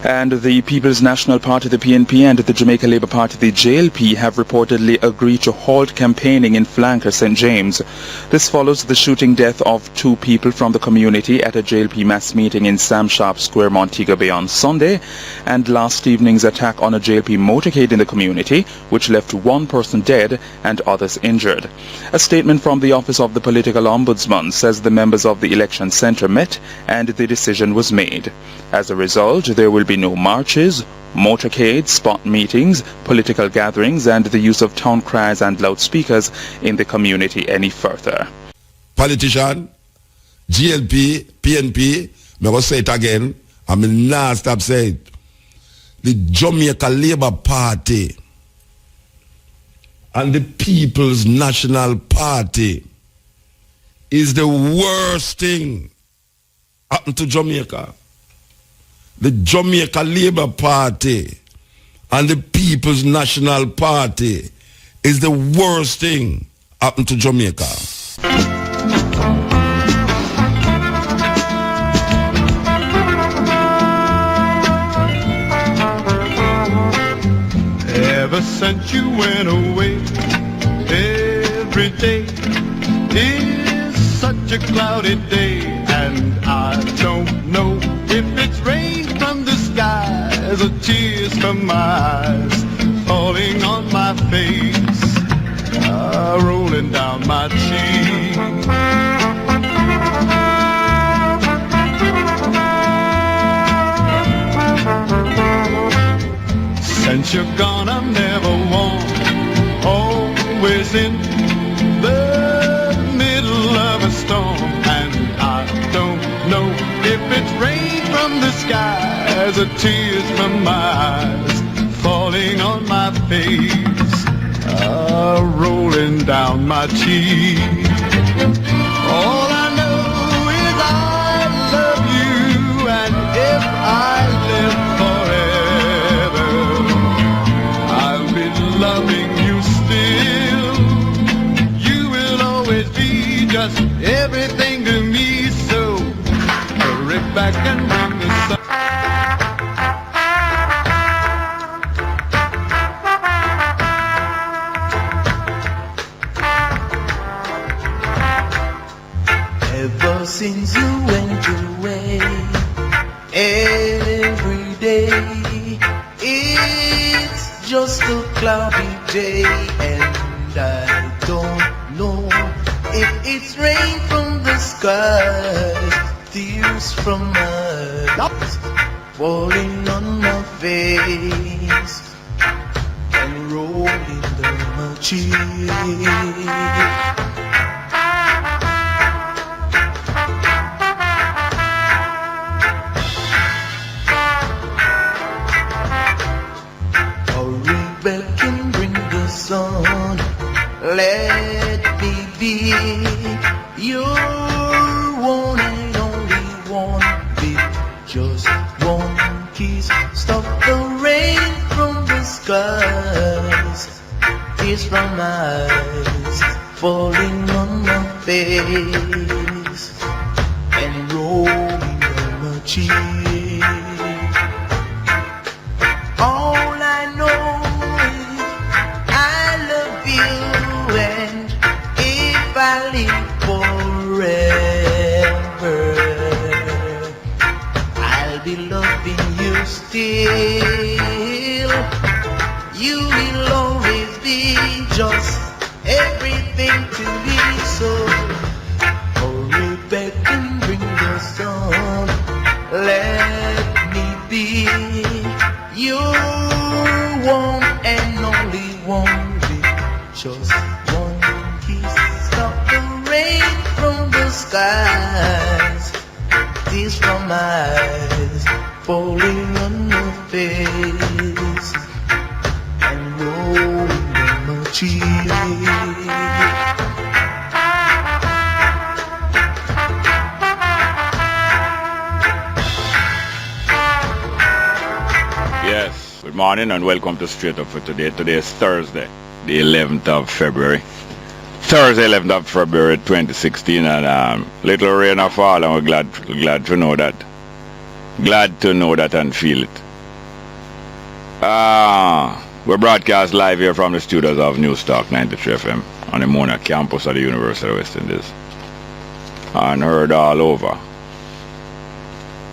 And the People's National Party, the PNP, and the Jamaica Labour Party, the JLP, have reportedly agreed to halt campaigning in Flanker, St. James. This follows the shooting death of 2 people from the community at a JLP mass meeting in Sam Sharp Square, Montego Bay on Sunday, and last evening's attack on a JLP motorcade in the community, which left 1 person dead and others injured. A statement from the Office of the Political Ombudsman says the members of the election centre met and the decision was made. As a result, there will be no marches, motorcades, spot meetings, political gatherings, and the use of town criers and loudspeakers in the community any further. Politician, GLP, PNP, I'm going to say it again, I'm not stop saying it. The Jamaica Labour Party and the People's National Party is the worst thing happened to Jamaica. The Jamaica Labour Party and the People's National Party is the worst thing happened to Jamaica. Ever since you went away, every day is such a cloudy day, and I don't know if it's rain from the skies or tears from my eyes falling on my face, rolling down my cheek. Since you're gone, I'm never warm, always in the middle of a storm, and I don't know if it's rain from the skies or tears from my eyes falling on my face, rolling down my cheek. All I know is I love you, and if I live forever, I'll be loving you still. You will always be just everything to me, so hurry back and bring the sun. Ever since you went away, every day it's just a cloudy day, and I don't know if it's rain from the skies, tears from my eyes falling on my face and rolling down my cheek. Sun, let me be your one and only one, with just one kiss. Stop the rain from the skies, tears from my eyes falling on my face and rolling down my cheek. All I know, and if I live forever, I'll be loving you still. You will always be just everything to me, so hurry back and bring the sun. Let me be your one and only one. Just one kiss, stop the rain from the skies, tears from my eyes falling on my face and rolling down my cheek. Yes, good morning and welcome to Straight Up for Today. Today is Thursday, the 11th of February. Thursday, 11th of February 2016, and little rain or fall, and we're glad to know that. Glad to know that and feel it. We broadcast live here from the studios of News Talk 93 FM on the Mona campus of the University of West Indies, and heard all over.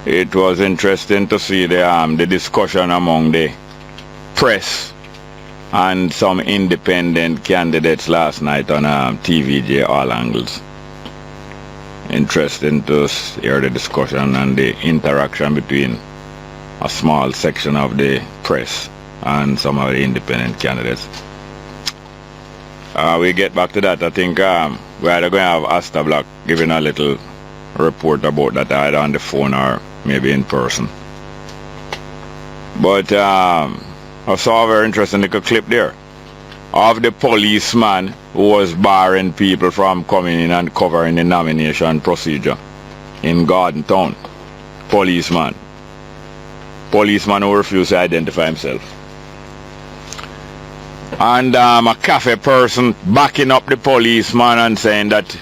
It was interesting to see the discussion among the press and some independent candidates last night on TVJ All Angles. Interesting to hear the discussion and the interaction between a small section of the press and some of the independent candidates. We get back to that. I think we're either going to have Asta Black giving a little report about that, either on the phone or maybe in person. But I saw a very interesting little clip there of the policeman who was barring people from coming in and covering the nomination procedure in Garden Town. Policeman who refused to identify himself. And a cafe person backing up the policeman and saying that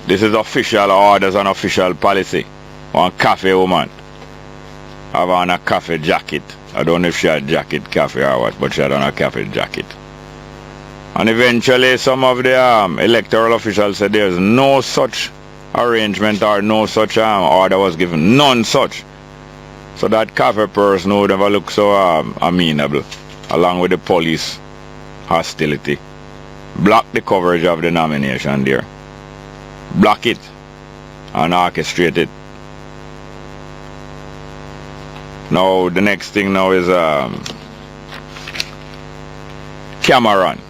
this is official orders and official policy. One cafe woman have on a cafe jacket. I don't know if she had jacket cafe or what, but she had on a cafe jacket. And eventually some of the electoral officials said there's no such arrangement or no such order was given. None such. So that cafe person would never look so amenable, along with the police hostility. Block the coverage of the nomination there. Block it and orchestrate it. Now the next thing now is Cameron.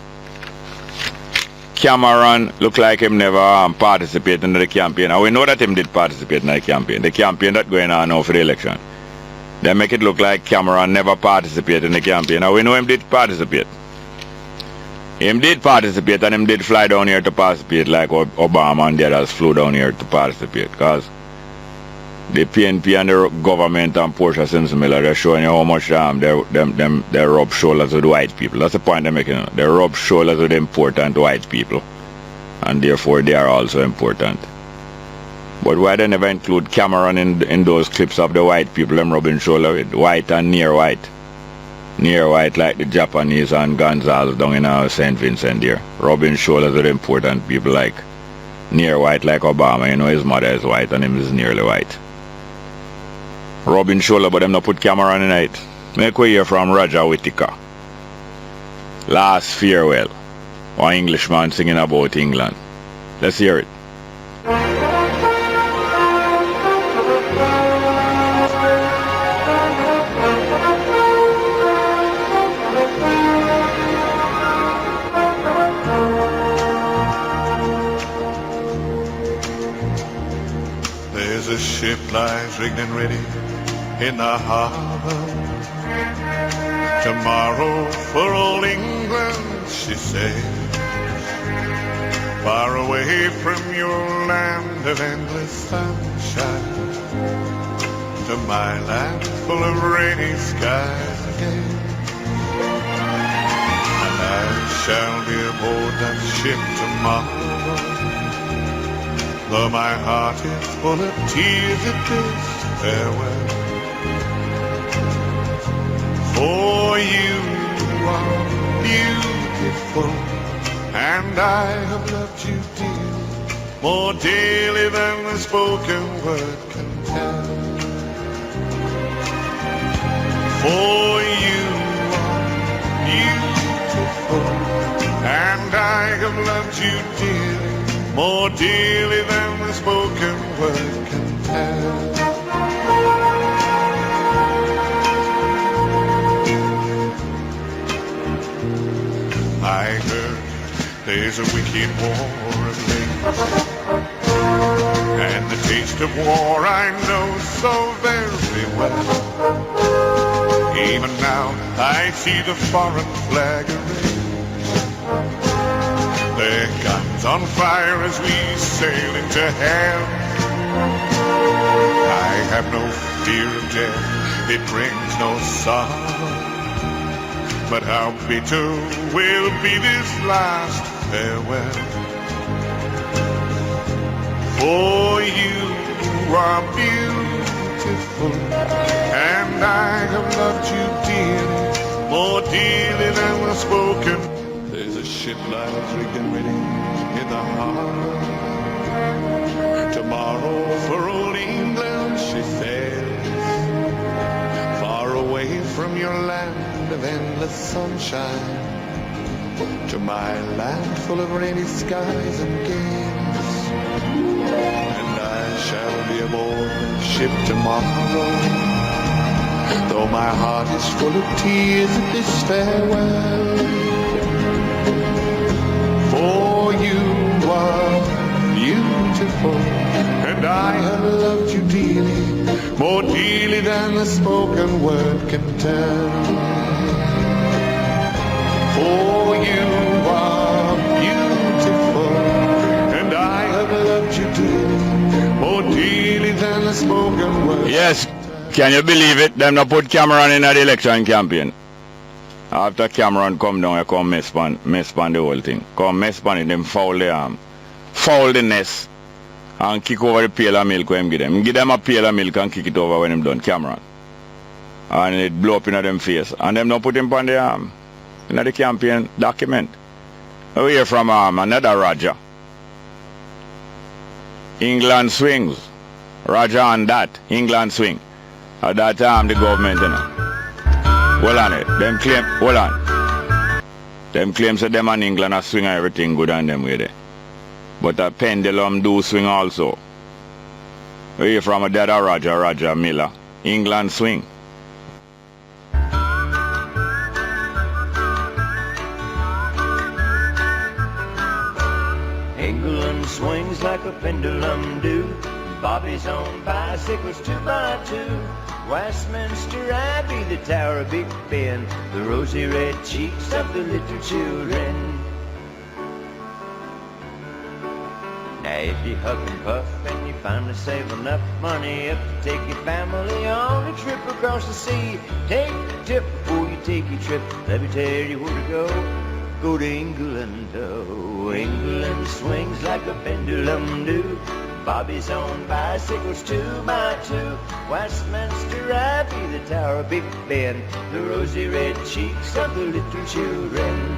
Cameron look like him never participated in the campaign. And we know that him did participate in the campaign. The campaign that going on now for the election. They make it look like Cameron never participated in the campaign. And we know him did participate. Him did participate, and him did fly down here to participate like Obama and the others flew down here to participate. Because the PNP and the government and Portia Simpson Miller, they're showing you how much they rub shoulders with white people. That's the point they're making. They rub shoulders with important white people, and therefore they are also important. But why they never include Cameron in those clips of the white people them rubbing shoulder with? White and near white. Near white like the Japanese and Gonzales down in St. Vincent there. Rubbing shoulders with important people like near white like Obama. You know his mother is white and him is nearly white. Rubbing shoulder, but them not put Cameron in it. Make we hear from Roger Whittaker. Last Farewell. One Englishman singing about England. Let's hear it. There's a ship lies rigged and ready in the harbor. Tomorrow for old England she sails, far away from your land of endless sunshine, to my land full of rainy skies again. And I shall be aboard that ship tomorrow, though my heart is full of tears at this farewell. For you are beautiful, and I have loved you dear, more dearly than the spoken word can tell. For you are beautiful, and I have loved you dearly, more dearly than the spoken word can tell. I heard there's a wicked war of late, and the taste of war I know so very well. Even now I see the foreign flag array, their guns on fire as we sail into hell. I have no fear of death, it brings no sorrow, but how bitter will be this last farewell. For you are beautiful, and I have loved you dearly, more dearly than the spoken. There's a ship lies rigging ready in the harbor. Tomorrow for old England she sails, far away from your land of endless sunshine, to my land full of rainy skies and gales. And I shall be aboard the ship tomorrow, though my heart is full of tears at this farewell. For you are beautiful, and I have loved you dearly, more dearly than the spoken word can tell. For you are beautiful, and I have loved you dearly, more dearly than the spoken word. Yes, can you believe it? Them not put Cameron in the election campaign. After Cameron come down, you come mess pan the whole thing. Come mess pan it, them foul the arm. Foul the nest and kick over the pail of milk when him give them. Give them a pail of milk and kick it over when him done, Cameron. And it blow up in them face. And them not put him on the arm. In the campaign document. We hear from another Roger. England swings. Roger on that. England swing. At that time the government, you know. Hold on it. Them claim, hold on. Them claims that them and England are swing and everything good on them way there. But a pendulum do swing also. We hear from a dada Roger Miller. England swing. England swings like a pendulum do. Bobby's on bicycles 2x2. Westminster Abbey, the Tower of Big Ben, the rosy red cheeks of the little children. Now if you huff and puff and you finally save enough money up to take your family on a trip across the sea, take the tip before you take your trip. Let me tell you where to go. Go to England, oh, England swings like a pendulum do. Bobby's on bicycles 2x2. Westminster Abbey, the Tower of Big Ben, the rosy red cheeks of the little children.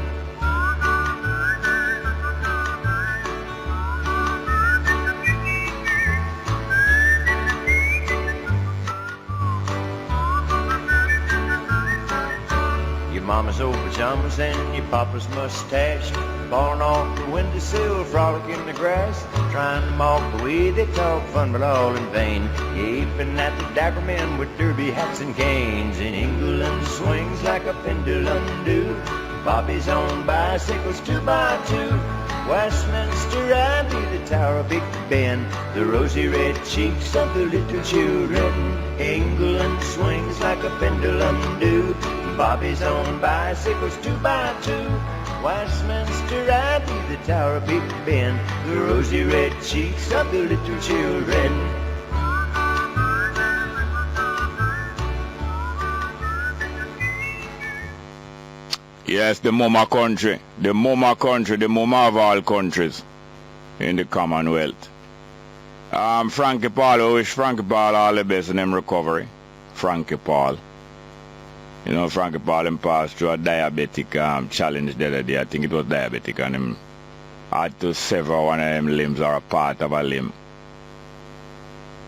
Your mama's old pajamas and your papa's mustache, falling off the windowsill, frolic in the grass, trying to mock the way they talk fun, but all in vain. Gaping at the dapper men with derby hats and canes. In England swings like a pendulum do. Bobby's on bicycles 2x2. Westminster Abbey, the Tower of Big Ben, the rosy red cheeks of the little children. England swings like a pendulum do. Bobby's on bicycles 2x2. Westminster Abbey, the Tower of Big Ben, the rosy red cheeks of the little children. Yes, the mama country, the mama of all countries in the Commonwealth. Frankie Paul, I wish Frankie Paul all the best in him recovery. Frankie Paul. You know, Frankie Paul him passed through a diabetic challenge the other day. I think it was diabetic, and him had to sever one of them limbs or a part of a limb.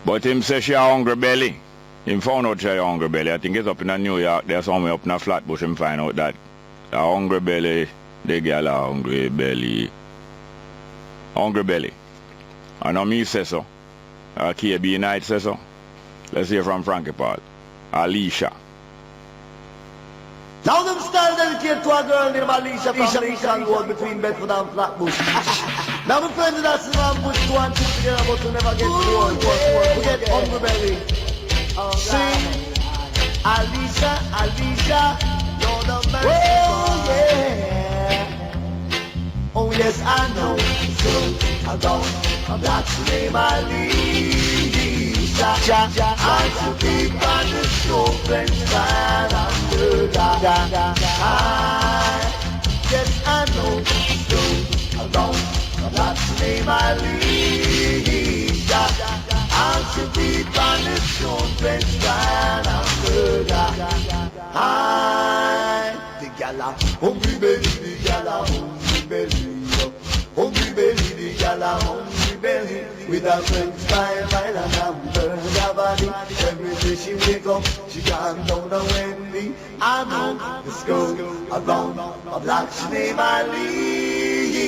But him say she a hungry belly. Him found out she a hungry belly. I think it's up in New York. There's somewhere up in a Flatbush him find out that a hungry belly, the girl a hungry belly. Hungry belly. I know me say so. KB Knight say so. Let's hear from Frankie Paul. Alicia. Now them style dedicate to a girl named Alicia from Lincoln Road between Bedford and Flatbush. Now my friend that's the man put 2 and 2 together but to never get bored. We get hungry belly. Sing Alicia, Alicia, Lord of mercy. Oh yeah. Oh yes I know. So I don't, that's the name Alicia. I should be on the scope and stand under the yes, I know. So I don't, that's the name Alicia. I should be on the scope and stand under the Hungry belly, the gal a hungry belly. Hungry belly, the gal a hungry belly. With a French fry, and a hamburger body. Every day she wake up, she gone down the Wendy. I know this girl around a black she name Alicia.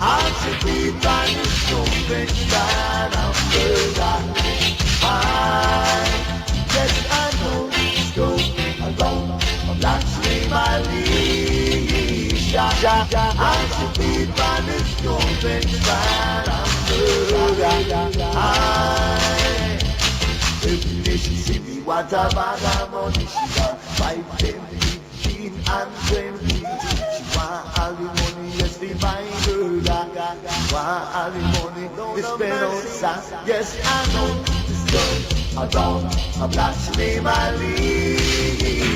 And she feed on the stone French fry and hamburger. Yes, I know this girl around a black she name Alicia. And she feed on the stone French fry and hamburger. Every day she see me what a bag of money. She got 5, 10, 15 and 20. She want all the money, yes, they buy burger. Want all the money, they spend outside. Yes, I know this girl around a black she name Alicia.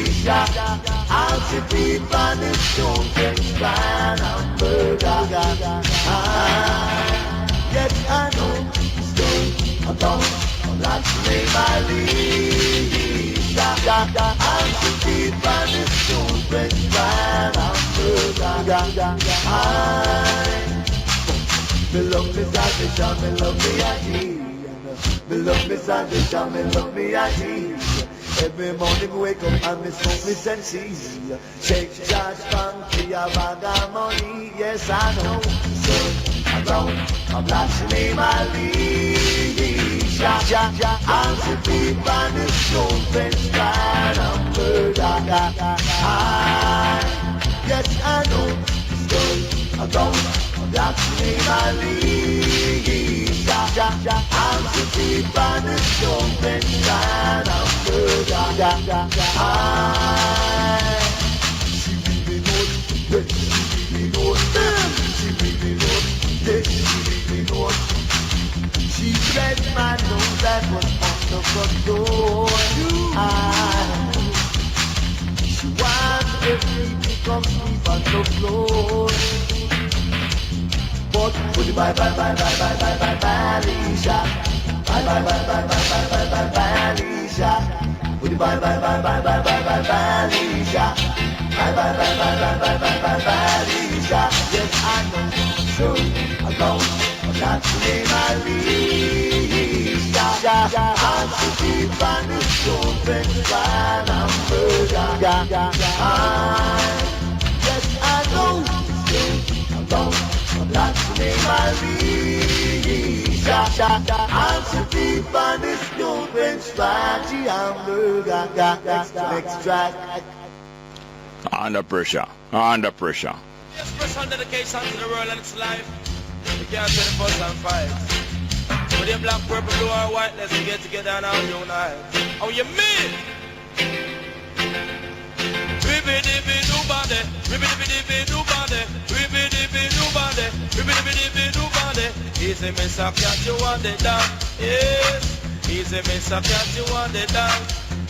And she feed on the stone French fry and hamburger. Yes, I know this girl around like she name Alicia. And she feed on the stone French fry and hamburger. Me love me salvation, me love me a tea. Me love me salvation, me love me a tea. Every morning wake up and me smoke me senses. Shake charge funky a bag of money. Yes, I know. So around a black she name Alicia. And she feed on the stone French fry and hamburger. Yes, I know. So around a black she name Alicia. And she feed on the stone French fry and hamburger. She really knows, yes, she really knows. She really knows, yes, she really knows. She read my note that was on the front door. She wants everything to come sleep on the floor. But would you bye, Alicia? Bye, Alicia. Would you bye, Alicia? Bye, Alicia. Yes, I know. So alone, that's the name Alicia. And she keep on the stone French fry and hamburger. Yes, I know. So alone, that's the name Alicia. And she keep on the stone French fry and hamburger. Next track. Under pressure, under pressure. Yes, special dedication to the world and its life. We can't say the first and fight. With the black, purple, blue or white, let's get together and all unite. How you mean? Ribby-dibby-doo-body, ribby-dibby-doo-body, ribby-dibby-doo-body, ribby-dibby-doo-body. Easy, miss, I catch you on the down. Yes, easy, miss, I catch you on the down.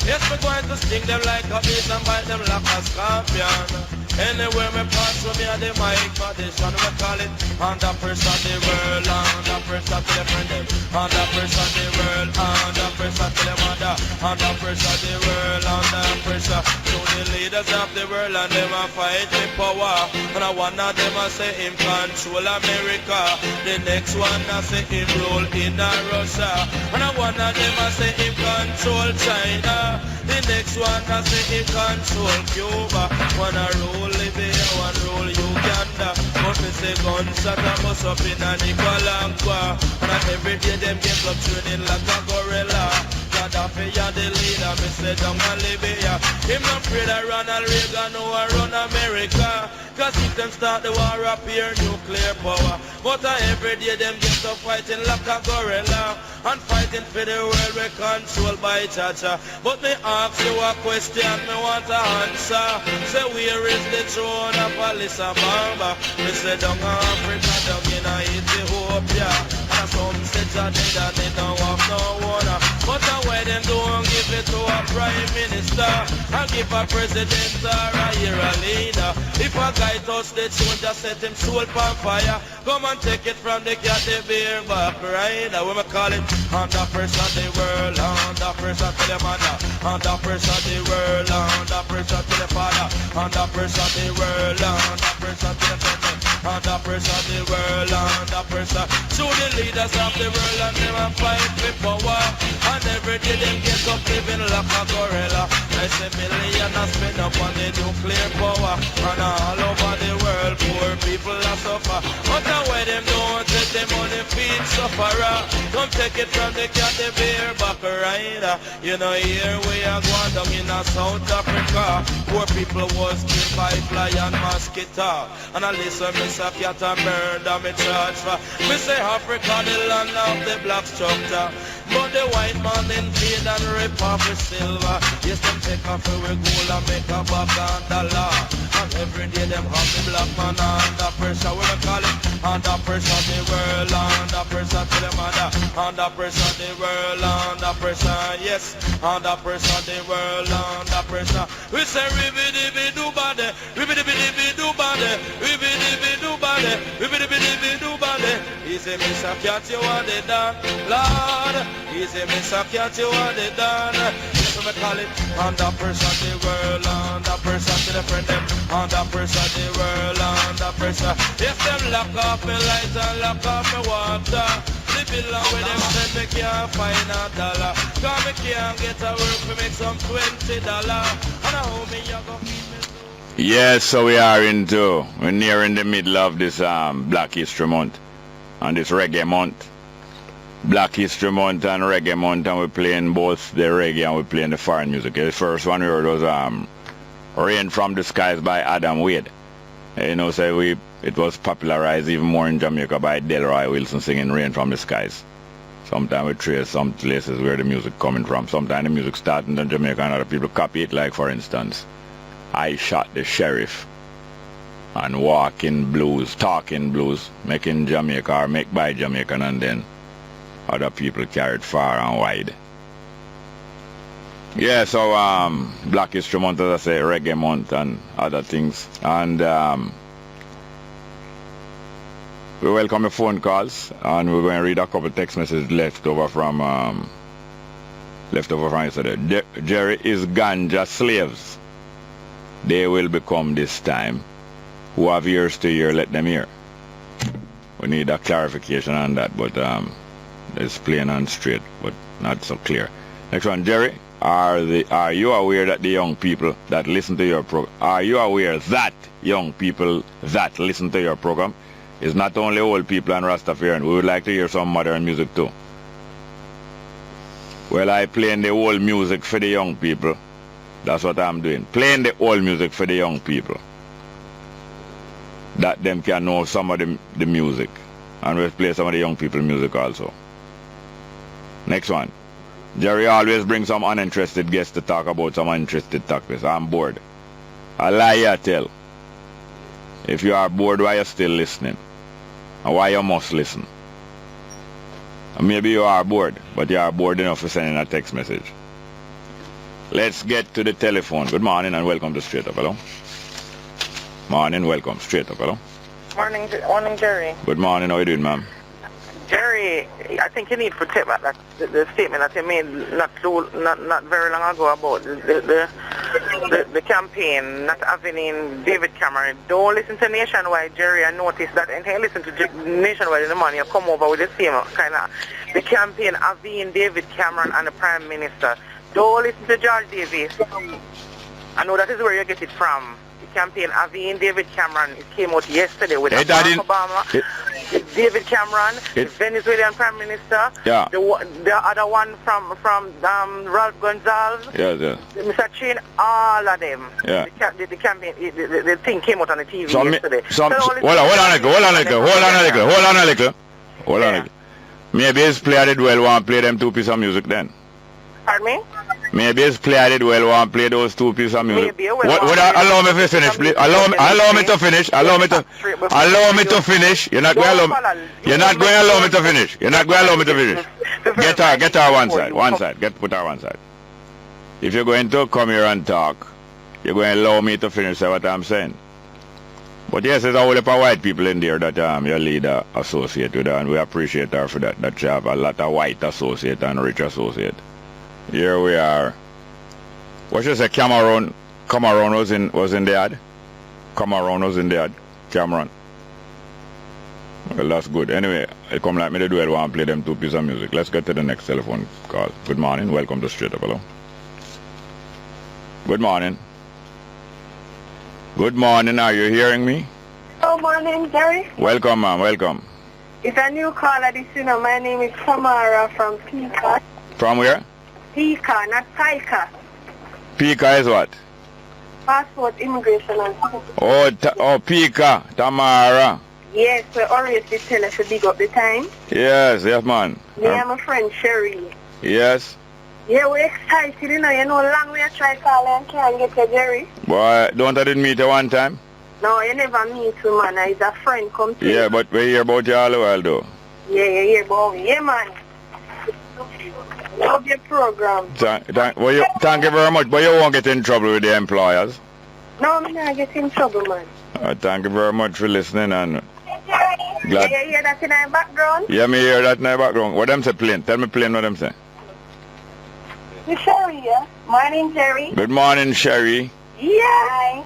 Yes, we're going to sting them like a beast and bite them like a scorpion. Anywhere me pass with me at the mic position, we call it under pressure the world, under pressure to the friend, under pressure the world, under pressure to the mother, under pressure the world, under pressure to the leaders of the world, and them a fight the power. And one of them a say him control America, the next one a say him rule in Russia, and one of them a say him control China, the next one a say him control Cuba, one a rule Libya, one rule Uganda. But me say gunshot a bust up in a Nicaragua, and every day them get up training like a gorilla. Gaddafi and the leader, me say down in Libya. Him not afraid of Ronald Reagan or run America, cause if them start the war up here, nuclear power. But every day them get up fighting like a gorilla, and fighting for the world we controlled by Chacha. But me ask you a question, me want to answer. Say where is the throne of Alisa Bamba? Me say down in Africa, down in Ethiopia. And some say that they don't have no water. But why them don't give it to a prime minister, and give a president or a hero leader? If a guy touch the throne, just set him soul on fire. Come and take it from the cat, the beer back rider. We call it under pressure the world, under pressure to the mother, under pressure the world, under pressure to the father, Under pressure the world under pressure to defend them. Under pressure the world under pressure. So the leaders of the world and them a fight for power. And every day them get up living like a gorilla. I say million a spend up on the nuclear power. And all over the world poor people are suffer. But why them don't take the money feed sufferer. Come take it from the cat, the bear back rider. You know here we are going down in South Africa. Poor people was killed by fly and mosquito. And I listen Miss a cat and murder me charge for. Me say Africa the land of the black structure. But the white man invade and rip off the silver. Yes, them take off our gold and make a buck and dollar. And every day them have the black man under pressure. We call it under pressure the world, under pressure to the mother. Under pressure the world, under pressure, yes. Under pressure the world, under pressure. We say ribby-dibby-doo-body, ribby-dibby-dibby-doo-body, ribby-dibby-doo-body, ribby-dibby-dibby-doo-body. Easy, Miss a cat, you want it done, Lord. Easy, Miss a cat, you want it done. Yes, we call it under pressure the world, under pressure to the friend them. Under pressure the world, under pressure. Yes, them lock off me light and lock off me water. Living long with them said me can't find a dollar. Cause me can't get a work to make some $20. And I hope me you go feed me. Yes, so we're nearing the middle of this Black History Month and this Reggae Month. Black History Month and Reggae Month, and we're playing both the reggae and we're playing the foreign music. The first one we heard was Rain from the Skies by Adam Wade. You know, so it was popularized even more in Jamaica by Delroy Wilson singing Rain from the Skies. Sometimes we trace some places where the music coming from. Sometimes the music starting in Jamaica and other people copy it, like for instance, I Shot the Sheriff and Walking Blues, Talking Blues, making Jamaica or make by Jamaican, and then other people carried far and wide. Yeah, so Black History Month, as I say, Reggae Month and other things. And we welcome your phone calls, and we're going to read a couple text messages left over from yesterday. Jerry is ganja slaves. They will become this time. Who have ears to hear, let them hear. We need a clarification on that, but it's plain and straight, but not so clear. Next one, Jerry. Are you aware that the young people that listen to your program, are you aware that young people that listen to your program is not only old people and Rastafarian? We would like to hear some modern music too. Well, I playing the old music for the young people. That's what I'm doing. Playing the old music for the young people. That them can know some of the music. And we'll play some of the young people music also. Next one. Jerry always brings some uninterested guests to talk about some uninterested topics. I'm bored. I lie you tell. If you are bored, why you still listening? And why you must listen? And maybe you are bored, but you are bored enough for sending a text message. Let's get to the telephone. Good morning and welcome to Straight Up, hello? Morning, welcome. Straight Up, hello? Morning, Jerry. Good morning, how you doing, ma'am? Jerry, I think you need to take back the statement that you made not very long ago about the campaign not having in David Cameron. Don't listen to Nationwide, Jerry. I noticed that, and hey, listen to Nationwide in the morning. You come over with the same kind of the campaign having David Cameron and the Prime Minister. Don't listen to George Davis. I know that is where you get it from. Campaign Avin David Cameron. It came out yesterday with Barack Obama, David Cameron, the Venezuelan Prime Minister, yeah. the other one from Ralph Gonzalez, Mr. Chin, all of them. Yeah. The campaign, the thing came out on the TV yesterday. Hold on a little. Maybe his player did well want to play them two pieces of music then. Pardon me? Maybe his player did well want to play those two pieces of music. Maybe allow me to finish, please. Allow me to finish. Allow me to finish. You're not going to allow me to finish. You're not going to allow me to finish. Get her one side. Put her one side. If you're going to come here and talk, you're going to allow me to finish what I'm saying. But yes, there's a whole heap of white people in there that your leader associate with her, and we appreciate her for that. That you have a lot of white associate and rich associate. Here we are. What should I say? Cameroon Cameron was in the ad. Cameron was in the ad. Cameron. Well, that's good. Anyway, I come like me to do it while I play them two pieces of music. Let's get to the next telephone call. Good morning. Welcome to Straight Up. Hello. Good morning. Good morning. Are you hearing me? Good morning, Jerry. Welcome, ma'am. Welcome. It's a new caller, this, you know. My name is Tamara from Pika. From where? Pika, not Taika. Pika is what? Passport, immigration, and... Oh, Pika. Tamara. Yes, we always did tell us to dig up the time. Yes, man. Me and my friend Sherry. Yes. Yeah, we're excited, you know. You know, long way I try calling and can't get to Jerry. Boy, don't I didn't meet you one time? No, you never meet him, man. He's a friend come to Yeah, but we hear about you all the while, though. Yeah, boy. Yeah, man. Love your program. Thank you very much, but you won't get in trouble with the employers. No, I'm not getting in trouble, man. Thank you very much for listening and glad. Yeah, you hear that in our background? Yeah, me hear that in the background. What them say plain? Tell me plain what them say. It's Sherry, yeah? Morning, Jerry. Good morning, Sherry. Yeah.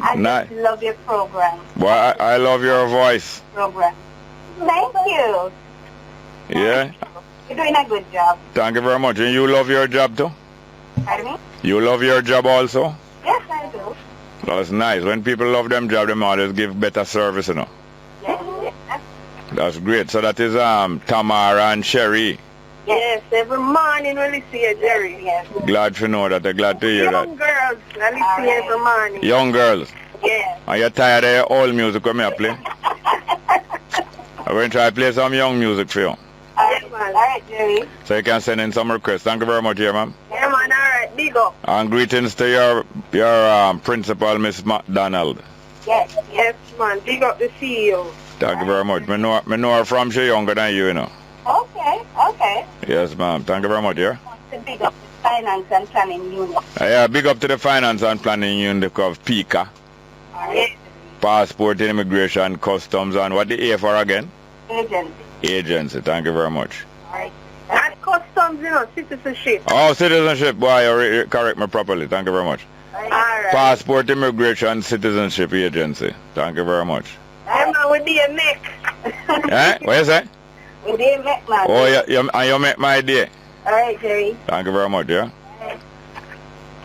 I Nice. just love your program. Well, I love your voice. Thank you. Yeah? You're doing a good job. Thank you very much. And you love your job too? Pardon me? You love your job also? Yes, I do. That's nice. When people love them job, they always give better service, you know. Yes. That's great. So that is Tamara and Sherry. Yes, every morning we listen to Jerry. Yes. Glad to know that. I'm glad to hear Young that. girls, I listen every morning. Young girls. Yes. Are you tired of your old music when I play? I'm going to try to play some young music for you. Alright, man. Alright, Jerry. So you can send in some requests. Thank you very much, here, ma'am. Yeah, man. Alright, big up. And greetings to your principal, Miss McDonald. Yes, man. Big up the CEO. Thank you very much. Me know her from she younger than you, you know. Okay. Yes, ma'am. Thank you very much, yeah. Big up the finance and planning unit. Yeah, big up to the finance and planning unit of PICA. Yes. Passport, immigration, customs, and what the A for again? Agency. Agency. Thank you very much. Alright. And customs, you know, citizenship. Oh, citizenship. Boy, you correct me properly. Thank you very much. Alright. Passport, immigration, citizenship agency. Thank you very much. I'm not with the neck. Eh? What you say? With the neck, man. Oh, you make my day. Alright, Jerry. Thank you very much, yeah?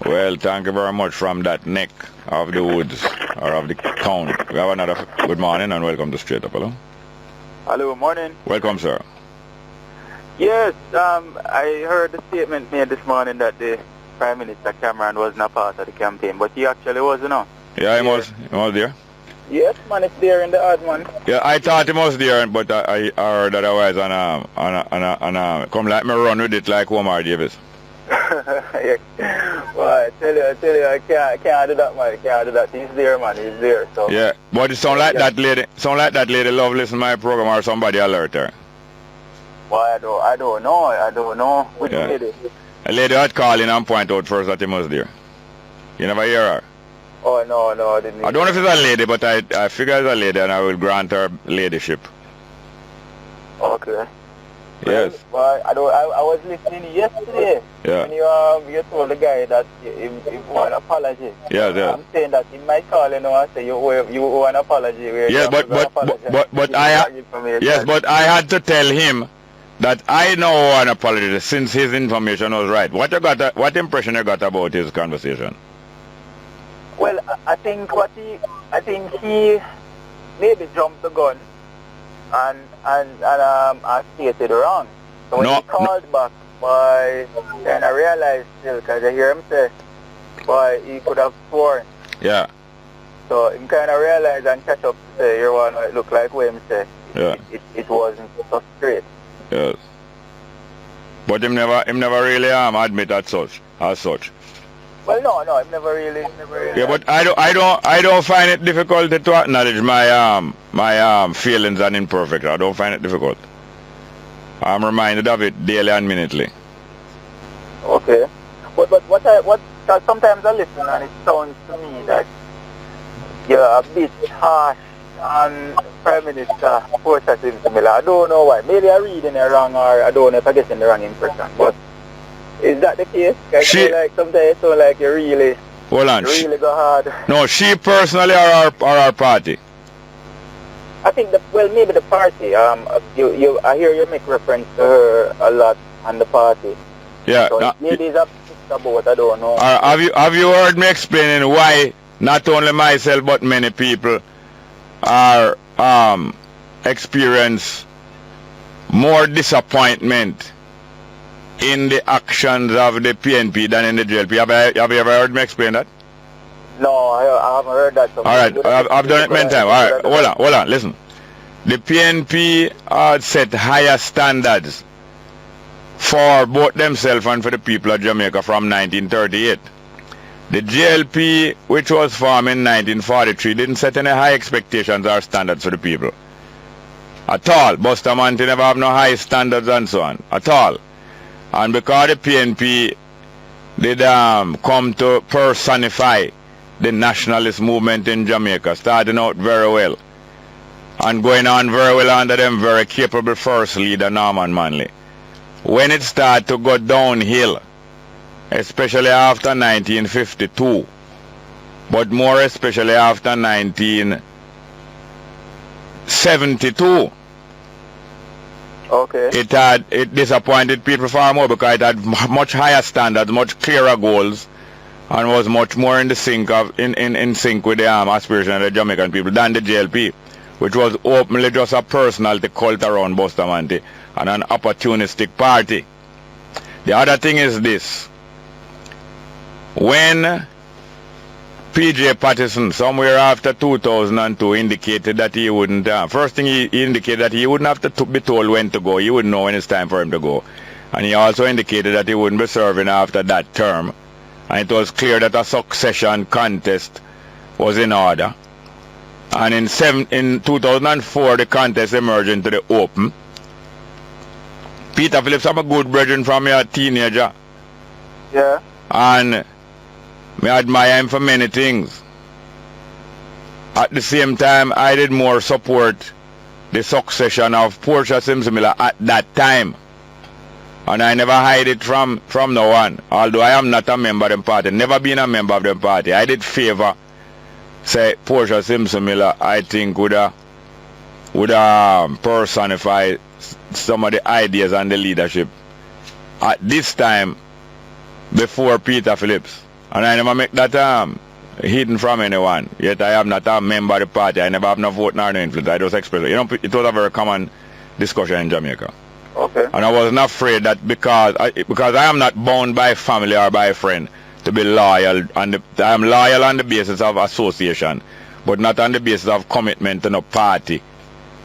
Well, thank you very much from that neck of the woods, or of the town. We have another good morning and welcome to Straight Up. Hello? Hello, morning. Welcome, sir. Yes, I heard the statement made this morning that the Prime Minister Cameron wasn't a part of the campaign, but he actually was, you know. Yeah, he was there? Yes, man, it's there in the ad, man. Yeah, I thought he was there, but I heard otherwise and come like me run with it like Omar Davis. Well, I tell you, I can't do that, man. I can't do that. He's there, man. He's there. So. Yeah, but it sound like that lady love listen to my program or somebody alert her. Well, I don't know. Which lady? A lady had called in and point out first that he was there. You never hear her? Oh, no, I didn't. I don't know if it's a lady, but I figure it's a lady and I will grant her ladyship. Okay. Yes. Well, I was listening yesterday. Yeah. When you told the guy that he want an apology. Yeah. I'm saying that he might call and say you owe an apology. Yeah, but I had to tell him that I know an apology since his information was right. What impression you got about his conversation? Well, I think he maybe jumped the gun and stated wrong. So when he called back, boy, then I realized still, because I hear him say, boy, he could have sworn. Yeah. So he kind of realized and catch up to say, you want it look like what him say. Yeah. It wasn't so straight. Yes. But him never really admit as such. Well, no, him never really. Yeah, but I don't find it difficult to acknowledge my feelings and imperfections. I don't find it difficult. I'm reminded of it daily and minutely. Okay. But cause sometimes I listen and it sounds to me that you're a bit harsh on Prime Minister Portative to me. I don't know why. Maybe I'm reading it wrong or I don't know if I'm getting the wrong impression. But is that the case? Cause like sometimes it sounds like you're really Hold on. Really go hard. No, she personally or our party? I think maybe the party. I hear you make reference to her a lot on the party. Yeah. So maybe it's a about, I don't know. Have you heard me explaining why not only myself but many people are experience more disappointment in the actions of the PNP than in the JLP? Have you ever heard me explain that? No, I haven't heard that. So all right, I've done it many times. All right, hold on, listen. The PNP set higher standards for both themselves and for the people of Jamaica from 1938. The JLP, which was formed in 1943, didn't set any high expectations or standards for the people. At all. Bustamante never have no high standards and so on. At all. And because the PNP did come to personify the nationalist movement in Jamaica, starting out very well and going on very well under them very capable first leader Norman Manley. When it started to go downhill, especially after 1952, but more especially after 1972, okay, it disappointed people far more because it had much higher standards, much clearer goals, and was much more in the sync in sync with the aspiration of the Jamaican people than the JLP, which was openly just a personality cult around Bustamante and an opportunistic party. The other thing is this. When P.J. Patterson, somewhere after 2002, indicated that he wouldn't, first thing he indicated that he wouldn't have to be told when to go. He would know when it's time for him to go. And he also indicated that he wouldn't be serving after that term. And it was clear that a succession contest was in order. And in 2004, the contest emerged into the open. Peter Phillips, I'm a good brethren from a teenager. Yeah. And I admire him for many things. At the same time, I did more support the succession of Portia Simpson Miller at that time. And I never hide it from no one. Although I am not a member of the party, never been a member of the party. I did favor, say, Portia Simpson Miller, I think would personify some of the ideas and the leadership at this time before Peter Phillips. And I never make that hidden from anyone. Yet I am not a member of the party. I never have no vote nor no influence. I just express it. You know, it was a very common discussion in Jamaica. Okay. And I was not afraid that because I am not bound by family or by a friend to be loyal. And I am loyal on the basis of association, but not on the basis of commitment to no party.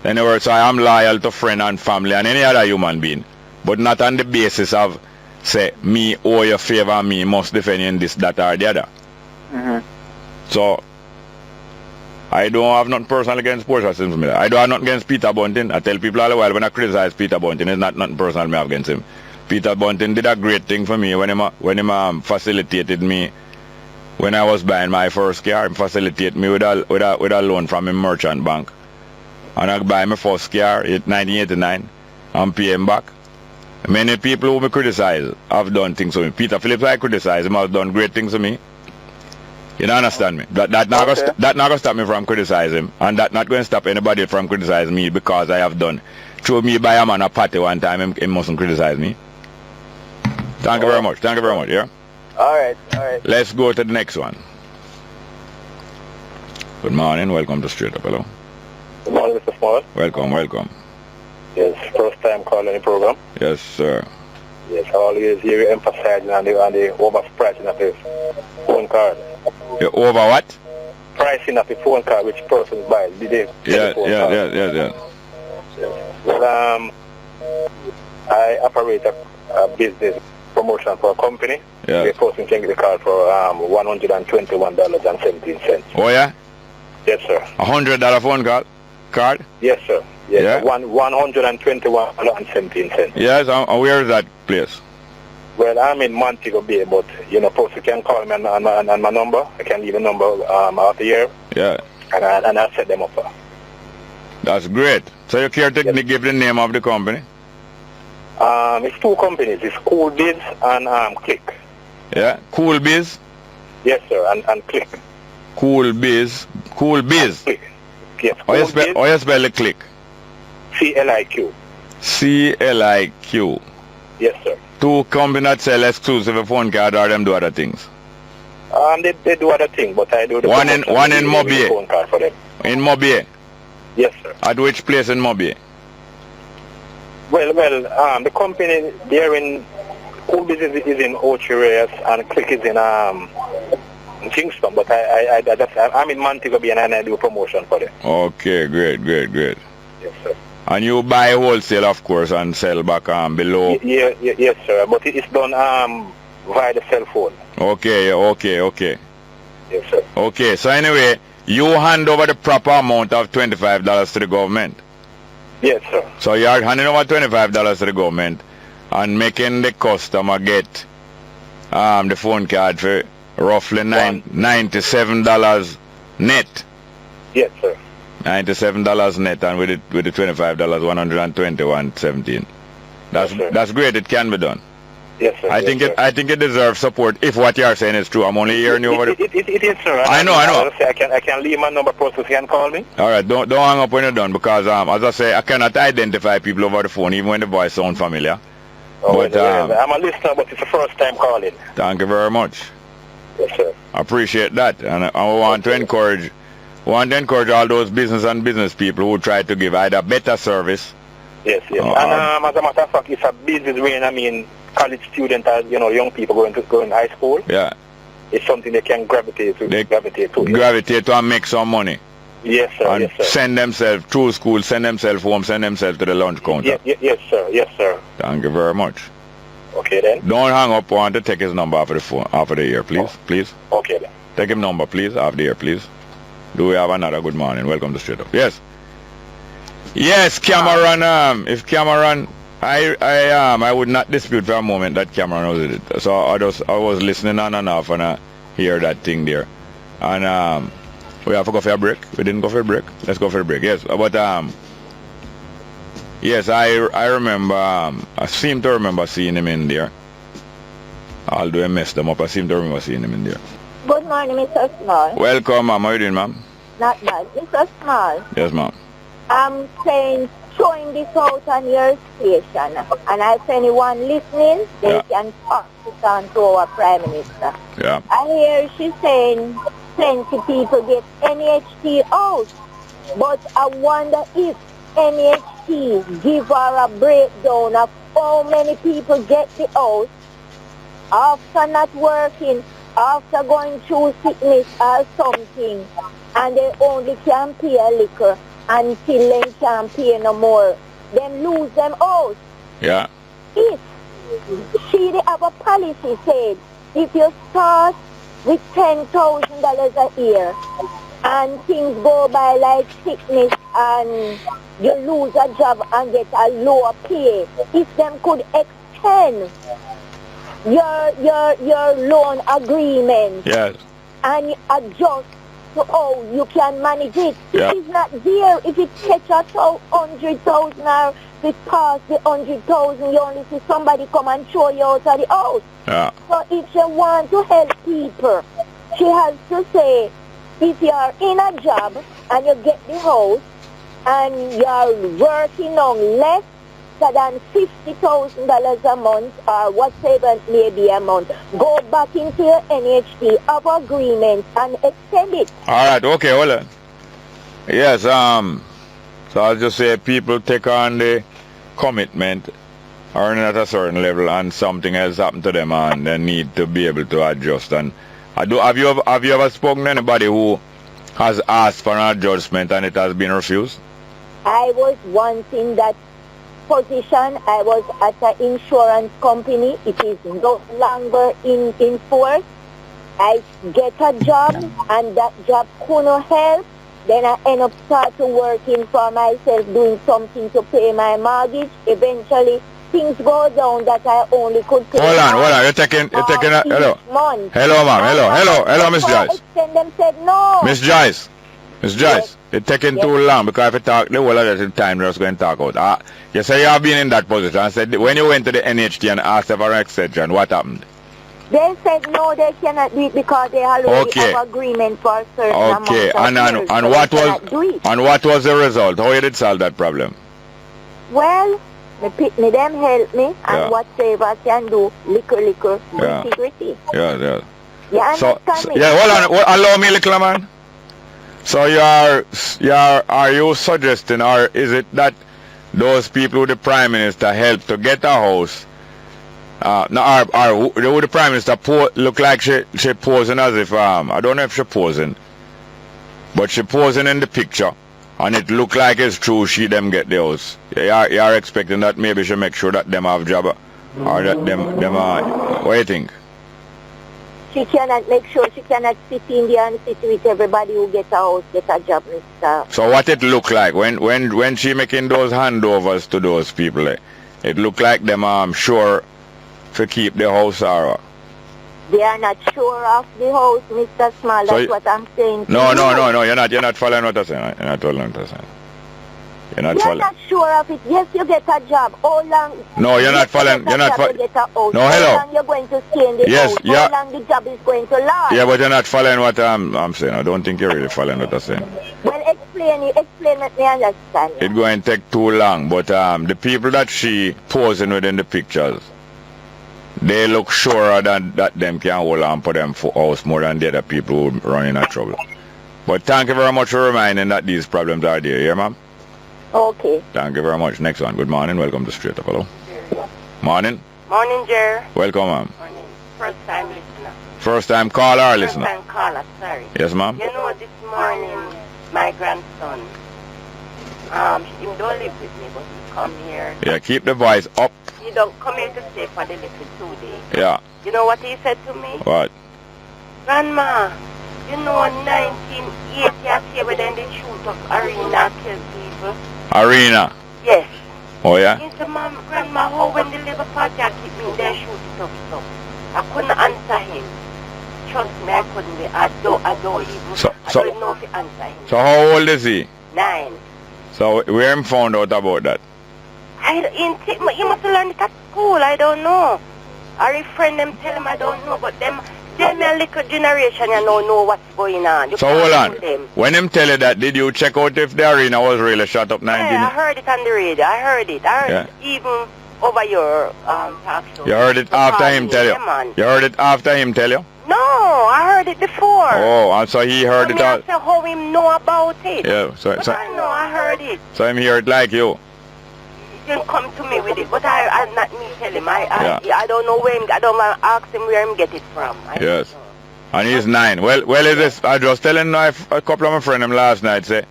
In other words, I am loyal to friend and family and any other human being, but not on the basis of, say, me owe you a favor and me must defend you in this, that, or the other. Mm-hmm. So, I don't have nothing personal against Portia Simpson Miller. I don't have nothing against Peter Bunting. I tell people all the while when I criticize Peter Bunting, it's not nothing personal me have against him. Peter Bunting did a great thing for me when he facilitated me when I was buying my first car. He facilitated me with a loan from a merchant bank. And I buy my first car in 1989 and pay him back. Many people who me criticize have done things for me. Peter Phillips, I criticize him, has done great things for me. You don't understand me? That not going to stop me from criticizing him, and that not going to stop anybody from criticizing me because I have done. Throw me by a man a party one time, he mustn't criticize me. Thank you very much. Thank you very much, yeah? Alright. Let's go to the next one. Good morning, welcome to Straight Up, hello. Good morning, Mr. Small. Welcome. Yes, first time calling the program. Yes, sir. Yes, I always hear you emphasizing on the overpricing of the phone card. You over what? Pricing of the phone card, which person buys. Yeah. Well, I operate a business promotion for a company. Yeah. The person can get the card for $121.17. Oh, yeah? Yes, sir. $100 phone card? Yes, sir. Yes, Yeah. $121.17. Yes, and where is that place? Well, I'm in Montego Bay, but person can call me on my number. I can leave a number out here. Yeah. And I'll set them up. That's great. So you care to give the name of the company? It's two companies. It's Cool Biz and Click. Yeah. Cool Biz Yes, sir, and click. Cool Biz. Cool Biz. Click. Yes, How you Cool Biz, spell the click? CLIQ. CLIQ. Yes, sir. Two company that sell exclusive phone card or them do other things? They do other things, but I do the One in Mobile. phone card for them. In Mobile? Yes, sir. At which place in Mobile? Well, the company there in Cool Biz is in Ochireas and Click is in Kingston, but I'm in Montego Bay and I do promotion for them. Okay, great. Yes, sir. And you buy wholesale, of course, and sell back below? Yes, sir. But it's done via the cell phone. Okay. Yes, sir. Okay, so anyway, you hand over the proper amount of $25 to the government. Yes, sir. So you are handing over $25 to the government and making the customer get the phone card for roughly $97 net. Yes, sir. $97 net, and with the $25, $121.17. That's great. It can be done. Yes, sir. I think it deserves support if what you are saying is true. I'm only hearing you over the... It is, sir. I know. I can leave my number, person can call me. All right, don't hang up when you're done, because as I say, I cannot identify people over the phone even when the voice sounds familiar. Oh, but I'm a listener, but it's the first time calling. Thank you very much. Yes, sir. I appreciate that, and I want to encourage all those business people who try to give either better service. Yes. And as a matter of fact, it's a business way. College students, young people going to high school. Yeah. It's something they can gravitate to. Gravitate to and make some money. Yes, sir. And send themselves through school, send themselves home, send themselves to the lunch counter. Yes, sir. Thank you very much. Okay then. Don't hang up. I want to take his number off of the phone, off of the air, please. Please. Okay then. Take his number, please, off the air, please. Do we have another good morning? Welcome to Straight Up. Yes, Cameron. If Cameron, I would not dispute for a moment that Cameron was it. So I was listening on and off, and I hear that thing there. And we have to go for a break. We didn't go for a break. Let's go for a break. Yes, but yes, I remember. I seem to remember seeing him in there. Although I messed them up, I seem to remember seeing him in there. Good morning, Mr. Small. Welcome, ma'am. How are you doing, ma'am? Not bad. Mr. Small. Yes, ma'am. I'm saying, showing this out on your station. And if anyone listening, they can pass it on to our Prime Minister. Yeah. I hear she saying plenty people get NHT out. But I wonder if NHT give her a breakdown of how many people get the out after not working, after going through sickness or something, and they only can pay a little until they can't pay no more. Them lose them out. Yeah. If she have a policy said, if you start with $10,000 a year and things go by like sickness and you lose a job and get a lower pay, if them could extend your loan agreement, yes, and adjust to how you can manage it. Yeah. If it's not there, if it catch us 100,000 or if it pass the 100,000, you only see somebody come and throw you out of the house. Yeah. So if she want to help people, she has to say, if you are in a job and you get the house and you are working on less than $50,000 a month or whatever it may be a month, go back into your NHT of agreement and extend it. All right. Okay. Hold on. Yes. So I'll just say people take on the commitment, earning at a certain level, and something else happened to them, and they need to be able to adjust. And have you ever spoken to anybody who has asked for an adjustment and it has been refused? I was once in that position. I was at an insurance company. It is no longer in force. I get a job and that job couldn't help. Then I end up starting working for myself, doing something to pay my mortgage. Eventually things go down that I only could pay. Hold on. You're taking hello. Month. Hello, ma'am. Hello, Miss Joyce. Them said no. Miss Joyce. Yes. It's taking too long, because if you talk the whole of the time we're just going to talk out. You say you have been in that position and said when you went to the NHT and asked for an extension, what happened? They said no, they cannot do it because they already have agreement for a certain amount of years, and what was the result? How you did solve that problem? Well, me them help me, and whatever I can do, gritty. Yeah. You understand me? Yeah, hold on, allow me, little man. So are you suggesting, or is it that those people who the Prime Minister helped to get a house, the Prime Minister look like she posing as if, I don't know if she posing, but she posing in the picture, and it look like it's true she them get the house. You are expecting that maybe she make sure that them have job, or that them what do you think? She cannot make sure, she cannot sit in there and sit with everybody who gets a house, get a job, Mr. So what it look like when she making those handovers to those people, it look like them sure to keep the house, or they are not sure of the house, Mr. Small. That's what I'm saying. No, you're not following what I'm saying. You're not following what I'm saying. You're not sure of it. Yes, you get a job. How long? No, you're not following. You're not following. No, hello. How long you're going to stay in the house? Yeah. How long the job is going to last? Yeah, but you're not following what I'm saying. I don't think you're really following what I'm saying. Well, explain, let me understand. It's going to take too long, but the people that she posing within the pictures, they look surer that them can hold on for them for house more than the other people who running into trouble. But thank you very much for reminding that these problems are there, yeah, ma'am? Okay. Thank you very much. Next one. Good morning. Welcome to Straight Up. Hello. Morning. Morning, Jer. Welcome, ma'am. Morning. First time listener. First time caller or listener? First time caller, sorry. Yes, ma'am. You know, this morning, my grandson, he don't live with me, but he come here. Yeah, keep the voice up. He don't come here to stay for the little 2 days. Yeah. You know what he said to me? What? Grandma, you know 1980 I see where then they shoot up arena kill people. Arena? Yes. Oh, yeah? He said, Mom, Grandma, how when the Labour Party keep me there shoot it up stuff? I couldn't answer him. Trust me, I couldn't be. I don't even know if he answer him. So how old is he? 9. So where him found out about that? He must have learned it at school, I don't know. Or his friend them tell him, I don't know, but them a little generation, you know what's going on. So hold on. When him tell you that, did you check out if the arena was really shut up 19? Yeah, I heard it on the radio. I heard it even over your talk show. You heard it after him tell you? You heard it after him tell you? No, I heard it before. Oh, and so he heard it all. I said how him know about it. Yeah, so I know, I heard it. So him hear it like you? He didn't come to me with it, but I not me tell him. I don't know where him, I don't want to ask him where him get it from. Yes. And he's 9. Well, is this, I was telling a couple of my friends last night, say,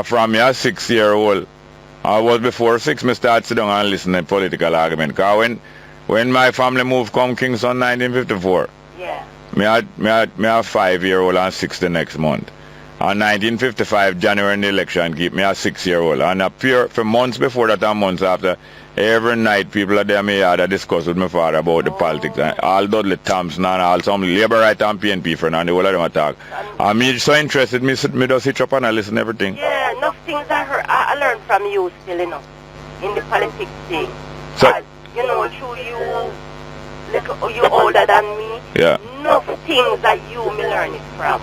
from me a 6-year-old. I was before 6, I started sit down and listen to political argument. Because when my family moved come Kingston 1954, me had 5-year-old and 6 the next month. And 1955, January in the election, keep me a 6-year-old. And appear for months before that and months after, every night people at them yard discuss with my father about the politics. And all Dudley Thompson and all some Labour right and PNP friend and the whole of them attack. And me so interested, me just hitch up and I listen to everything. Yeah, enough things I learned from you still, you know, in the politics thing. So, you know, through you older than me. Yeah. Enough things that you me learn it from.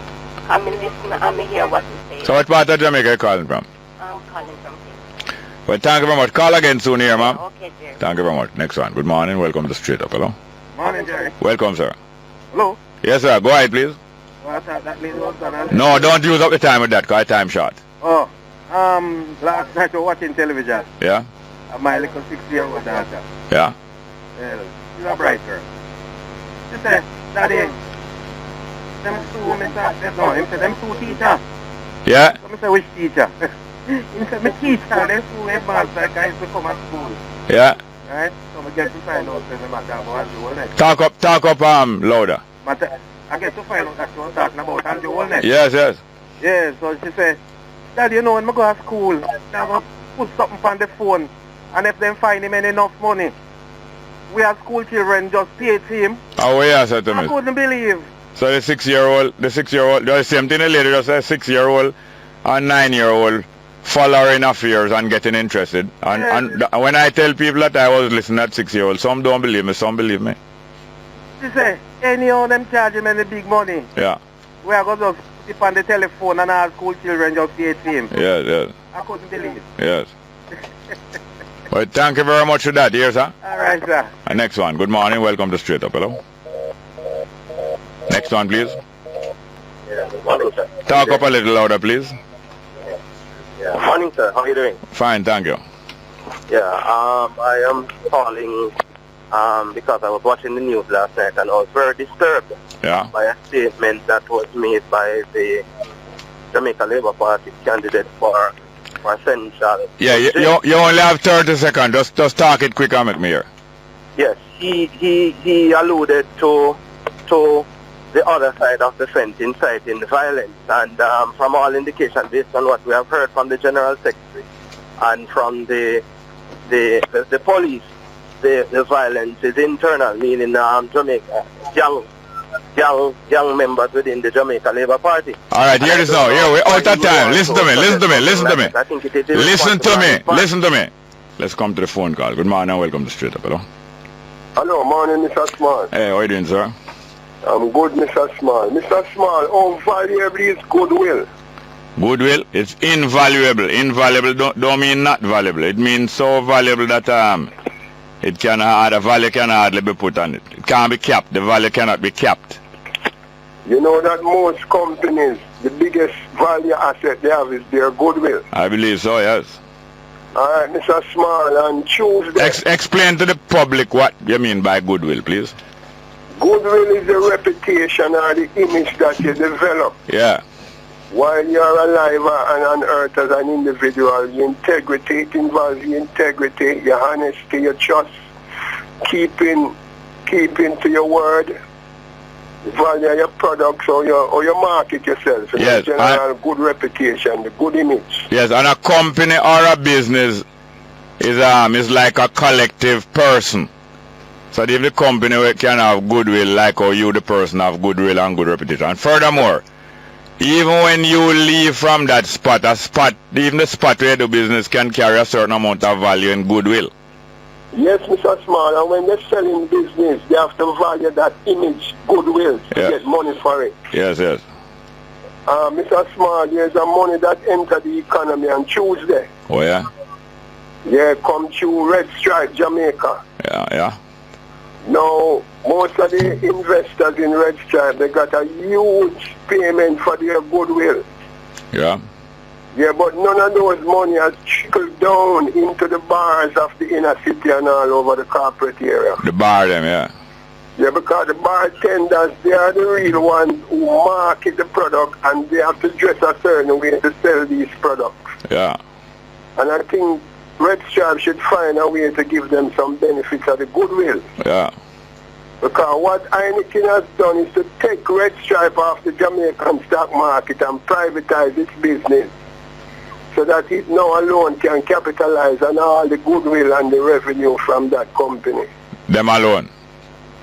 I'm listening, I'm hear what you say. So what part of Jamaica are you calling from? I'm calling from here. Well, thank you very much. Call again soon here, ma'am. Okay, Jerry. Thank you very much. Next one. Good morning. Welcome to Straight Up. Hello. Morning, Jerry. Welcome, sir. Hello. Yes, sir. Go ahead, please. No, don't use up the time with that, because time short. Oh, last night I was watching television. Yeah? My little 6-year-old daughter. Yeah? She's a bright girl. She said, Daddy, them two teacher. Yeah? So I said, which teacher? He said, my teacher, them two headmaster guys to come at school. Yeah? Right? So I get to find out that I'm about Andrew Holness. Talk up, louder. But I get to find out that you're talking about Andrew Holness. Yes. Yeah, so she said, Daddy, you know, when I go to school, I'm going to put something on the phone, and if they find him enough money, we as school children just pay to him. Oh, yeah, said to me. I couldn't believe. So the 6-year-old, the same thing the lady just said, 6-year-old and 9-year-old following affairs and getting interested. And when I tell people that I was listening at 6-year-old, some don't believe me, some believe me. She said, anyhow them charge him any big money. Yeah. We are going to sit on the telephone and all school children just say it to him. Yes, yes. I couldn't believe. Yes. Well, thank you very much for that, dear sir. All right, sir. Next one. Good morning. Welcome to Straight Up. Hello. Next one, please. Morning, sir. Talk up a little louder, please. Morning, sir. How are you doing? Fine, thank you. Yeah, I am calling because I was watching the news last night and I was very disturbed Yeah. by a statement that was made by the Jamaica Labour Party candidate for Central. Yeah, you only have 30 seconds. Just talk it quick and make me hear. Yes, he alluded to the other side of the fence, inciting violence, and from all indications, based on what we have heard from the General Secretary and from the police, the violence is internal, meaning Jamaica, young members within the Jamaica Labour Party. All right, here it is now. Here, we're out of time. Listen to me. I think it is Listen to me. Let's come to the phone call. Good morning and welcome to Straight Up. Hello. Hello, morning, Mr. Small. Hey, how are you doing, sir? I'm good, Mr. Small. Mr. Small, how valuable is goodwill? Goodwill, it's invaluable. Invaluable don't mean not valuable. It means so valuable that it the value can hardly be put on it. It can't be capped. The value cannot be capped. You know that most companies, the biggest value asset they have is their goodwill. I believe so, yes. All right, Mr. Small, and Tuesday. Explain to the public what you mean by goodwill, please. Goodwill is the reputation or the image that you develop. Yeah. While you're alive and on earth as an individual, your integrity, it involves your integrity, your honesty, your trust, keeping to your word, value your products or your market yourself. So yes, general good reputation, the good image. Yes, and a company or a business is like a collective person. So if the company can have goodwill like how you, the person, have goodwill and good reputation. And furthermore, even when you leave from that spot, even the spot where you do business can carry a certain amount of value and goodwill. Yes, Mr. Small, and when they're selling business, they have to value that image, goodwill, to get money for it. Yes, yes. Mr. Small, there's a money that entered the economy on Tuesday. Oh, yeah? Yeah, come through Red Stripe, Jamaica. Yeah, yeah. Now, most of the investors in Red Stripe, they got a huge payment for their goodwill. Yeah. Yeah, but none of those money has trickled down into the bars of the inner city and all over the corporate area. The bar them, yeah. Yeah, because the bartenders, they are the real ones who market the product and they have to dress a certain way to sell these products. Yeah. And I think Red Stripe should find a way to give them some benefits of the goodwill. Yeah. Because what Heineken has done is to take Red Stripe off the Jamaican stock market and privatize its business so that it now alone can capitalize on all the goodwill and the revenue from that company. Them alone?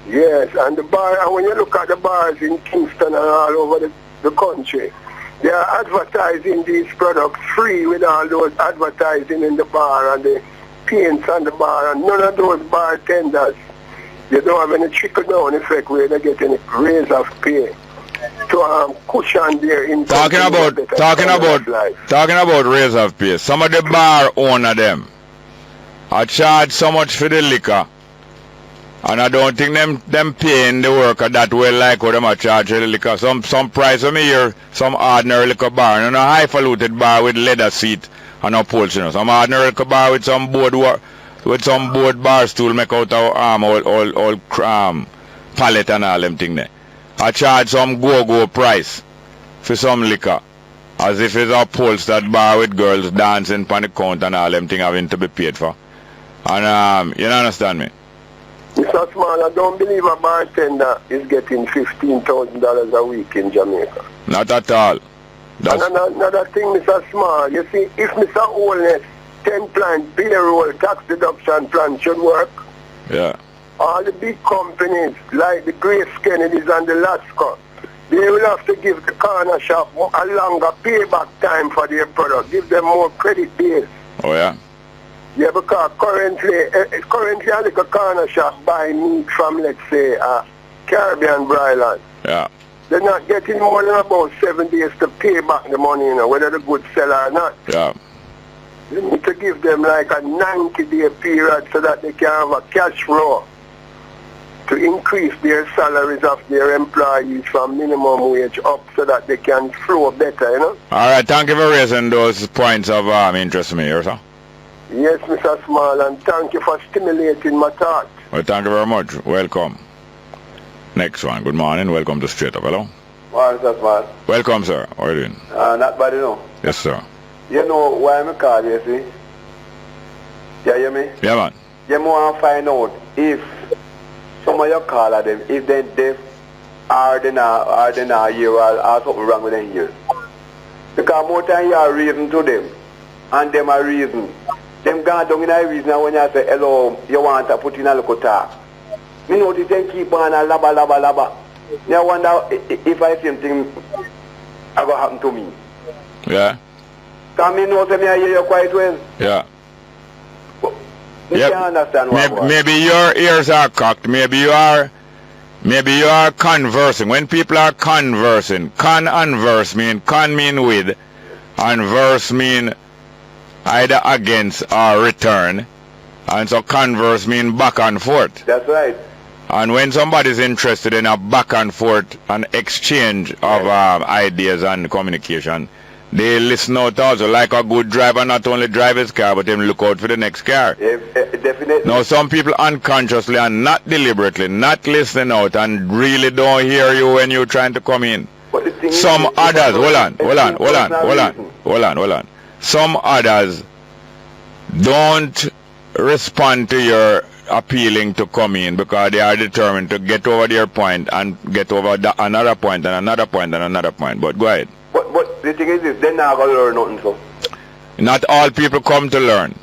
Yes, and the bar, and when you look at the bars in Kingston and all over the country, they are advertising these products free with all those advertising in the bar and the paints on the bar, and none of those bartenders, they don't have any trickle-down effect where they get any raise of pay to cushion their income. Talking about raise of pay, some of the bar owner them are charged so much for the liquor, and I don't think them paying the worker that well like how them are charged for the liquor. Some price of me here, some ordinary liquor bar, and a highfalutin bar with leather seat and upholstery. You know. Some ordinary liquor bar with some board bar stool make out of all pallet and all them thing there. I charge some go-go price for some liquor, as if it's a upholstered bar with girls dancing on the counter and all them thing having to be paid for. And you understand me? Mr. Small, I don't believe a bartender is getting $15,000 a week in Jamaica. Not at all. And another thing, Mr. Small, you see, if Mr. Holness 10-plan payroll tax deduction plan should work, yeah, all the big companies like the Grace Kennedys and the Lasco, they will have to give the corner shop a longer payback time for their product, give them more credit days. Oh, yeah? Yeah, because currently a little corner shop buy meat from, let's say, Caribbean Bryland. Yeah. They're not getting more than about 7 days to pay back the money, you know, whether the goods sell or not. Yeah. You need to give them like a 90-day period so that they can have a cash flow to increase their salaries of their employees from minimum wage up so that they can flow better, you know. All right, thank you for raising those points of interest to me here, sir. Yes, Mr. Small, and thank you for stimulating my thoughts. Well, thank you very much. Welcome. Next one. Good morning. Welcome to Straight Up. Hello. Morning, Mr. Small. Welcome, sir. How are you doing? Not bad, you know. Yes, sir. You know why I'm called, you see? You hear me? Yeah, man. You want to find out if some of your call at them, if they're deaf or they not hear or something wrong with them here. Because more time you are reason to them and them are reason. Them gone down in a reason and when you say hello, you want to put in a little talk. Me notice them keep on a laba. I wonder if I same thing are going to happen to me. Yeah. Because me know that I hear you quite well. Yeah. You can't understand what maybe your ears are cocked. Maybe you are conversing. When people are conversing, con and verse mean con mean with, and verse mean either against or return, and so converse mean back and forth. That's right. And when somebody is interested in a back and forth and exchange of ideas and communication, they listen out also. Like a good driver not only drive his car, but then look out for the next car. Definitely. Now some people unconsciously and not deliberately, not listening out and really don't hear you when you're trying to come in. Some others, hold on. Some others don't respond to your appealing to come in because they are determined to get over their point and get over another point and another point and another point. But go ahead. But the thing is this, they're not going to learn nothing, so. Not all people come to learn.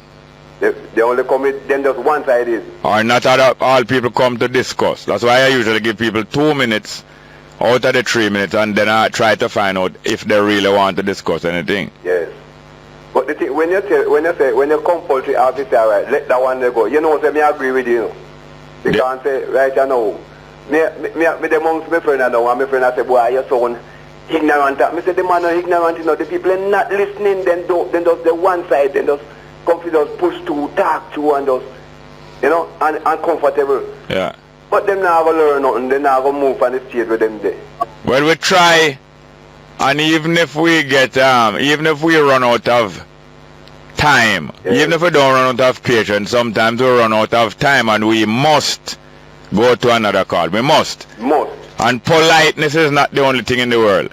They only come with, then just one side is. Or not all people come to discuss. That's why I usually give people 2 minutes out of the 3 minutes and then I try to find out if they really want to discuss anything. Yes. But the thing, when you come poultry officer, right, let that one go. You know, say me agree with you. You can't say, right, you know. Me the amongst my friend I know, and my friend I say, boy, your son ignorant. Me say the man are ignorant, you know, the people are not listening, then just the one side, then just come to just push to, talk to, and just, you know, and uncomfortable. Yeah. But them not going to learn nothing, they not going to move on the stage with them there. Well, we try, and even if we get, even if we run out of time, even if we don't run out of patience, sometimes we run out of time and we must go to another call. We must. And politeness is not the only thing in the world.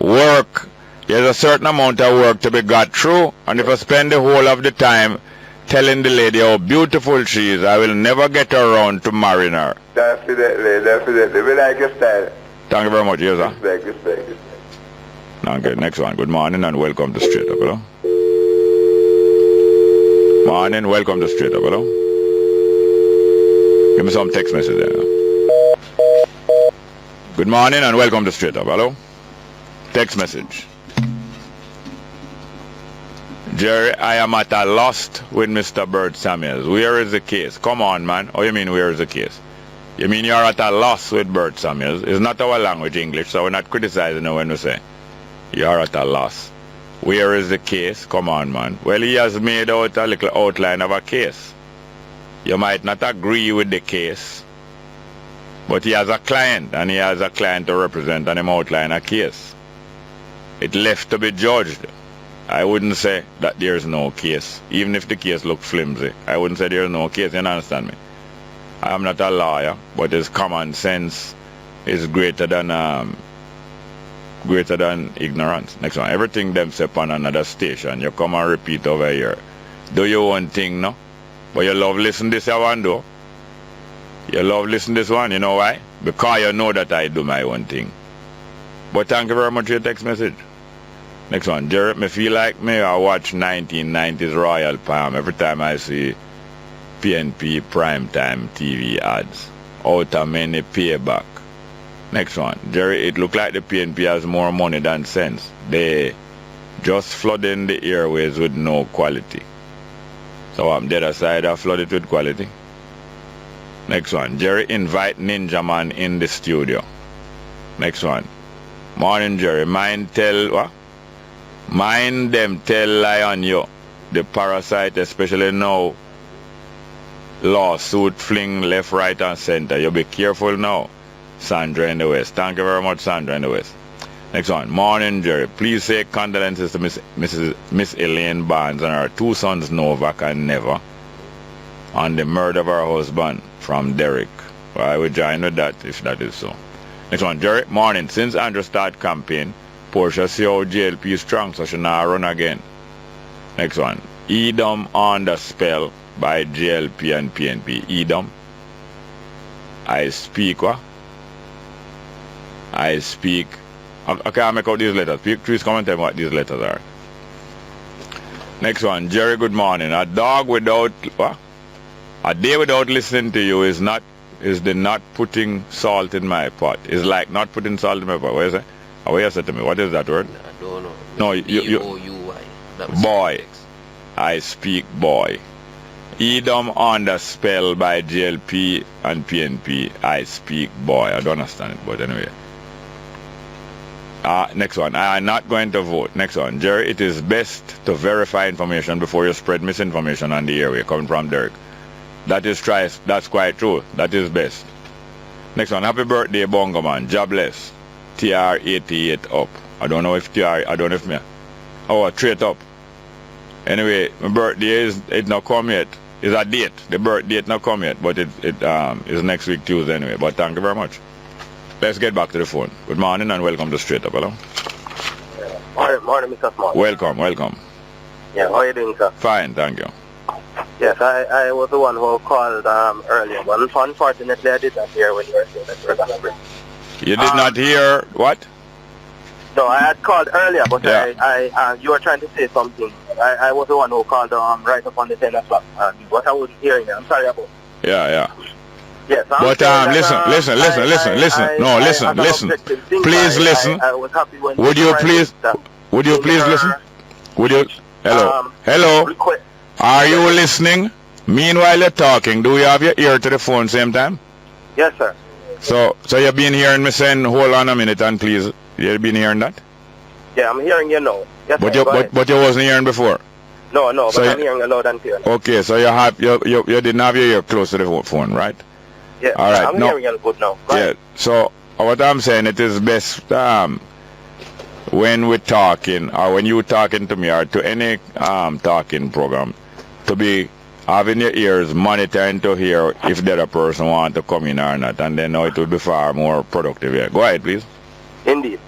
Work, there's a certain amount of work to be got through, and if I spend the whole of the time telling the lady how beautiful she is, I will never get around to marrying her. Definitely. We like your style. Thank you very much, yes, sir. Respect. Okay, next one. Good morning and welcome to Straight Up, hello? Morning, welcome to Straight Up, hello? Give me some text message there. Good morning and welcome to Straight Up, hello? Text message. Jerry, I am at a loss with Mr. Bert Samuels. Where is the case? Come on, man. Oh, you mean where is the case? You mean you're at a loss with Bert Samuels? It's not our language, English, so we're not criticizing it when we say you're at a loss. Where is the case? Come on, man. Well, he has made out a little outline of a case. You might not agree with the case, but he has a client, and he has a client to represent, and him outline a case. It left to be judged. I wouldn't say that there's no case. Even if the case looks flimsy, I wouldn't say there's no case. You understand me? I am not a lawyer, but his common sense is greater than ignorance. Next one. Everything them say on another station, you come and repeat over here. Do your own thing, no? But you love listen this one, though. You love listen this one, you know why? Because you know that I do my own thing. But thank you very much for your text message. Next one. Jared, me feel like me I watch 1990s Royal Palm every time I see PNP primetime TV ads. Out of many payback. Next one. Jerry, it look like the PNP has more money than sense. They just flooding the airways with no quality. So I'm the other side I flood it with quality. Next one. Jerry, invite Ninja Man in the studio. Next one. Morning, Jerry. Mind them tell lie on you. The parasite, especially now. Lawsuit fling left, right, and center. You be careful now. Sandra in the West. Thank you very much, Sandra in the West. Next one. Morning, Jerry. Please say condolences to Miss Elaine Barnes and her 2 sons, Novak and Never, on the murder of her husband, from Derek. Well, I will join with that if that is so. Next one. Jerry. Morning. Since Andrew start campaign, Portia see how JLP is strong, so she now run again. Next one. Edom under spell by JLP and PNP. Edom. I speak what? I speak. I can't make out these letters. Please comment and tell me what these letters are. Next one. Jerry, good morning. A dog without what? A day without listening to you is the not putting salt in my pot. It's like not putting salt in my pot. What is it? What you said to me? What is that word? I don't know. No, you boy. I speak boy. Edom under spell by JLP and PNP. I speak boy. I don't understand it, but anyway. Next one. I am not going to vote. Next one. Jerry, it is best to verify information before you spread misinformation on the airway. Coming from Derek. That's quite true. That is best. Next one. Happy birthday, Bongo man. Jobless. TR88 up. I don't know if me. Oh, straight up. Anyway, my birthday it's not come yet. It's a date. The birth date not come yet, but it is next week Tuesday anyway. But thank you very much. Let's get back to the phone. Good morning and welcome to Straight Up. Hello. Morning, Mr. Small. Welcome. Yeah, how are you doing, sir? Fine, thank you. Yes, I was the one who called earlier, but unfortunately I did not hear when you were saying that you were going to bring. You did not hear what? No, I had called earlier, but yeah. You were trying to say something. I was the one who called right up on the 10 o'clock, but I wasn't hearing it. I'm sorry about it. Yeah. Yes, but listen. No, listen. Please listen. I was happy when would you please listen? Would you? Hello. Are you listening? Meanwhile you're talking, do you have your ear to the phone same time? Yes, sir. So you've been hearing me saying, hold on a minute and please, you've been hearing that? Yeah, I'm hearing you now. Yes, but sir, you wasn't hearing before? No, so but I'm hearing a loud and clear. Okay, so you didn't have your ear close to the phone, right? Yeah, all right. I'm hearing you good now. Yeah, so what I'm saying, it is best when we're talking, or when you're talking to me, or to any talking program, to be having your ears monitoring to hear if the other person wants to come in or not, and then now it will be far more productive. Yeah. Go ahead, please. Indeed.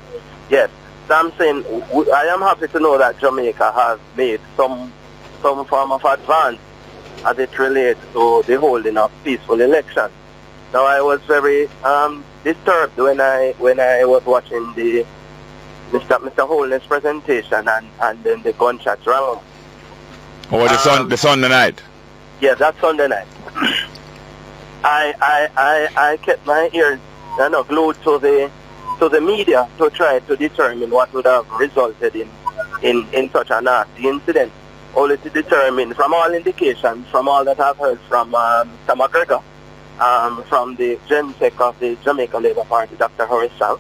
Yes. So I'm saying, I am happy to know that Jamaica has made some form of advance as it relates to the holding of peaceful elections. Now I was very disturbed when I was watching the Mr. Holness presentation and then the gunshots rang. Oh, the Sunday night. Yeah, that's Sunday night. I kept my ears glued to the media to try to determine what would have resulted in such a nasty incident. Only to determine, from all indications, from all that I've heard from Mr. McGregor, from the GenSec of the Jamaica Labour Party, Dr. Horace Shank,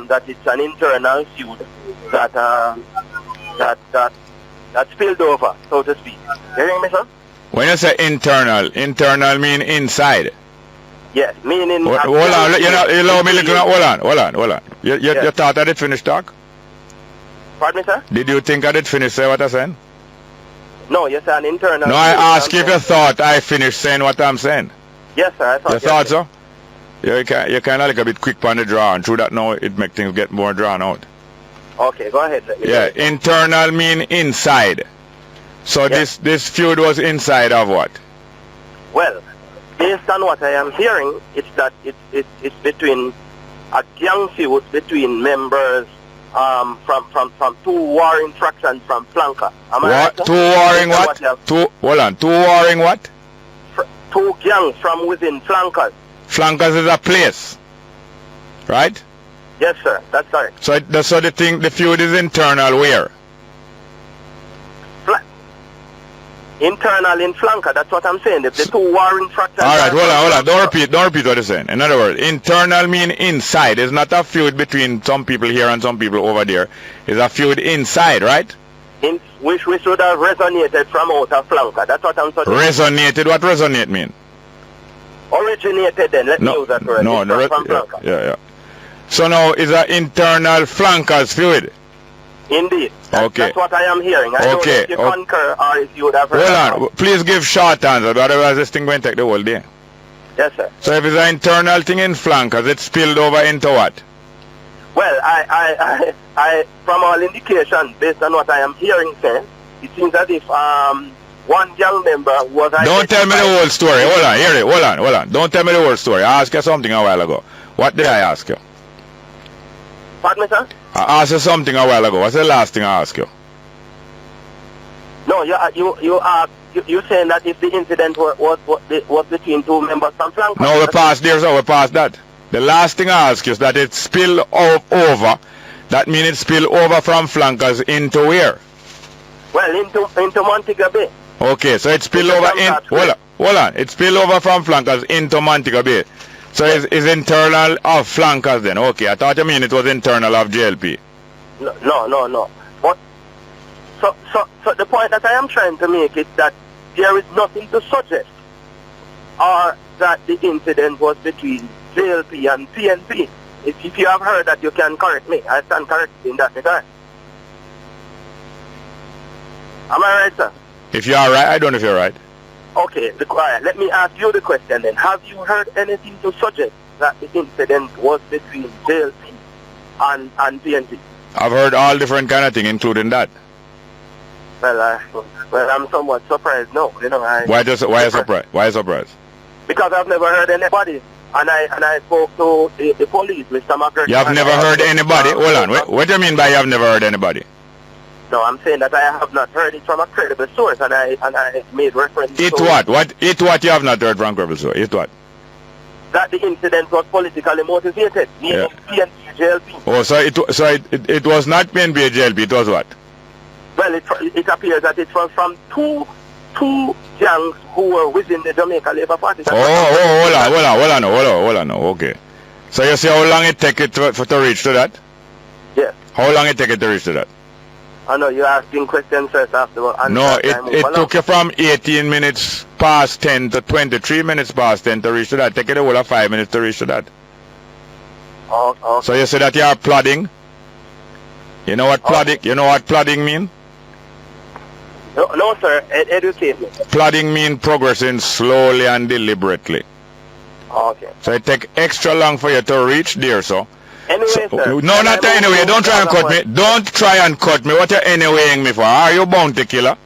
that it's an internal feud that spilled over, so to speak. You hearing me, sir? When you say internal mean inside? Yes, meaning... Hold on, hold on. You thought I did finish talk? Pardon me, sir? Did you think I did finish say what I said? No, you said an internal... No, I asked if you thought I finished saying what I'm saying. Yes, sir, I thought... You thought so? You're kind of like a bit quick on the draw, and through that now it makes things get more drawn out. Okay, go ahead. Yeah, internal mean inside. So yes. This feud was inside of what? Well, based on what I am hearing, it's that it's between a gang feud between members from two warring factions from Flanker. Am I right? Two warring what? Two warring what? Two gangs from within Flankers. Flankers is a place, right? Yes, sir. That's correct. So the feud is internal where? Internal in flanker, that's what I'm saying. If the two warring fractures... Alright, hold on. Don't repeat what you're saying. In other words, internal mean inside. It's not a feud between some people here and some people over there. It's a feud inside, right? Which should have resonated from out of flanker. That's what I'm saying. Resonated? What resonate mean? Originated then, let's use that word. From flanker. Yeah. So now, is an internal flankers feud? Indeed. Okay. That's what I am hearing. I don't know if you concur or if you would have heard. Hold on. Please give short answers, otherwise this thing going to take the whole day. Yes, sir. So if it's an internal thing in flankers, it spilled over into what? Well, I from all indications, based on what I am hearing, sir, it seems as if one gang member was... Don't tell me the whole story. Hold on. Hear it. Hold on. Don't tell me the whole story. I asked you something a while ago. What did I ask you? Pardon me, sir? I asked you something a while ago. What's the last thing I asked you? No, you saying that if the incident was between two members from flanker. No, we passed there, so we passed that. The last thing I asked you is that it spilled over. That means it spilled over from flankers into where? Well, into Montego Bay. Okay, so it spilled over in... Hold on. It spilled over from flankers into Montego Bay. So it's internal of flankers then. Okay, I thought you mean it was internal of JLP. No. But so the point that I am trying to make is that there is nothing to suggest or that the incident was between JLP and PNP. If you have heard that, you can correct me. I stand corrected in that regard. Am I right, sir? If you are right, I don't know if you're right. Okay, let me ask you the question then. Have you heard anything to suggest that the incident was between JLP and PNP? I've heard all different kind of things, including that. Well, I'm somewhat surprised. No, why are you surprised? Why are you surprised? Because I've never heard anybody, and I spoke to the police, Mr. McCurdy. You have never heard anybody? Hold on. What do you mean by you have never heard anybody? No, I'm saying that I have not heard it from a credible source, and I made reference to... What you have not heard from a credible source? It what? That the incident was politically motivated, meaning PNP, JLP. Oh, so it was not PNP, JLP, it was what? Well, it appears that it was from two gangs who were within the Jamaica Labour Party. Hold on, okay. So you see how long it take it to reach to that? Yes. How long it take it to reach to that? I know you're asking questions first after. No, it took you from 18 minutes past 10 to 23 minutes past 10 to reach to that. Take it a whole of 5 minutes to reach to that. Oh, okay. So you say that you are plodding? You know what plodding? You know what plodding mean? No, sir. Educate me. Plodding mean progressing slowly and deliberately. Okay. So it take extra long for you to reach there, so. Anyway, sir. No, not anyway. Don't try and cut me. Don't try and cut me. What you anywaying me for? Are you bounty killer?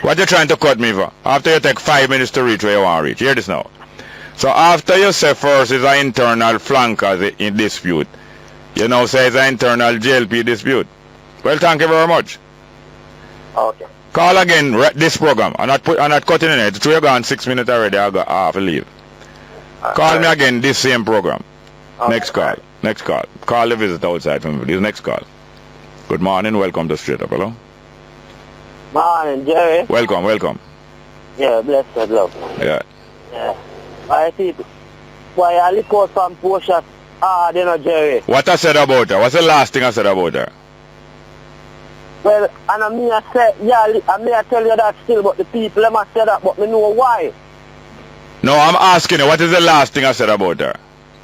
What you trying to cut me for? After you take 5 minutes to reach where you want to reach. Hear this now. So after you say first is an internal flankers in dispute, you now say it's an internal JLP dispute. Well, thank you very much. Okay. Call again this program. I'm not cutting in it. It's gone 6 minutes already. I have to leave. Call me again this same program. Okay. Next call. Call the visitor outside from me. This next call. Good morning. Welcome to Straight Up. Hello. Morning, Jerry. Welcome. Yeah, blessed love. Yeah. I see. Why I look out from Porsche Jerry. What I said about her? What's the last thing I said about her? Well, and I may say, I may tell you that still, but the people must say that, but me know why. No, I'm asking you, what is the last thing I said about her?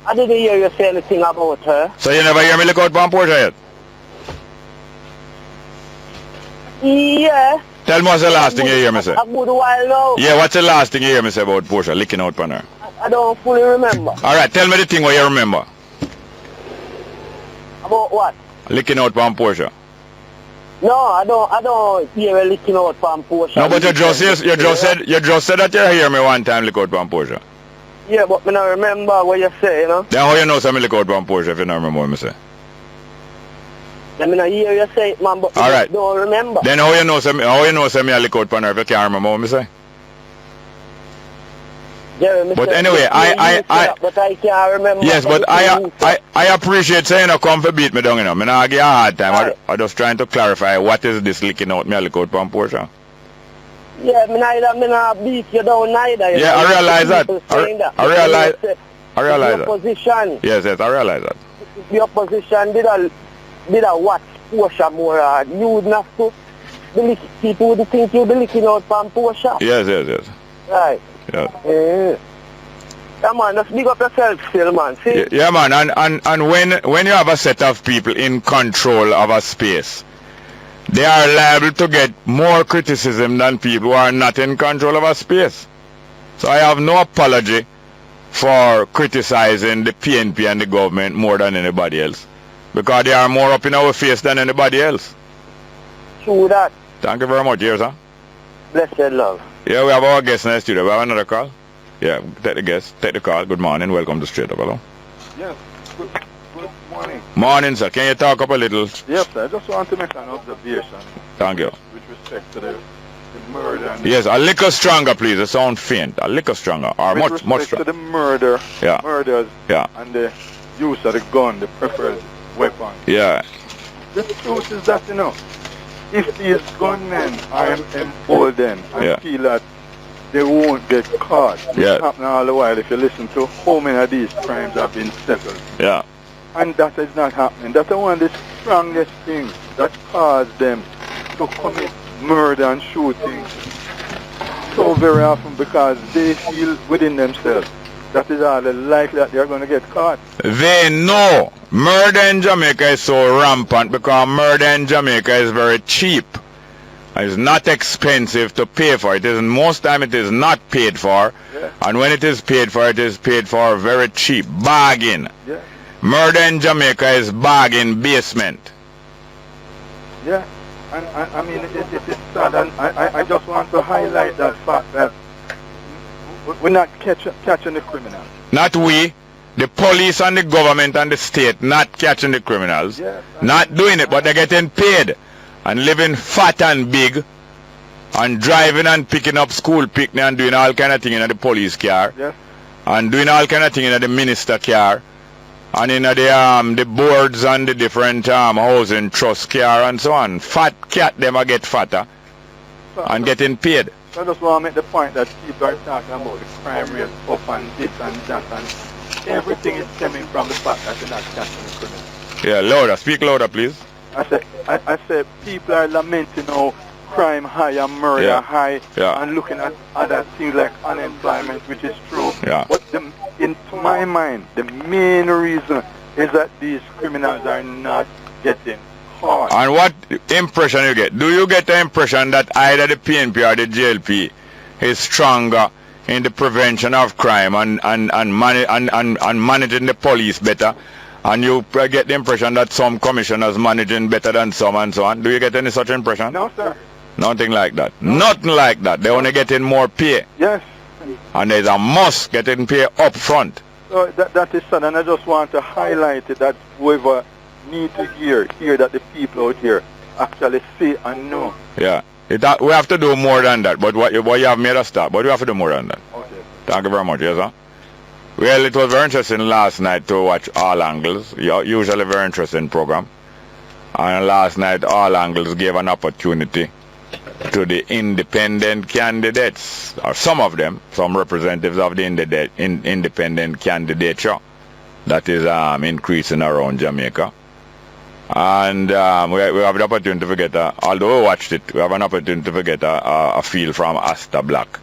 I didn't hear you say anything about her. So you never hear me look out for Porsche yet? Yeah. Tell me what's the last thing you hear me say? A good while now. Yeah, what's the last thing you hear me say about Porsche licking out on her? I don't fully remember. Alright, tell me the thing what you remember. About what? Licking out on Porsche. No, I don't hear a licking out from Porsche. No, but you just said that you hear me one time lick out from Porsche. Yeah, but me not remember what you say, you know. Then how you know something lick out from Porsche if you don't remember what I say? Then me not hear you say it, man, but I don't remember. Then how you know something I lick out from her if you can't remember what I say? Jerry, but anyway, but I can't remember. Yes, but I appreciate saying you come for beat me down, you know. I give you a hard time. Right. I'm just trying to clarify what is this licking out me I lick out from Porsche. Yeah, me not beat you down neither. Yeah, I realize that. I realize the that. opposition. Yes, I realize that. The opposition did a watch Porsche more hard. You wouldn't have to people wouldn't think you'd be looking out from Porsche. Yes. Right. Yeah. Yeah, man, just big up yourself still, man. See? Yeah, man, and when you have a set of people in control of a space, they are liable to get more criticism than people who are not in control of a space. So I have no apology for criticizing the PNP and the government more than anybody else, because they are more up in our face than anybody else. True that. Thank you very much, yes, sir. Blessed love. Yeah, we have our guest in the studio. We have another call. Yeah, take the guest, take the call. Good morning, welcome to Straight Up. Hello. Yes, good morning. Morning, sir. Can you talk up a little? Yes, sir. I just want to make an observation. Thank you. With respect to the murder. And yes, a little stronger, please. The sound faint. A little stronger, or with much respect stronger. to the murders, and the use of the gun, the preferred weapon. Yeah. The truth is that, if these gunmen are emboldened and feel that they won't get caught. It's happening all the while if you listen to how many of these crimes have been settled. Yeah. And that is not happening. That's one of the strongest things that cause them to commit murder and shooting so very often, because they feel within themselves that is all the likely that they're going to get caught. They know murder in Jamaica is so rampant because murder in Jamaica is very cheap. It's not expensive to pay for. Most time it is not paid for. Yeah. And when it is paid for, it is paid for very cheap. Bargain. Yeah. Murder in Jamaica is bargain basement. Yeah. And I mean, it is sad. And I just want to highlight that fact that we're not catching the criminals. Not we. The police and the government and the state not catching the criminals. Yes. Not doing it, but they're getting paid. And living fat and big, and driving and picking up school picnic and doing all kind of thing in the police car, and doing all kind of thing in the minister car, and in the boards and the different housing trust car and so on. Fat cat them a get fatter and getting paid. So I just want to make the point that people are talking about the crime rate up and this and that, and everything is stemming from the fact that they're not catching the criminals. Yeah, louder. Speak louder, please. I said people are lamenting how crime high and murder high, and looking at other things like unemployment, which is true. Yeah. But in my mind, the main reason is that these criminals are not getting caught. And what impression you get? Do you get the impression that either the PNP or the JLP is stronger in the prevention of crime and managing the police better? And you get the impression that some commissioners managing better than some and so on. Do you get any such impression? No, sir. Nothing like that. Nothing like that. They're only getting more pay. Yes. And there's a must getting pay up front. So that is sad, and I just want to highlight it that whoever need to hear that the people out here actually see and know. Yeah. We have to do more than that. But what you have made a start. But we have to do more than that. Okay. Thank you very much. Yes, sir. Well, it was very interesting last night to watch All Angles, usually a very interesting program. And last night, All Angles gave an opportunity to the independent candidates, or some of them, some representatives of the independent candidature that is increasing around Jamaica. And we have the opportunity to get, although we watched it, we have an opportunity to get a feel from Asta Black.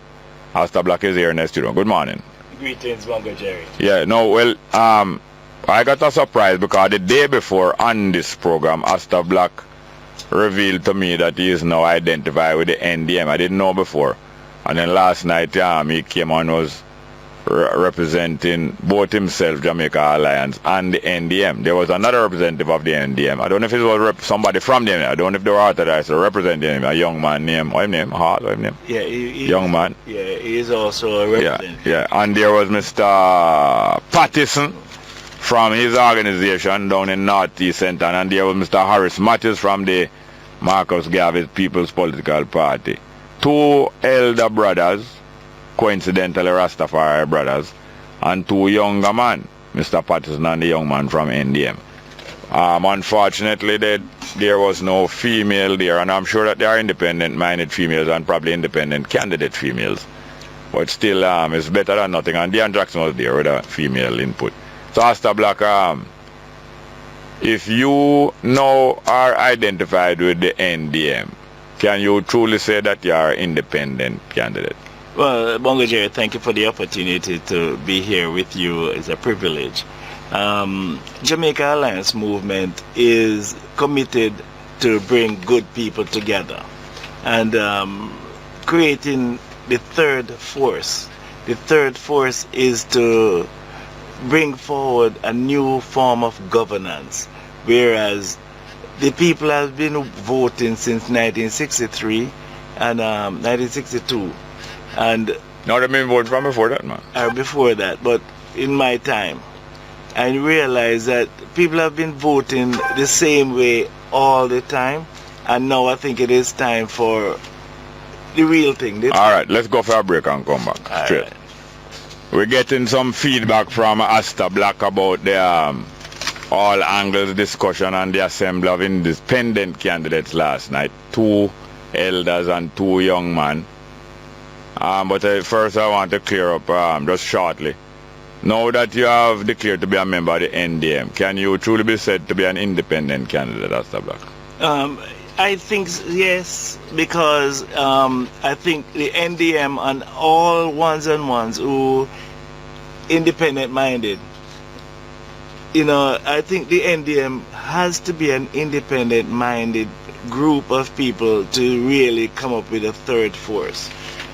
Asta Black is here in the studio. Good morning. Greetings, Bongo Jerry. Yeah, no, well, I got a surprise because the day before on this program, Asta Black revealed to me that he is now identified with the NDM. I didn't know before. And then last night, he came on, was representing both himself, Jamaica Alliance, and the NDM. There was another representative of the NDM. I don't know if it was somebody from the NDM. I don't know if they were authorized to represent the NDM. A young man named, what's his name? Hart, what's his name? Yeah, young man. Yeah, he is also a representative. Yeah, and there was Mr. Pattison from his organization down in Northeast Centre, and there was Mr. Harris Matthews from the Marcus Garvey People's Political Party. Two elder brothers, coincidentally Rastafari brothers, and two younger men, Mr. Patterson and the young man from NDM. Unfortunately, there was no female there, and I'm sure that there are independent-minded females and probably independent candidate females. But still, it's better than nothing. And Dean Jackson was there with a female input. So, Asta Black, if you now are identified with the NDM, can you truly say that you are an independent candidate? Well, Bongo Jerry, thank you for the opportunity to be here with you. It's a privilege. Jamaica Alliance Movement is committed to bring good people together and creating the third force. The third force is to bring forward a new form of governance, whereas the people have been voting since 1963 and 1962, and no, they've been voting from before that, man. Or before that, but in my time, I realized that people have been voting the same way all the time, and now I think it is time for the real thing. All right, let's go for a break and come back. Straight. Right. We're getting some feedback from Asta Black about the all angles discussion and the assembly of independent candidates last night. 2 elders and 2 young men. But first I want to clear up just shortly. Now that you have declared to be a member of the NDM, can you truly be said to be an independent candidate, Asta Black? I think yes, because I think the NDM and all ones who independent-minded, you know, I think the NDM has to be an independent-minded group of people to really come up with a third force.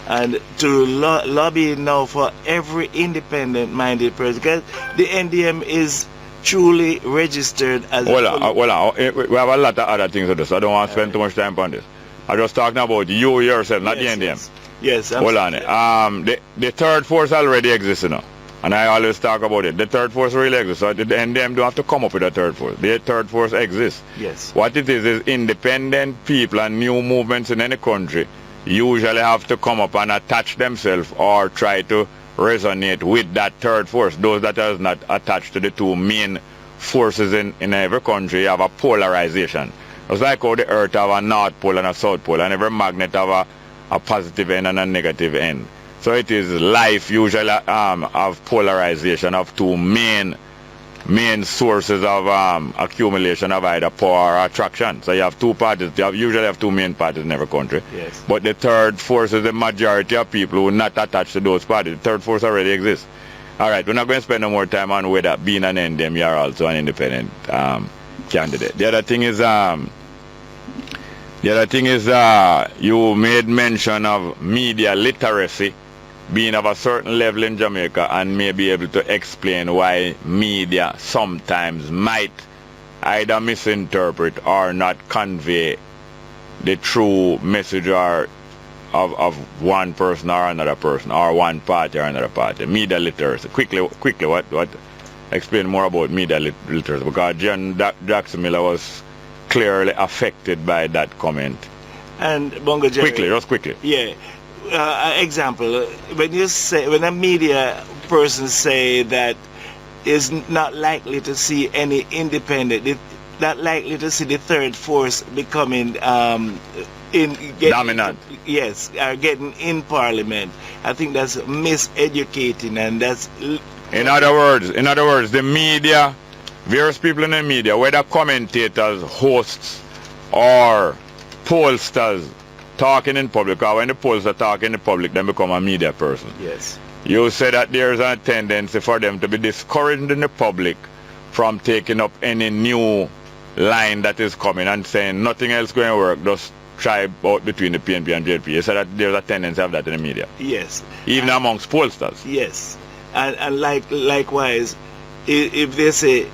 And to lobby now for every independent-minded person, because the NDM is truly registered as we have a lot of other things to do, so I don't want to spend too much time on this. I'm just talking about you yourself, not the NDM. Yes. Hold on. The third force already exists now, and I always talk about it. The third force really exists, so the NDM don't have to come up with a third force. The third force exists. Yes. What it is independent people and new movements in any country usually have to come up and attach themselves or try to resonate with that third force. Those that are not attached to the 2 main forces in every country have a polarization. It's like how the earth have a north pole and a south pole, and every magnet have a positive end and a negative end. So it is life usually have polarization of 2 main sources of accumulation of either power or attraction. So you have 2 parties. You usually have 2 main parties in every country. Yes. But the third force is the majority of people who are not attached to those parties. The third force already exists. All right, we're not going to spend no more time on whether being an NDM you are also an independent candidate. The other thing is you made mention of media literacy being of a certain level in Jamaica, and may be able to explain why media sometimes might either misinterpret or not convey the true message of one person or another person, or one party or another party. Media literacy. Quickly, what? Explain more about media literacy, because John Jackson Miller was clearly affected by that comment. And Bongo Jerry. Just quickly. Yeah. Example, when a media person say that is not likely to see any independent, not likely to see the third force becoming dominant. Yes, getting in parliament. I think that's miseducating, and that's. In other words, the media, various people in the media, whether commentators, hosts, or pollsters, talking in public, or when the polls are talking in public, then become a media person. Yes. You say that there's a tendency for them to be discouraged in the public from taking up any new line that is coming and saying nothing else going to work, just try out between the PNP and JLP. You say that there's a tendency of that in the media. Yes. Even amongst pollsters. Yes. And likewise, if they say,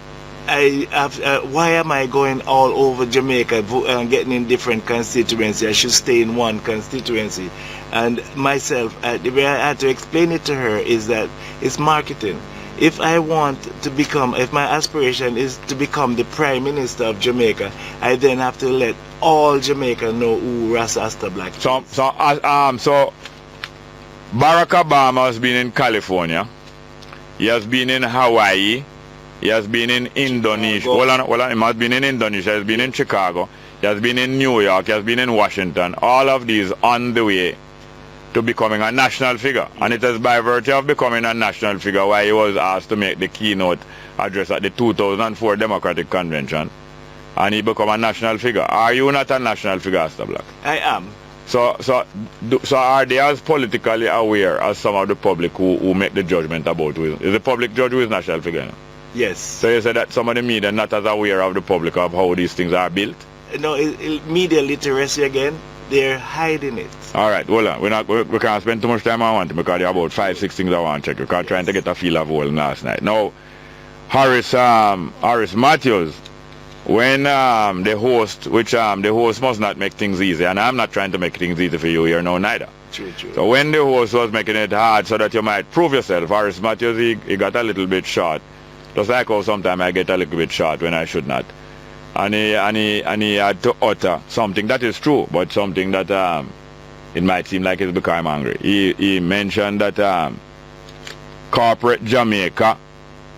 why am I going all over Jamaica and getting in different constituencies? I should stay in one constituency. And myself, the way I had to explain it to her is that it's marketing. If my aspiration is to become the Prime Minister of Jamaica, I then have to let all Jamaica know who Asta Black is. So Barack Obama has been in California. He has been in Hawaii. He has been in Indonesia. Hold on. He has been in Indonesia. He has been in Chicago. He has been in New York. He has been in Washington. All of these on the way to becoming a national figure. And it is by virtue of becoming a national figure why he was asked to make the keynote address at the 2004 Democratic Convention. And he become a national figure. Are you not a national figure, Mr. Black? I am. So are they as politically aware as some of the public who make the judgment about who is the public judge who is national figure? No? Yes. So you said that some of the media not as aware of the public of how these things are built? No, media literacy again, they're hiding it. All right, hold on. We can't spend too much time on one thing because there are about 5-6 things I want to check. Because trying to get a feel of all last night. Now, Harris Matthews, when the host must not make things easy, and I'm not trying to make things easy for you here, no, neither. True. So when the host was making it hard so that you might prove yourself, Harris Matthews, he got a little bit short. Just like how sometimes I get a little bit short when I should not. And he had to utter something that is true, but something that it might seem like it's become angry. He mentioned that corporate Jamaica,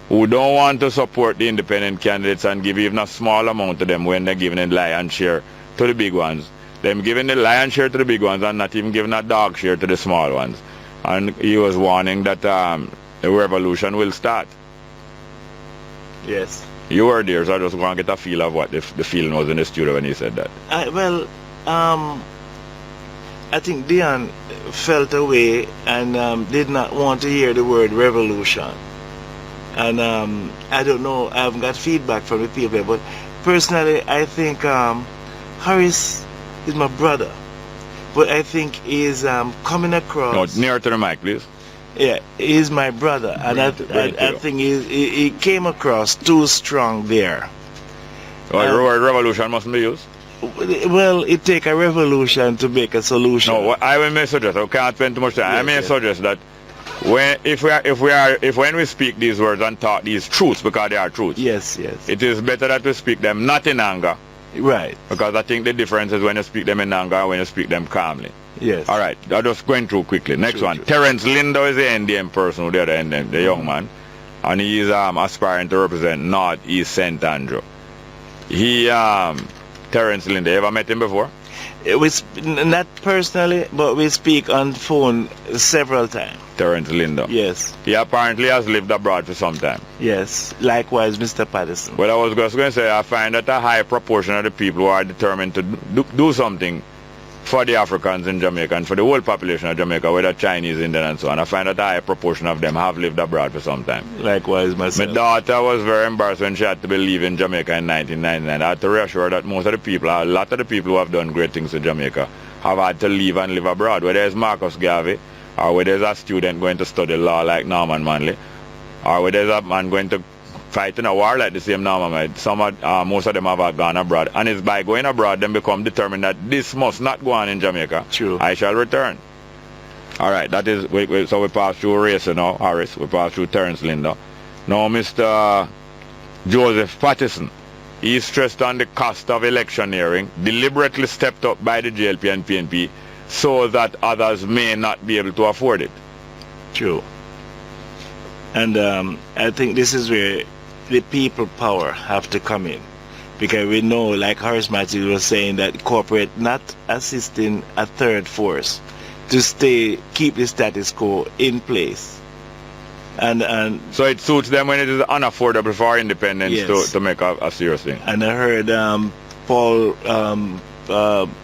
who don't want to support the independent candidates and give even a small amount to them when they're giving a lion's share to the big ones. Them giving the lion's share to the big ones and not even giving a dog share to the small ones. And he was warning that the revolution will start. Yes. You were there, so I just want to get a feel of what the feeling was in the studio when he said that. I think Dion felt away and did not want to hear the word revolution. And I don't know, I haven't got feedback from the people, but personally I think Harris is my brother. But I think he's coming across... No, nearer to the mic, please. Yeah, he's my brother, and I think he came across too strong there. Well, the word revolution mustn't be used. Well, it take a revolution to make a solution. No, I will suggest. I can't spend too much time. I may suggest that when we speak these words and talk these truths, because they are truths. Yes. It is better that we speak them not in anger. Right. Because I think the difference is when you speak them in anger and when you speak them calmly. Yes. All right. I'm just going through quickly. Next one. Terence Lindo is the NDM person, the other NDM, the young man. And he is aspiring to represent North East St. Andrew. Terence Lindo, you ever met him before? Not personally, but we speak on phone several times. Terence Lindo. Yes. He apparently has lived abroad for some time. Yes. Likewise, Mr. Patterson. Well, I was just going to say, I find that a high proportion of the people who are determined to do something for the Africans in Jamaica and for the whole population of Jamaica, whether Chinese, Indian and so on, I find that a high proportion of them have lived abroad for some time. Likewise, myself. My daughter was very embarrassed when she had to be leaving Jamaica in 1999. I had to reassure her that most of the people, a lot of the people who have done great things in Jamaica have had to leave and live abroad, whether it's Marcus Garvey, or whether there's a student going to study law like Norman Manley, or whether there's a man going to fight in a war like the same Norman Manley. Most of them have gone abroad. And it's by going abroad, them become determined that this must not go on in Jamaica. True. I shall return. All right, that is, so we pass through Racer now, Harris. We pass through Terence Lindo. Now, Mr. Joseph Patterson. He stressed on the cost of electioneering, deliberately stepped up by the JLP and PNP, so that others may not be able to afford it. True. And I think this is where the people power have to come in, because we know, like Harris Matthews was saying, that corporate not assisting a third force to keep the status quo in place. And so it suits them when it is unaffordable for independents, yes, to make a serious thing. And I heard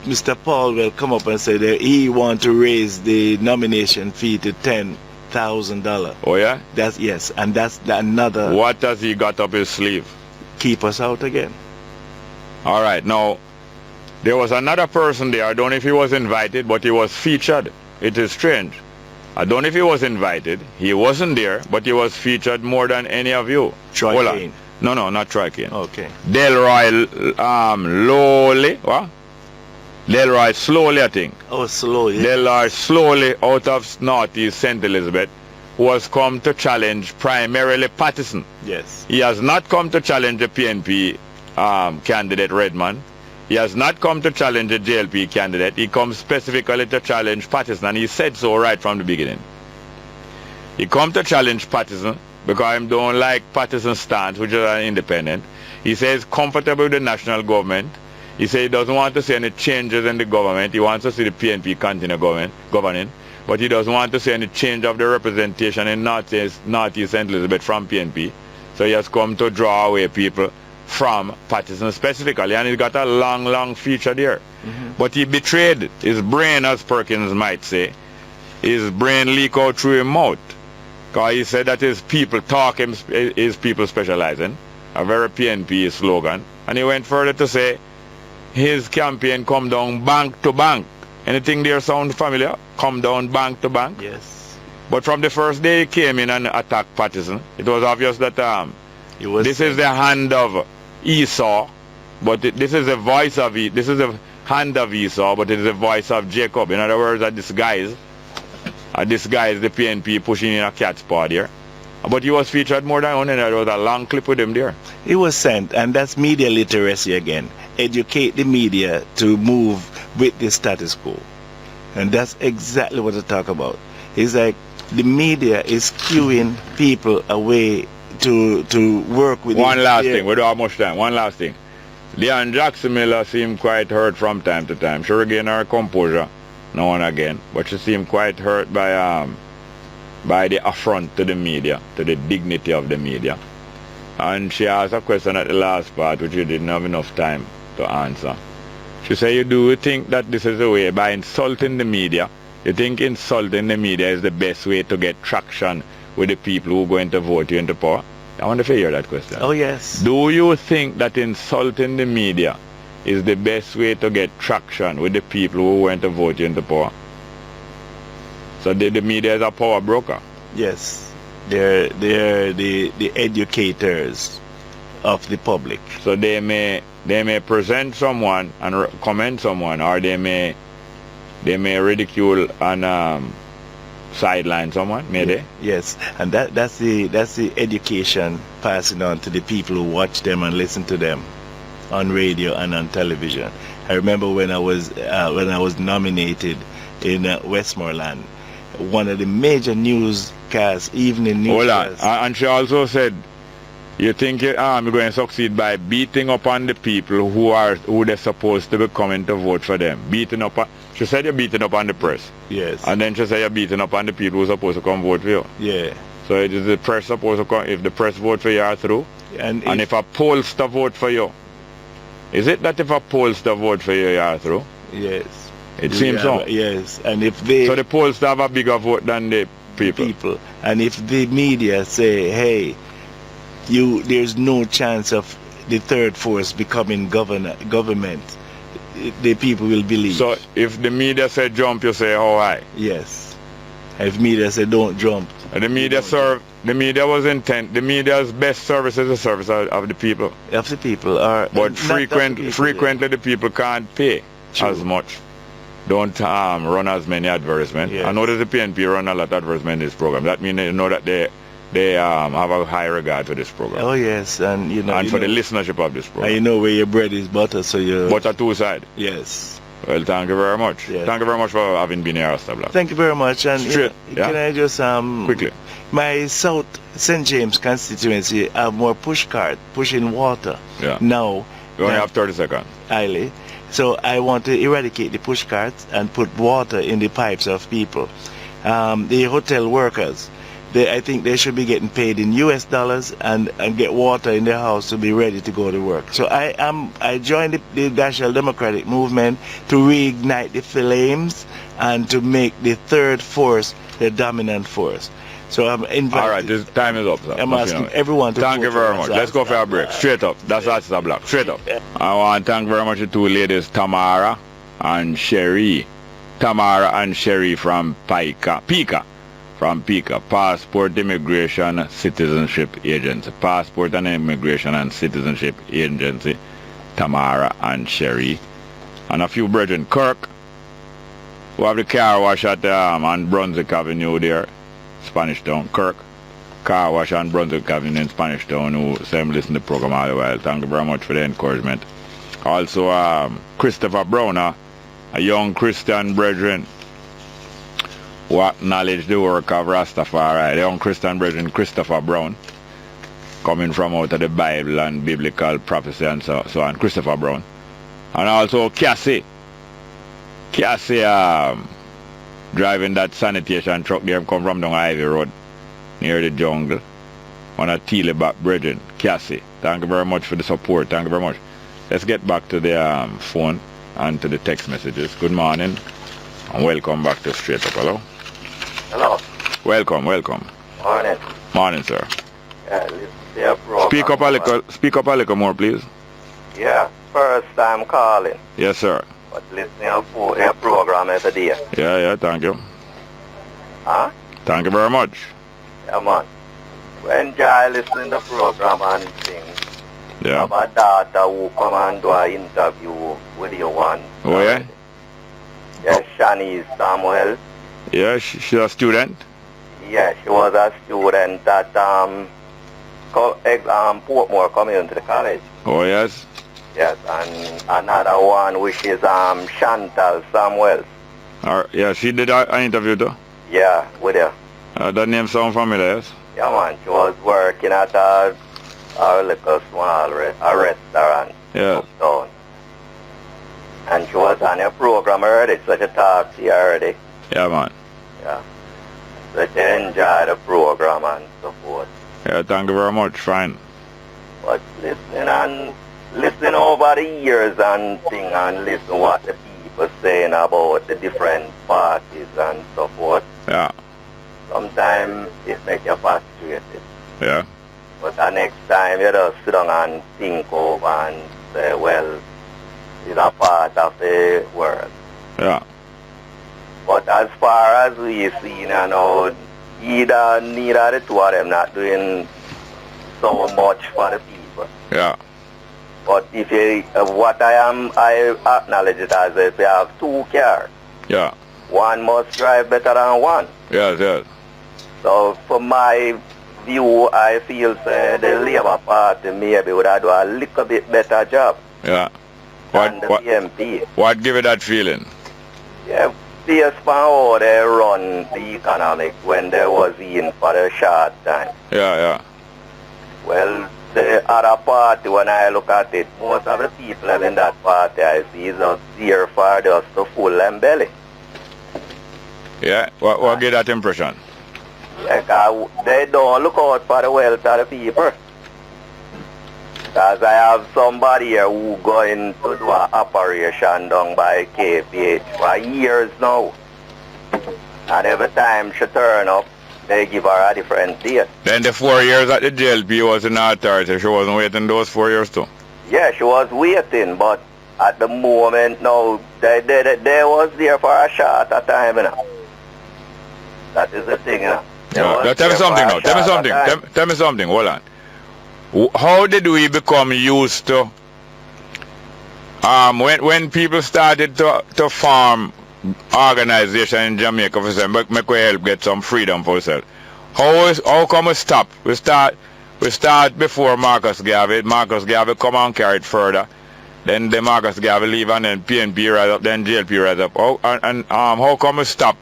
Mr. Paul will come up and say that he want to raise the nomination fee to $10,000. Oh yeah? Yes, and that's another. What has he got up his sleeve? Keep us out again. All right. Now, there was another person there. I don't know if he was invited, but he was featured. It is strange. I don't know if he was invited. He wasn't there, but he was featured more than any of you. Troy Kane. No, not Troy Kane. Okay. Delroy Lowley. What? Delroy Slowly, I think. Oh, Slowly. Delroy Slowly out of Northeast St. Elizabeth, who has come to challenge primarily Patterson. Yes. He has not come to challenge the PNP candidate Redman. He has not come to challenge the JLP candidate. He comes specifically to challenge Patterson, and he said so right from the beginning. He come to challenge Patterson because I don't like Patterson's stance, which is an independent. He says comfortable with the national government. He says he doesn't want to see any changes in the government. He wants to see the PNP continue governing. But he doesn't want to see any change of the representation in Northeast St. Elizabeth from PNP. So he has come to draw away people from Patterson specifically. And he's got a long feature there. But he betrayed his brain, as Perkins might say. His brain leaked out through his mouth. Because he said that his people talk, his people specializing. A very PNP slogan. And he went further to say his campaign come down bank to bank. Anything there sound familiar? Come down bank to bank? Yes. But from the first day he came in and attacked Patterson, it was obvious that this is the hand of Esau, but this is the voice of this is the hand of Esau, but it is the voice of Jacob. In other words, a disguise the PNP pushing in a cat's paw there. But he was featured more than one, and there was a long clip with him there. He was sent, and that's media literacy again. Educate the media to move with the status quo. And that's exactly what I talk about. It's like the media is skewing people away to work with. One last thing, we don't have much time. One last thing. Leon Jackson Miller seemed quite hurt from time to time. She regained her composure now and again, but she seemed quite hurt by the affront to the media, to the dignity of the media. And she asked a question at the last part which you didn't have enough time to answer. She said, do you think that this is the way, by insulting the media, you think insulting the media is the best way to get traction with the people who are going to vote you into power? I want to hear that question. Oh, yes. Do you think that insulting the media is the best way to get traction with the people who are going to vote you into power? So the media is a power broker? Yes. They're the educators of the public. So they may present someone and comment someone, or they may ridicule and sideline someone, may they? Yes, and that's the education passing on to the people who watch them and listen to them on radio and on television. I remember when I was nominated in Westmoreland, one of the major newscasts, evening newscasts. Hold on. And she also said, you think you're going to succeed by beating up on the people who they're supposed to be coming to vote for them. Beating up on, she said you're beating up on the press. Yes. And then she said you're beating up on the people who are supposed to come vote for you. Yeah. So it is the press supposed to come, if the press vote for you, are through. And if a pollster vote for you, is it that if a pollster vote for you, you are through? Yes. It seems so. Yes. And if they... So the pollster have a bigger vote than the people. And if the media say, hey, there's no chance of the third force becoming government, the people will believe. So if the media say jump, you say how high? Yes. If media say don't jump. The media was intent. The media's best service is the service of the people. Of the people. But frequently the people can't pay as much. Don't run as many advertisements. Yes. I know that the PNP run a lot of advertisements in this program. That means they know that they have a high regard for this program. Oh yes, and the listenership of this program. And you know where your bread is butter, so you butter two side. Yes. Well, thank you very much. Yes. Thank you very much for having been here, Rasta Black. Thank you very much. And can I just quickly? My South St. James constituency have more push cart pushing water. Yeah. Now. You only have 30 seconds. Highly. So I want to eradicate the push carts and put water in the pipes of people. The hotel workers, I think they should be getting paid in US dollars and get water in their house to be ready to go to work. So I joined the National Democratic Movement to reignite the flames and to make the third force the dominant force. So I'm inviting. All right, this time is up, sir. I'm asking everyone to thank you very much. Let's go for a break. Straight up. That's Rasta Black. Straight up. I want to thank very much the two ladies, Tamara and Sherry. Tamara and Sherry from Pika. From Pika, Passport Immigration Citizenship Agency. Passport and Immigration and Citizenship Agency, Tamara and Sherry. And a few brethren, Kirk, who have the car wash at on Brunswick Avenue there, Spanish Town. Kirk, car wash on Brunswick Avenue in Spanish Town, who say I'm listening to the program all the while. Thank you very much for the encouragement. Also, Christopher Browner, a young Christian brethren, who acknowledge the work of Rastafari, the young Christian brethren Christopher Brown, coming from out of the Bible and biblical prophecy and so on, Christopher Brown. And also Cassie driving that sanitation truck there, come from down Ivy Road near the jungle. One of Teleback brethren, Cassie. Thank you very much for the support. Thank you very much. Let's get back to the phone and to the text messages. Good morning and welcome back to Straight Up. Hello. Hello. Welcome. Morning. Morning, sir. Yeah, Speak up a little more, please. Yeah, first time calling. Yes, sir. But listening to your program every day. Yeah, thank you. Huh? Thank you very much. Yeah, man. When I listen to the program and things, yeah. I have a daughter who come and do an interview with you once. Oh, yeah? Yeah, Shani Samuel. Yeah, she's a student? Yeah, she was a student at Portmore Community College. Oh, yes? Yes, and another one which is Chantal Samuel. Yeah, she did an interview too? Yeah, with her. That name sound familiar, yes? Yeah, man. She was working at a little small restaurant. Yeah. Uptown. And she was on your program already, so she talked to you already. Yeah, man. Yeah. So she enjoyed the program and so forth. Yeah, thank you very much. Fine. But listening over the years and thing and listen what the people saying about the different parties and so forth. Yeah. Sometimes it makes you frustrated. Yeah. But the next time you just sit down and think over and say, well, it's a part of the world. Yeah. But as far as we see now, neither of the two of them not doing so much for the people. Yeah. But if you, I acknowledge it as if you have two cars. Yeah. One must drive better than one. Yes. So from my view, I feel the Labour Party maybe would have done a little bit better job. Yeah. Than the PMP. What give you that feeling? Yeah, based on how they run the economic when they was in for a short time. Yeah. Well, the other party, when I look at it, most of the people in that party I see is just here for just to full them belly. Yeah, what give that impression? Like, they don't look out for the wealth of the people. Because I have somebody here who going to do an operation done by KPH for years now. And every time she turn up, they give her a different date. Then the 4 years at the JLP was in authority. She wasn't waiting those 4 years too? Yeah, she was waiting, but at the moment now, they was there for a short time, you know. That is the thing, you know. Yeah. Tell me something now. Tell me something. Hold on. How did we become used to when people started to form organization in Jamaica for them, make we help get some freedom for ourselves? How come we stop? We start before Marcus Garvey. Marcus Garvey come and carry it further. Then the Marcus Garvey leave and then PNP rise up, then JLP rise up. How come we stop?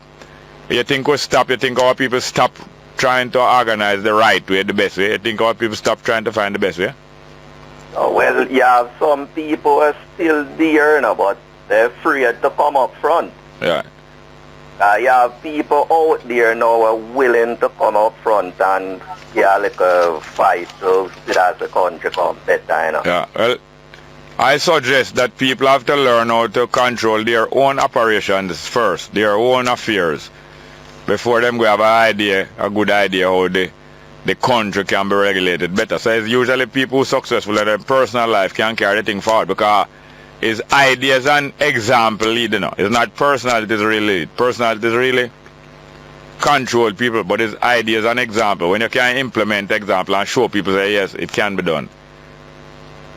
You think we stop? You think our people stop trying to organize the right way, the best way? You think our people stop trying to find the best way? Oh, well, you have some people who are still there, you know, but they're afraid to come up front. Yeah. You have people out there now who are willing to come up front and get like a fight to see that the country come better, you know. Yeah, well, I suggest that people have to learn how to control their own operations first, their own affairs, before them go have a good idea how the country can be regulated better. So it's usually people who are successful in their personal life can carry the thing forward because it's ideas and example lead, you know. It's not personality really. Personality is really control people, but it's ideas and example. When you can implement example and show people say yes, it can be done.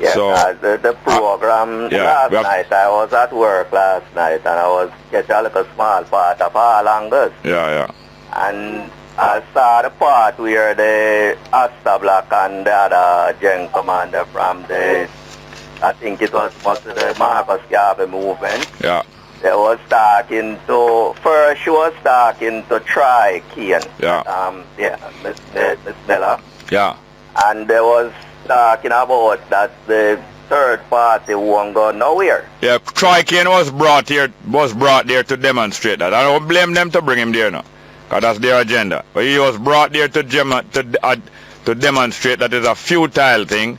Yeah, so, the program last night, I was at work last night and I was getting a little small part of all Angus. Yeah. And I saw the part where the Asta Black and the other gen commander from the, I think it was most of the Marcus Garvey movement. Yeah. They was talking to, first she was talking to Try Kian. Yeah. Miss Bella. Yeah. And they was talking about that the third party won't go nowhere. Yeah, Troy Kane was brought there to demonstrate that. I don't blame them to bring him there now, because that's their agenda. But he was brought there to demonstrate that it's a futile thing,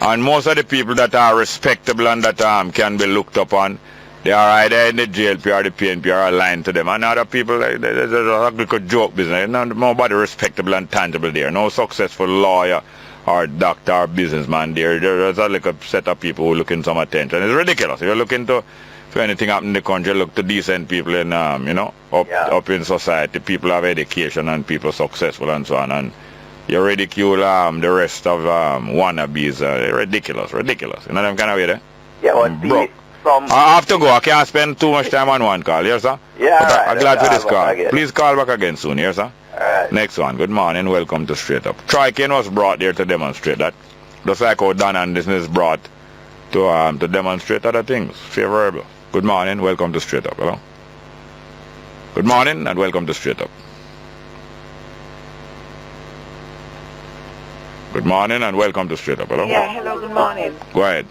and most of the people that are respectable and that can be looked upon, they are either in the JLP or the PNP or aligned to them. And other people, there's a little joke business. Nobody respectable and tangible there. No successful lawyer or doctor or businessman there. There's a little set of people who look in some attention. It's ridiculous. If you're looking to, if anything happen in the country, look to decent people in, up in society. People have education and people successful and so on. And you ridicule the rest of wannabes. Ridiculous. You know them kind of way there? Yeah, but I have to go. I can't spend too much time on one call. Yes, sir? Yeah, but right. I'm glad for this call. Again. Please call back again soon. Yes, sir? Alright. Next one. Good morning. Welcome to Straight Up. Troy Kane was brought there to demonstrate that. Just like how Dan Anderson is brought to demonstrate other things. Favorable. Good morning. Welcome to Straight Up. Hello? Good morning and welcome to Straight Up. Good morning and welcome to Straight Up. Hello? Yeah, hello, good morning. Go ahead.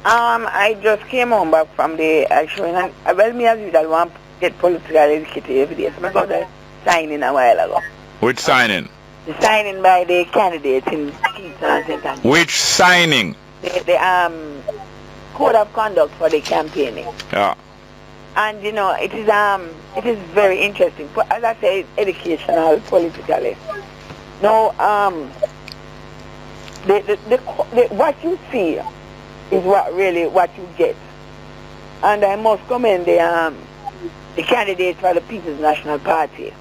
I just came home back from the actual, and well, me as usual want to get political educated every day. So my brother signing a while ago. Which signing? The signing by the candidates in Kingston and St. Andrews. Which signing? The code of conduct for the campaigning. Yeah. And you know, it is very interesting. As I say, educational politically. Now, what you see is what you get. And I must commend the candidates for the People's National Party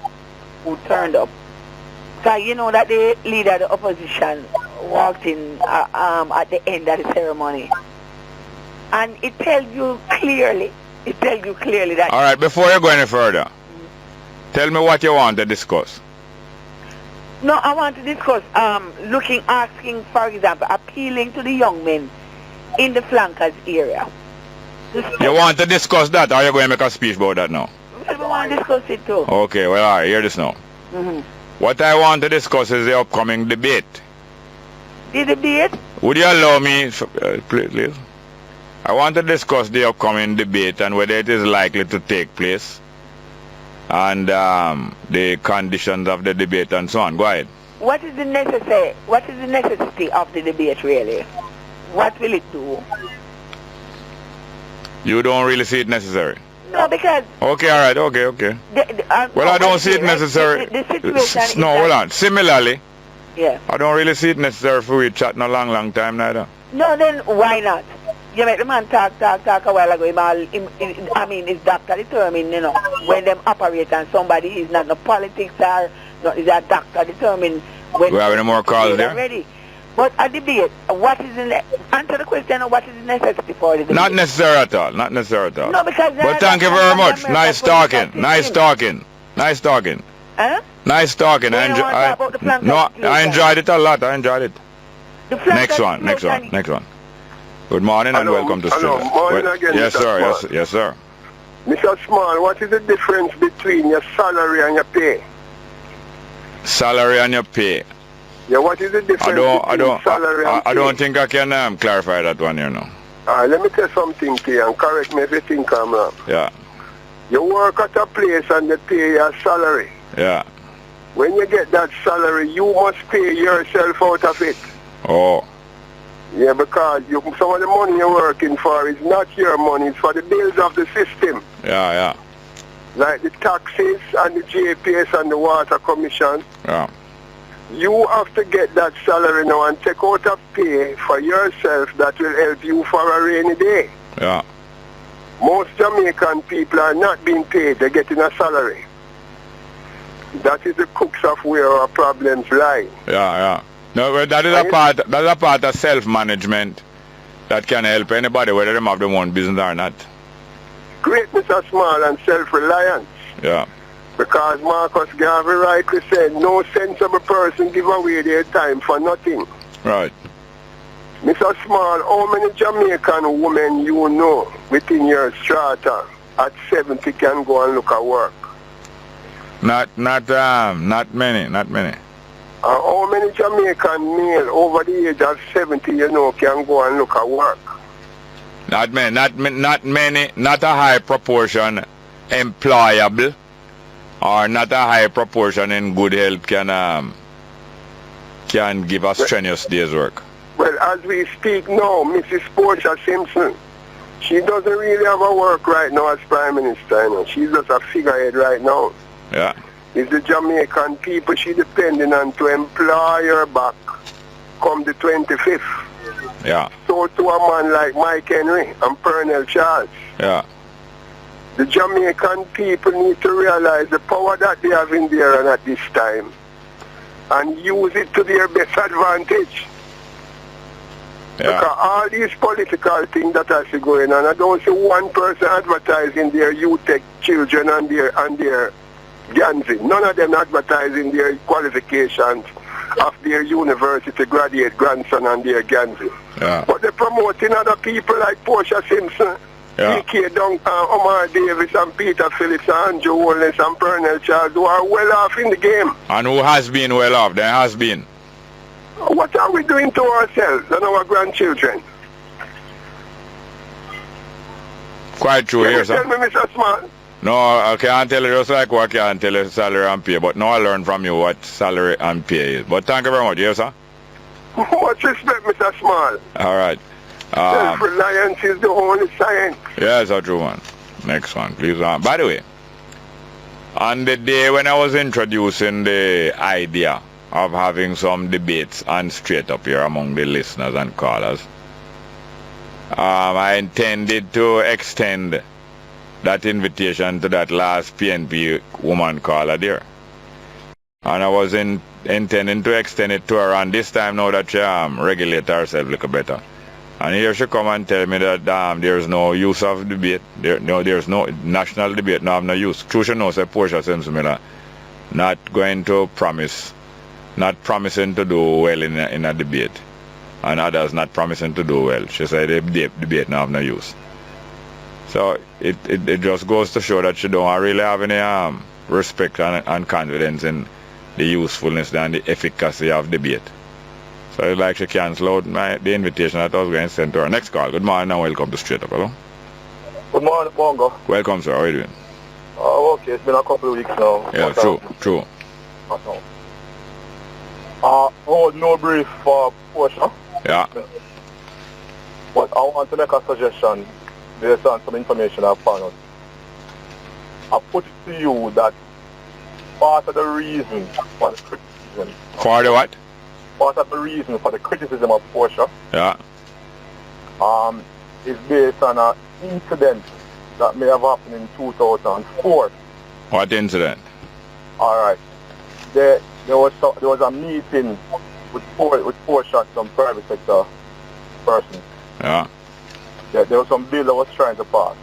who turned up. So you know that the leader of the opposition walked in at the end of the ceremony. And it tells you clearly that... All right, before you go any further, tell me what you want to discuss. No, I want to discuss asking, for example, appealing to the young men in the flankers area. You want to discuss that, or are you going to make a speech about that now? Well, we want to discuss it too. Okay, well, all right, hear this now. What I want to discuss is the upcoming debate. The debate? Would you allow me, please? I want to discuss the upcoming debate and whether it is likely to take place, and the conditions of the debate and so on. Go ahead. What is the necessity of the debate really? What will it do? You don't really see it necessary? No, because... Okay, all right, okay. Well, I don't see it necessary. The situation no, hold on. Similarly, yeah, I don't really see it necessary for we chat in a long time neither. No, then why not? You make the man talk a while ago. It's doctor determined, you know, when them operate and somebody is not no politics or not, is a doctor determined when... We have any more calls there? Ready. But a debate, answer the question, what is the necessity for the debate? Not necessary at all. No, because... But thank you very much. Nice talking. Huh? Nice talking. I enjoyed it a lot. Next one. Good morning and welcome to Straight Up. Morning again, yes, Mr. sir. Yes, sir. Mr. Small, what is the difference between your salary and your pay? Salary and your pay. Yeah, what is the difference between salary and pay? I don't think I can clarify that one here now. Let me tell something to you and correct me if you think I'm wrong. Yeah. You work at a place and they pay your salary. Yeah. When you get that salary, you must pay yourself out of it. Oh. Yeah, because some of the money you're working for is not your money, it's for the bills of the system. Yeah. Like the taxes and the JPS and the water commission. Yeah. You have to get that salary now and take out a pay for yourself that will help you for a rainy day. Yeah. Most Jamaican people are not being paid, they're getting a salary. That is the crux of where our problems lie. Yeah. No, that is a part of self-management that can help anybody, whether they have their own business or not. Greatness are small and self-reliance. Yeah. Because Marcus Garvey rightly said, no sensible person give away their time for nothing. Right. Mr. Small, how many Jamaican women you know within your strata at 70 can go and look at work? Not many. How many Jamaican male over the age of 70, you know, can go and look at work? Not many, not a high proportion employable, or not a high proportion in good health can give a strenuous day's work. Well, as we speak now, Mrs. Portia Simpson, she doesn't really have a work right now as Prime Minister, you know. She's just a figurehead right now. Yeah. It's the Jamaican people she depending on to employ her back come the 25th. Yeah. So to a man like Mike Henry and Pernell Charles. Yeah. The Jamaican people need to realize the power that they have in there and at this time and use it to their best advantage. Yeah. Because all these political things that are going on, I don't see one person advertising their UTech children and their Ganzi. None of them advertising their qualifications of their university graduate grandson and their Ganzi. Yeah. But they're promoting other people like Portia Simpson, D.K. Duncan, Omar Davis and Peter Phillips and Andrew Wallace and Pernell Charles, who are well off in the game. And who has been well off? There has been. What are we doing to ourselves and our grandchildren? Quite true here, sir. Tell me, Mr. Smart. No, I can't tell you just like what I can't tell you salary and pay, but now I learn from you what salary and pay is. But thank you very much, yes, sir? Much respect, Mr. Small. All right. Self-reliance is the only science. Yes, that's true, man. Next one, please. By the way, on the day when I was introducing the idea of having some debates and straight up here among the listeners and callers, I intended to extend that invitation to that last PNP woman caller there. And I was intending to extend it to her, and this time now that she regulate herself a little better. And here she come and tell me that there's no use of debate, there's no national debate, no have no use. True, she knows that Portia Simpson not going to promise, not promising to do well in a debate, and others not promising to do well. She said the debate no have no use. So it just goes to show that she don't really have any respect and confidence in the usefulness and the efficacy of debate. So it's like she cancelled out the invitation that I was going to send to her. Next call. Good morning and welcome to Straight Up. Hello? Good morning, Bongo. Welcome, sir. How are you doing? Oh, okay. It's been a couple of weeks now. Yeah, true. Hold no brief for Portia. Yeah. But I want to make a suggestion based on some information I've found out. I put it to you that part of the reason for the criticism. For the what? Part of the reason for the criticism of Portia. Yeah. Is based on an incident that may have happened in 2004. What incident? All right. There was a meeting with Portia, some private sector persons. Yeah. There was some bill that was trying to pass.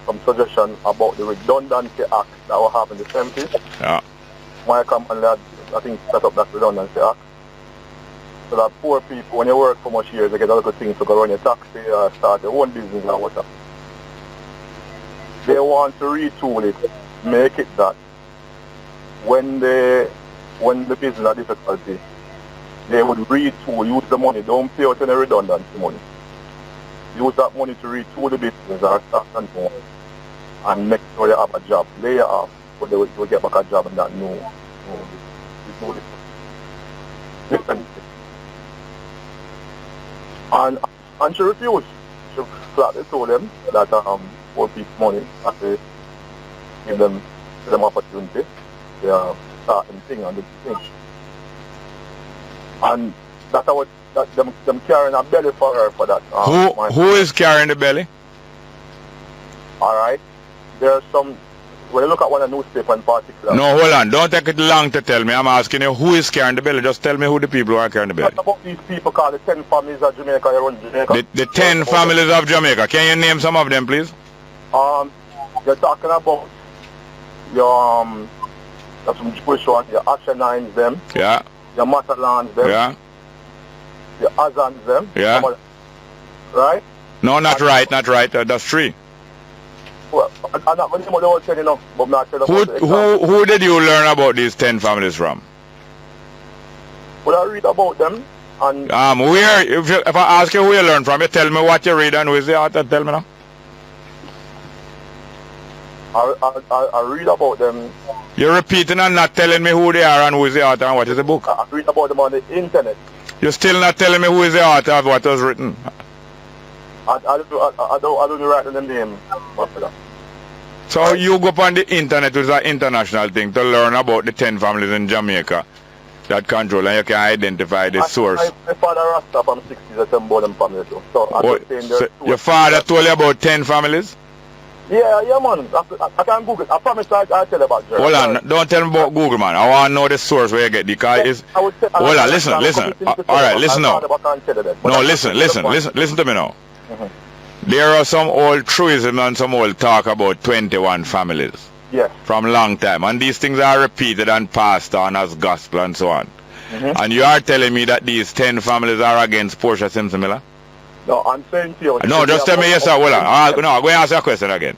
Some suggestion about the Redundancy Act that was happening in the 70s. Yeah. My company had, I think, set up that Redundancy Act. So that poor people, when you work for much years, they get a lot of things to go run your taxi, start their own business and whatnot. They want to retool it, make it that when the business are difficulty, they would retool, use the money, don't pay out any redundancy money. Use that money to retool the business or start something and make sure they have a job. Lay it off, but they will get back a job and that no different. And she refused. She flatly told them that poor people money have to give them opportunity. They are starting thing and the thing. And that's what them carrying a belly for her for that. Who is carrying the belly? Alright. There's some, when you look at one of the newspaper in particular. No, hold on. Don't take it long to tell me. I'm asking you who is carrying the belly. Just tell me who the people who are carrying the belly. What about these people called the 10 families of Jamaica around Jamaica? The 10 families of Jamaica. Can you name some of them, please? You're talking about your some Jewish ones, your Ashanines them. Yeah. Your Matalans them. Yeah. Your Azans them. Yeah. Right? No, not right. That's 3. Well, I'm not going to know what enough, but I'm not sure Who did you learn about these 10 families from? Well, I read about them. And where, if I ask you who you learn from, you tell me what you read and who is the author, tell me now. I read about them. You're repeating and not telling me who they are and who is the author and what is the book. I read about them on the internet. You're still not telling me who is the author of what was written. I don't write the name. So you go up on the internet, which is an international thing, to learn about the 10 families in Jamaica that control, and you can identify the source. My father Rasta from 60s at some bottom family too. So I'm just saying so your father told you about 10 families? Yeah, man. I can Google it. I promise I'll tell you about it. Hold on, don't tell me about Google, man. I want to know the source where you get the car. Hold on, listen. Alright, listen now. No, listen to me now. There are some old truism and some old talk about 21 families. Yes. From long time. And these things are repeated and passed on as gospel and so on. And you are telling me that these 10 families are against Portia Simpson Miller? No, I'm saying to you. No, just tell me yes or hold on. I'm going to ask you a question again.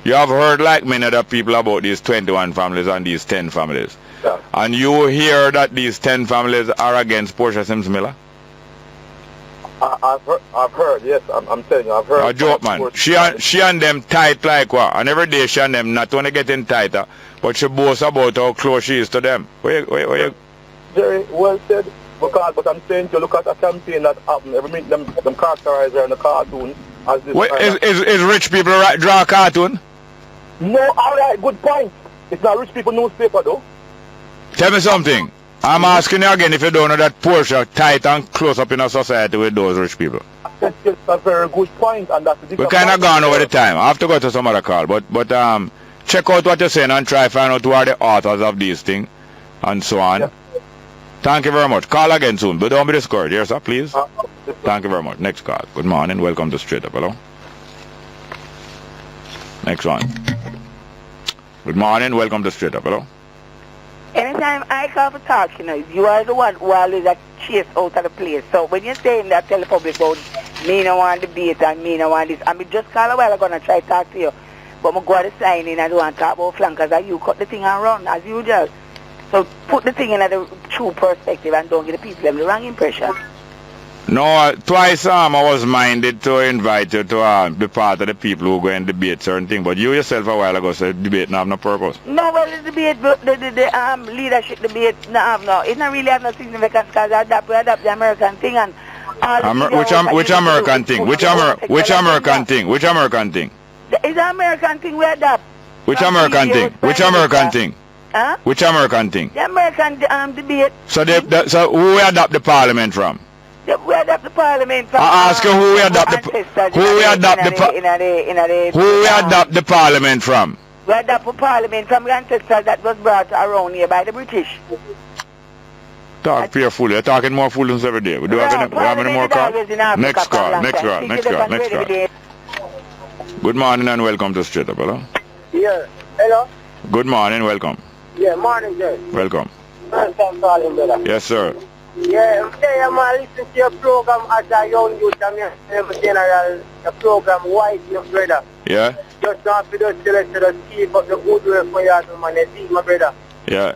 You have heard like many other people about these 21 families and these 10 families. Yeah. And you hear that these 10 families are against Portia Simpson Miller? I've heard, yes, I'm telling you, I've heard. A joke, man. She and them tight like what? And every day she and them not only getting tighter, but she boasts about how close she is to them. Where you? Jerry, well said. But I'm saying to look at a campaign that happened. Every minute them characterize her in the cartoon as this. Wait, is rich people draw a cartoon? No, alright, good point. It's not rich people newspaper though. Tell me something. I'm asking you again if you don't know that Portia tight and close up in a society with those rich people. That's a very good point, and that's the we kind of gone over the time. I have to go to some other call, but check out what you're saying and try find out who are the authors of these things and so on. Yeah. Thank you very much. Call again soon, but don't be discouraged. Yes, sir, please. Thank you very much. Next call. Good morning. Welcome to Straight Up. Hello. Next one. Good morning. Welcome to Straight Up. Hello. Anytime I call for talk, you are the one who always chase out of the place. So when you're saying that, tell the public about me no want debate and me no want this. I mean, just call a while ago and try to talk to you. But I'm going to sign in and don't want to talk about flankers and you cut the thing and run as usual. So put the thing in the true perspective and don't give the people the wrong impression. No, twice I was minded to invite you to be part of the people who go and debate certain things, but you yourself a while ago said debate not have no purpose. No, well, the debate, the leadership debate, it not really have no significance because we adapt the American thing and all which American thing? Which American thing? Which American thing? It's an American thing we adapt. Which American thing? Which American thing? Huh? Which American thing? The American debate. So who we adopt the parliament from? We adopt the parliament from. I ask you who we adopt the parliament from? We adopt the parliament from the ancestors that was brought around here by the British. Talk fearful. You're talking more fools every day. We have any more calls? Next call. Good morning and welcome to Straight Up. Hello? Yeah. Hello? Good morning, welcome. Yeah, morning, sir. Welcome. I'm calling, brother. Yes, sir. Yeah, today I'm listening to your program as a young youth. I'm in general, the program White, your brother. Yeah? Just not to just keep up the good work for you, man. See, my brother. Yeah.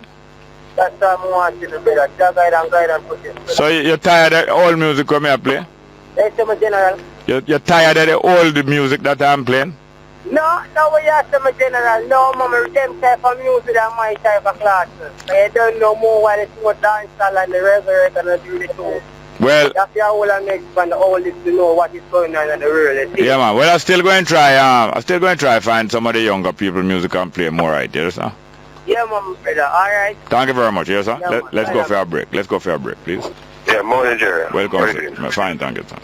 That's what I'm wanting, brother. Just guide and put it. So you're tired of all music when I play? Yes, my general. You're tired of the old music that I'm playing? No, we have some general. No, mama, them type of music and my type of classes. I don't know more what it's more dancehall and the reverend and the do the two. Well, that's the whole next band, all this to know what is going on in the world. Yeah, man. Well, I'm still going to try find some of the younger people music and play more right there, sir. Yeah, mama, brother. All right. Thank you very much, yes, sir. Yeah, let's go for a break. Let's go for a break, please. Yeah, morning, Jerry. Welcome, sir. Fine, thank you, sir.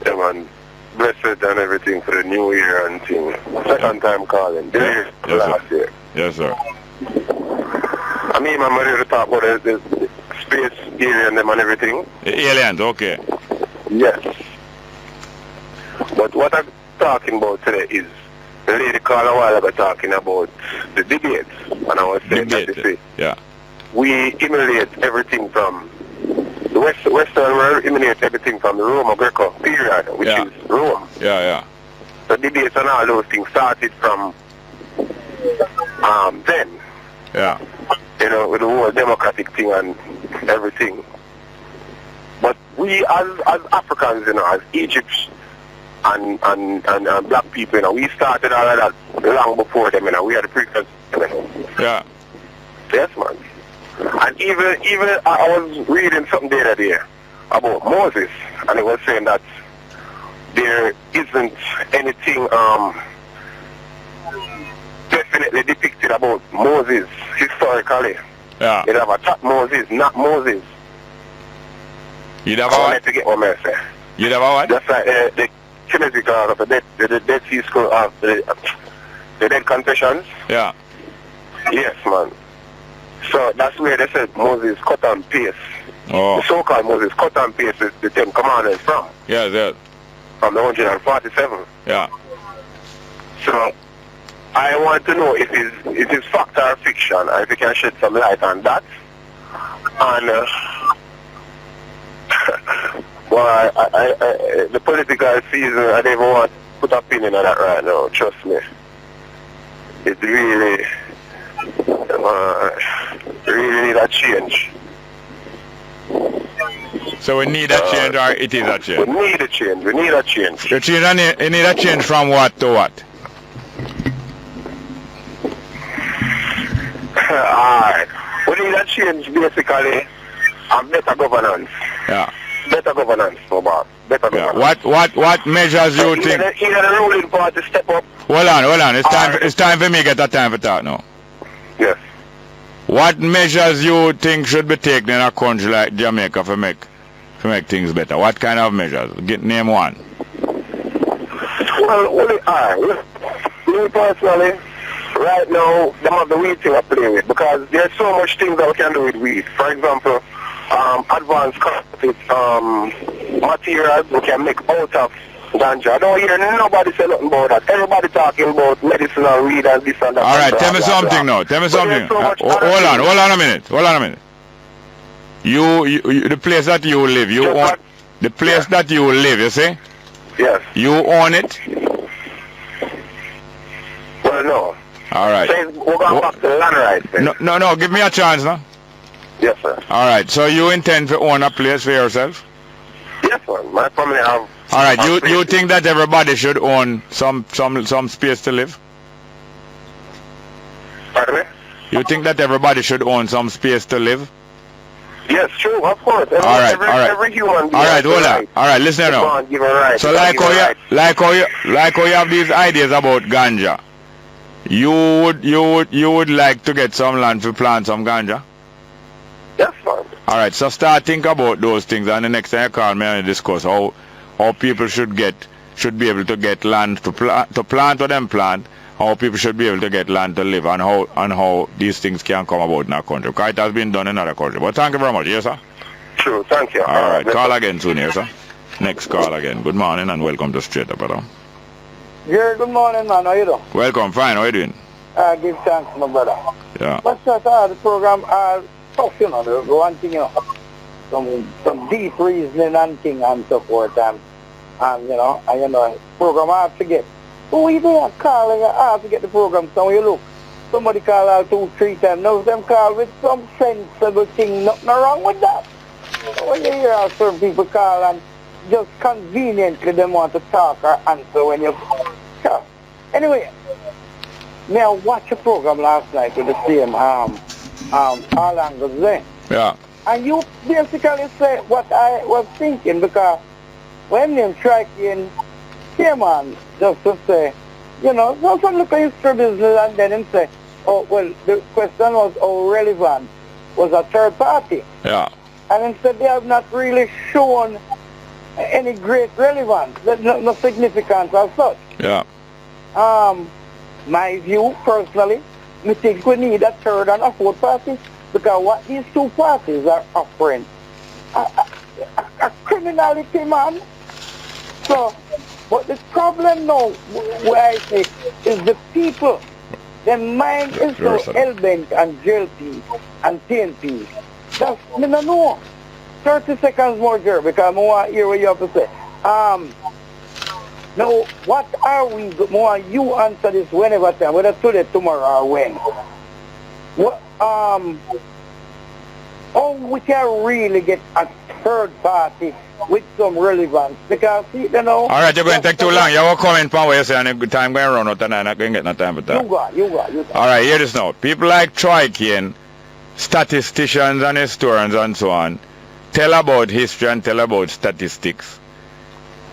Yeah, man. Blessed and everything for the new year and thing. Second time calling. Yes, last year. Yes, sir. I mean, I'm ready to talk about the space alien them and everything. Aliens, okay. Yes. But what I'm talking about today is the lady called a while ago talking about the debates. And I was saying that you see, yeah. we emulate everything from the Western world, emulates everything from the Rome or Greco period, which is Rome. Yeah, yeah. the debates and all those things started from then. Yeah. You know, with the whole democratic thing and everything. But we as Africans, you know, as Egypt and black people, you know, we started all of that long before them, you know. We are the precursors, you know. Yeah. Yes, man. And even I was reading something the other day about Moses, and it was saying that there isn't anything definitely depicted about Moses historically. Yeah. You'd have attacked Moses, not Moses. You'd have I what? wanted to get what I say. You'd have what? Just like the Trinity God of the Dead Sea Scroll of the Dead Confessions. Yeah. Yes, man. So that's where they said Moses cut and paste. Oh. The so-called Moses cut and paste the 10 commandments from. Yes, yes. From the 147. Yeah. So I want to know if it is fact or fiction, and if you can shed some light on that. And well, the political season, I don't even want to put a pin in that right now. Trust me. It really need a change. So we need a change, or it is a change? We need a change. We need a change. The change, you need a change from what to what? Alright. We need a change basically and better governance. Yeah. Better governance, no boss. Better governance. What measures you think? Either the ruling party step up. Hold on. It's time for me to get a time for talk now. Yes. What measures you think should be taken in a country like Jamaica to make things better? What kind of measures? Name one. Well, me personally, right now, them have the weed thing to play with, because there's so much things that we can do with weed. For example, advanced materials we can make out of ganja. I don't hear nobody say nothing about that. Everybody talking about medicinal weed and this and that. All right, tell me something now. Tell me something. Hold on a minute. You the place that you live, you own the place that you live, you see? Yes. You own it? Well, no. All right. So we're going back to the land rights then. No, give me a chance now. Yes, sir. All right, so you intend to own a place for yourself? Yes, sir. My family have. All right, you think that everybody should own some space to live? Pardon me? You think that everybody should own some space to live? Yes, true, of course. Every human being. All right, hold on. All right, listen now. So like how you have these ideas about ganja, you would like to get some land to plant some ganja? Yes, man. All right, so start think about those things, and the next time you call me and discuss how people should be able to get land to plant what them plant, how people should be able to get land to live, and how these things can come about in our country. Because it has been done in other countries. But thank you very much, yes sir? True, thank you. All right, call again soon, yes sir? Next call again. Good morning and welcome to Straight Up, brother. Yeah, good morning, man. How you doing? Welcome, fine. How you doing? Give thanks, my brother. Yeah. But the program tough, you know, the one thing, you know, some deep reasoning and thing and so forth, and program I have to get. Who even calling? I have to get the program. So when you look, somebody call out 2-3 times. Now them call with some sensible thing. Nothing wrong with that. When you hear how certain people call and just conveniently they want to talk or answer when you. Yeah. Anyway, me I watched a program last night with the same all angles there. Yeah. And you basically say what I was thinking, because when you strike in, yeah, man, just to say, you know, just look at history business and then him say, oh, well, the question was how relevant was a third party. Yeah. And instead they have not really shown any great relevance, no significance as such. Yeah. My view, personally, I think we need a third and a fourth party, because what these two parties are offering, a criminality, man. So, but the problem now, where I say, is the people. Their mind is so hell-bent and JLP and TNP. That's, I don't know. 30 seconds more, Jerry, because I want to hear what you have to say. Now, what are we, more you answer this whenever time, whether today, tomorrow, or when? What, how we can really get a third party with some relevance? Because, you know... All right, you're going to take too long. You're coming from where you say, and time going to run out, and I'm not going to get no time for that. You got. All right, hear this now. People like Troy Kane, statisticians and historians and so on, tell about history and tell about statistics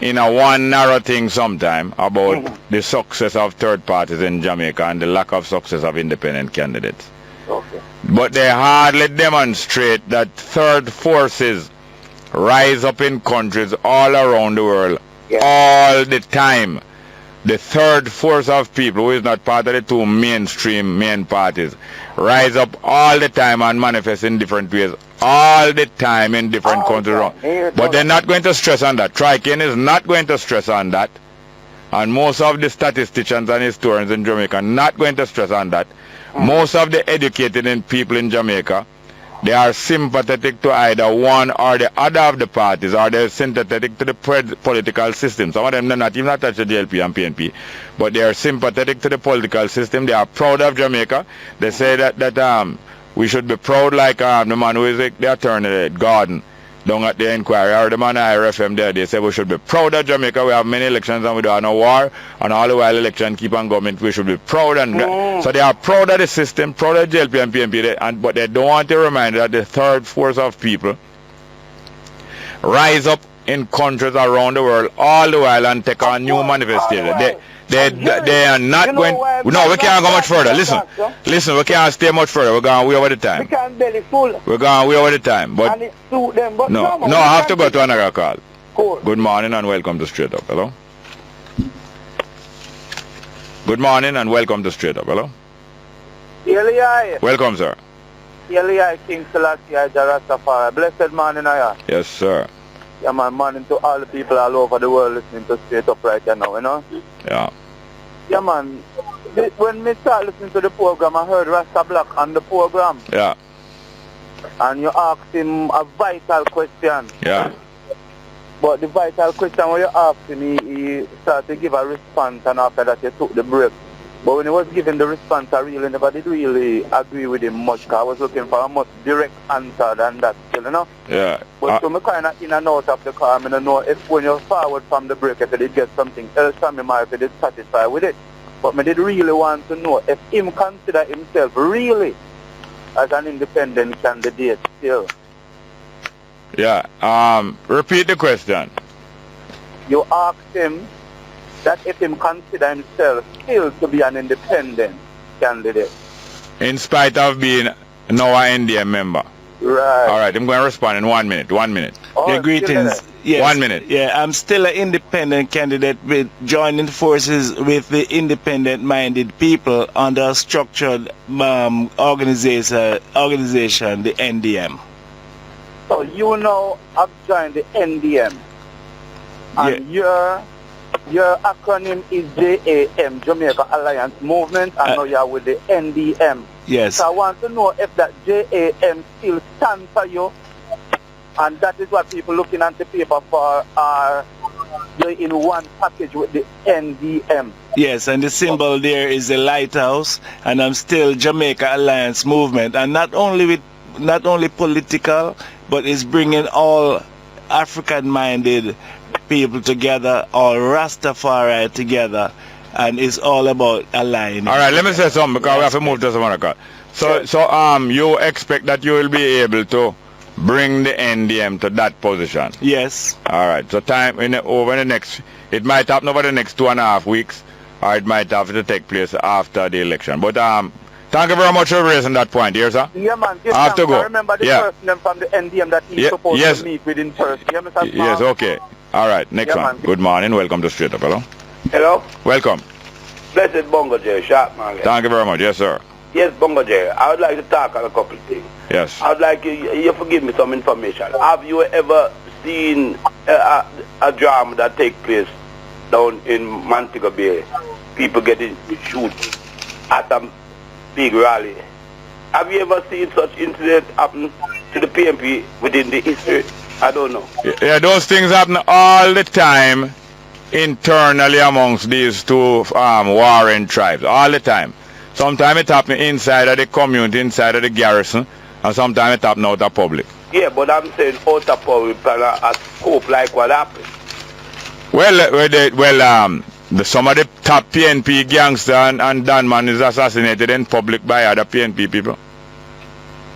in a one narrow thing sometime about the success of third parties in Jamaica and the lack of success of independent candidates. Okay. But they hardly demonstrate that third forces rise up in countries all around the world all the time. The third force of people who is not part of the two mainstream main parties rise up all the time and manifest in different ways all the time in different countries around. But they're not going to stress on that. Triken is not going to stress on that. And most of the statisticians and historians in Jamaica are not going to stress on that. Most of the educated people in Jamaica, they are sympathetic to either one or the other of the parties, or they're sympathetic to the political system. Some of them are not even attached to JLP and PNP, but they are sympathetic to the political system. They are proud of Jamaica. They say that we should be proud like the man who is the attorney, Gordon, down at the inquiry, or the man at IRFM there. They say we should be proud of Jamaica. We have many elections and we don't have no war, and all the while election keep on going. We should be proud. And so they are proud of the system, proud of JLP and PNP, but they don't want to remind that the third force of people rise up in countries around the world all the while and take on new manifestations. They are not going... No, we can't go much further. Listen, we can't stay much further. We're going way over the time. We can't belly full. We're going way over the time. But and it suit them. But no, I have to go to another call. Cool. Good morning and welcome to Straight Up. Hello? Good morning and welcome to Straight Up. Hello? Eli. Welcome, sir. Eli King Selassie, Jarastafari. Blessed morning, I. Yes, sir. Yeah, man, morning to all the people all over the world listening to Straight Up right now, you know? Yeah. Yeah, man. When me start listening to the program, I heard Rasta Black on the program. Yeah. And you asked him a vital question. Yeah. But the vital question when you asked him, he started to give a response, and after that he took the break. But when he was giving the response, I really never did really agree with him much, because I was looking for a much direct answer than that still, you know? Yeah. But so me kind of in and out of the car, I don't know if when you're forward from the break, if he did get something else from him, or if he did satisfy with it. But me did really want to know if him consider himself really as an independent candidate still. Yeah. Repeat the question. You asked him that if him consider himself still to be an independent candidate. In spite of being now an NDM member. Right. All right, I'm going to respond in 1 minute. 1 minute. Yeah, greetings. Yes. 1 minute. Yeah, I'm still an independent candidate with joining forces with the independent-minded people under a structured organization, the NDM. So you know I've joined the NDM. And your acronym is JAM, Jamaica Alliance Movement, and now you're with the NDM. Yes. So I want to know if that JAM still stands for you, and that is what people looking at the paper for, are you're in one package with the NDM. Yes, and the symbol there is a lighthouse, and I'm still Jamaica Alliance Movement, and not only political, but it's bringing all African-minded people together, all Rastafari together, and it's all about aligning. All right, let me say something because we have to move to some other call. So you expect that you will be able to bring the NDM to that position? Yes. All right. So over the next, it might happen over the next 2.5 weeks, or it might have to take place after the election. But thank you very much for raising that point, here, sir. Yeah, man. I have to go. I remember the person from the NDM that he's supposed to meet with in person. Yeah, Mr. Yes, okay. All right, next one. Good morning. Welcome to Straight Up. Hello? Hello? Welcome. Blessed Bongo J, sharp man. Thank you very much. Yes, sir. Yes, Bongo J, I would like to talk on a couple of things. Yes. I would like you to give me some information. Have you ever seen a drama that take place down in Montego Bay? People getting shoot at a big rally. Have you ever seen such incident happen to the PNP within the history? I don't know. Yeah, those things happen all the time internally amongst these two warring tribes all the time. Sometimes it happens inside of the community, inside of the garrison, and sometimes it happens out of public. Yeah, but I'm saying out of public and a scope like what happened. Some of the top PNP gangster and Danman is assassinated in public by other PNP people.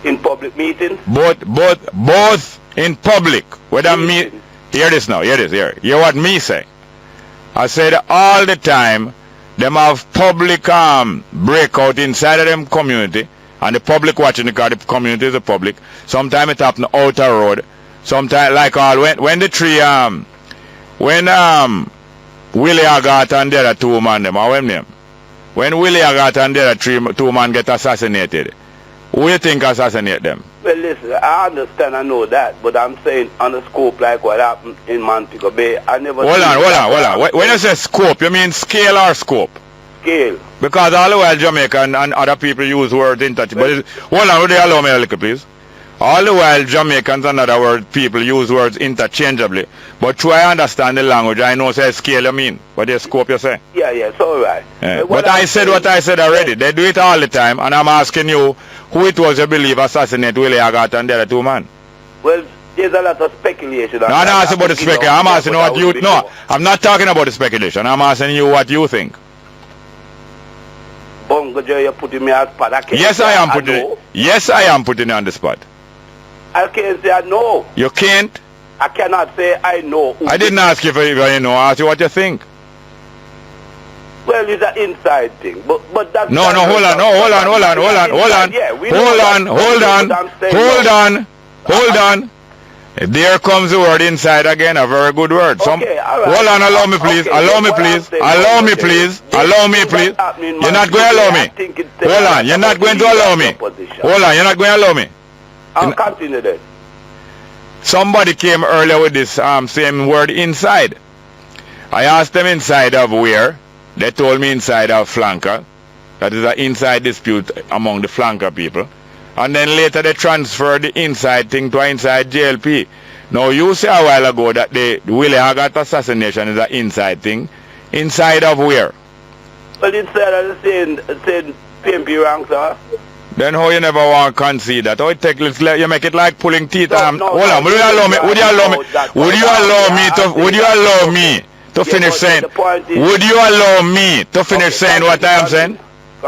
In public meetings? Both in public. Whether me, hear this now, hear what me say. I said all the time, them have public breakout inside of them community, and the public watching because the community is the public. Sometimes it happen outer road. Sometimes like when the three Willie Agat and the other two man them, how them name? When Willie Agat and the other two man get assassinated, who you think assassinate them? Well, listen, I understand, I know that, but I'm saying on a scope like what happened in Montego Bay, I never... Hold on. When you say scope, you mean scale or scope? Scale. Because all the while Jamaica and other people use words interchangeably. Hold on, would you allow me a little, please? All the while Jamaicans and other people use words interchangeably. But try to understand the language. I know say scale you mean, but the scope you say. Yeah, it's all right. Yeah. But I said what I said already. They do it all the time, and I'm asking you who it was you believe assassinate Willie Agat and the other two man. Well, there's a lot of speculation. No, I'm not asking about the speculation. I'm asking what you... No, I'm not talking about the speculation. I'm asking you what you think. Bongo, you're putting me on the spot. Yes, I am putting you on the spot. I can't say I know. You can't? I cannot say I know. I didn't ask you if you know. I asked you what you think. Well, it's an inside thing, but that's... No, hold on. There comes the word inside again, a very good word. Okay, all right. Hold on, allow me please. You're not going to allow me. Hold on, you're not going to allow me. You're not going to allow me. I'll continue then. Somebody came earlier with this same word inside. I asked them inside of where. They told me inside of flanker. That is an inside dispute among the flanker people. And then later they transferred the inside thing to an inside JLP. Now you say a while ago that the Willie Agat assassination is an inside thing. Inside of where? Well, inside of the same PMP ranks, sir. Then how you never want to concede that? How you make it like pulling teeth? Hold on, would you allow me to finish saying? Would you allow me to finish saying what I am saying?